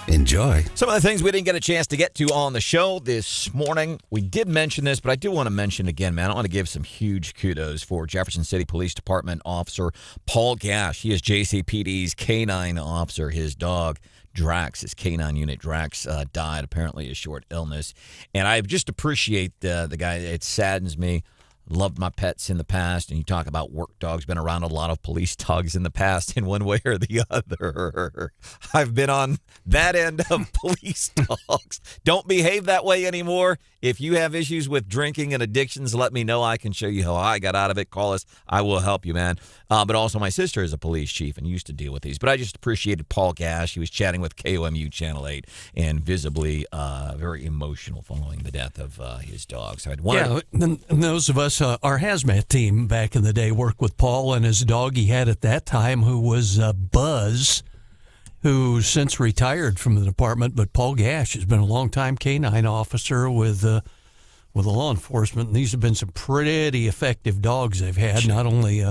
Enjoy. Some of the things we didn't get a chance to get to on the show this morning. We did mention this, but I do want to mention again, man. I want to give some huge kudos for Jefferson City Police Department Officer Paul Gash. He is JCPD's K-9 officer. His dog, Drax, his K-9 unit, Drax, died, apparently a short illness. And I just appreciate the guy. It saddens me. Loved my pets in the past, and you talk about work dogs, been around a lot of police dogs in the past in one way or the other. I've been on that end of police dogs. Don't behave that way anymore. If you have issues with drinking and addictions, let me know. I can show you how I got out of it. Call us. I will help you, man. But also my sister is a police chief and used to deal with these. But I just appreciated Paul Gash. He was chatting with KOMU Channel 8 and visibly very emotional following the death of his dog. So and those of us, our hazmat team back in the day, worked with Paul and his dog he had at that time, who was Buzz, who's since retired from the department. But Paul Gash has been a long-time K-9 officer with the law enforcement. And these have been some pretty effective dogs they've had, not only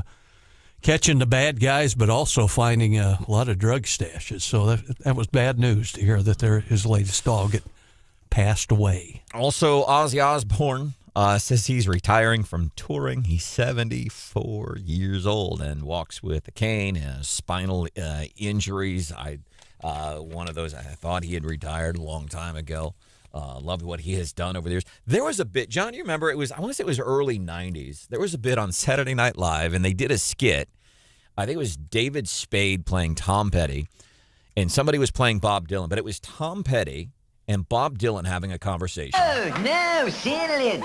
catching the bad guys, but also finding a lot of drug stashes. So that was bad news to hear that his latest dog had passed away. Also, Ozzy Osbourne says he's retiring from touring. He's 74 years old and walks with a cane, has spinal injuries. One of those, I thought he had retired a long time ago. Loved what he has done over the years. There was a bit, John, you remember, I want to say it was early 90s. There was a bit on Saturday Night Live, and they did a skit. I think it was David Spade playing Tom Petty, and somebody was playing Bob Dylan, but it was Tom Petty and Bob Dylan having a conversation. Oh, no, settle it.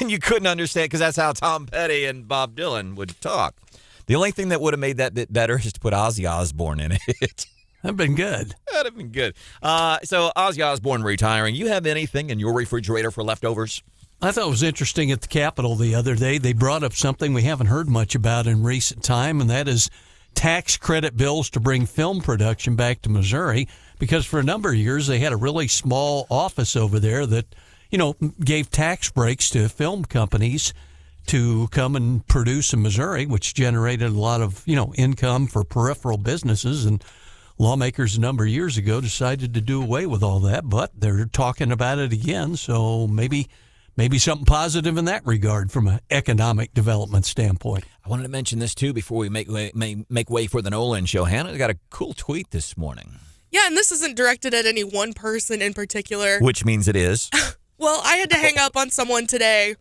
And you couldn't understand because that's how Tom Petty and Bob Dylan would talk. The only thing that would have made that bit better is to put Ozzy Osbourne in it. That'd been good. That'd have been good. So Ozzy Osbourne retiring. You have anything in your refrigerator for leftovers? I thought it was interesting at the Capitol the other day. They brought up something we haven't heard much about in recent time, and that is tax credit bills to bring film production back to Missouri, because for a number of years they had a really small office over there that, gave tax breaks to film companies to come and produce in Missouri, which generated a lot of, income for peripheral businesses. And lawmakers a number of years ago decided to do away with all that, but they're talking about it again. So maybe something positive in that regard from an economic development standpoint. I wanted to mention this, too, before we make way for the Nolan Show. Hannah got a cool tweet this morning. Yeah, and this isn't directed at any one person in particular. Which means it is. Well, I had to hang up on someone today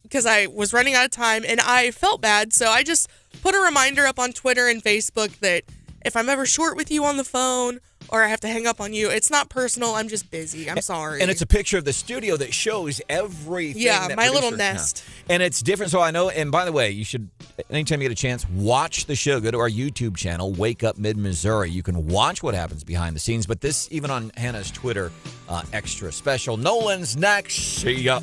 because I was running out of time, and I felt bad. So I just put a reminder up on Twitter and Facebook that if I'm ever short with you on the phone or I have to hang up on you, it's not personal. I'm just busy. I'm sorry. And it's a picture of the studio that shows everything. Yeah, that my little producers nest. have. And it's different. So I know, and by the way, you should, anytime you get a chance, watch the show. Go to our YouTube channel, Wake Up Mid-Missouri. You can watch what happens behind the scenes. But this, even on Hannah's Twitter, extra special. Nolan's next. See ya.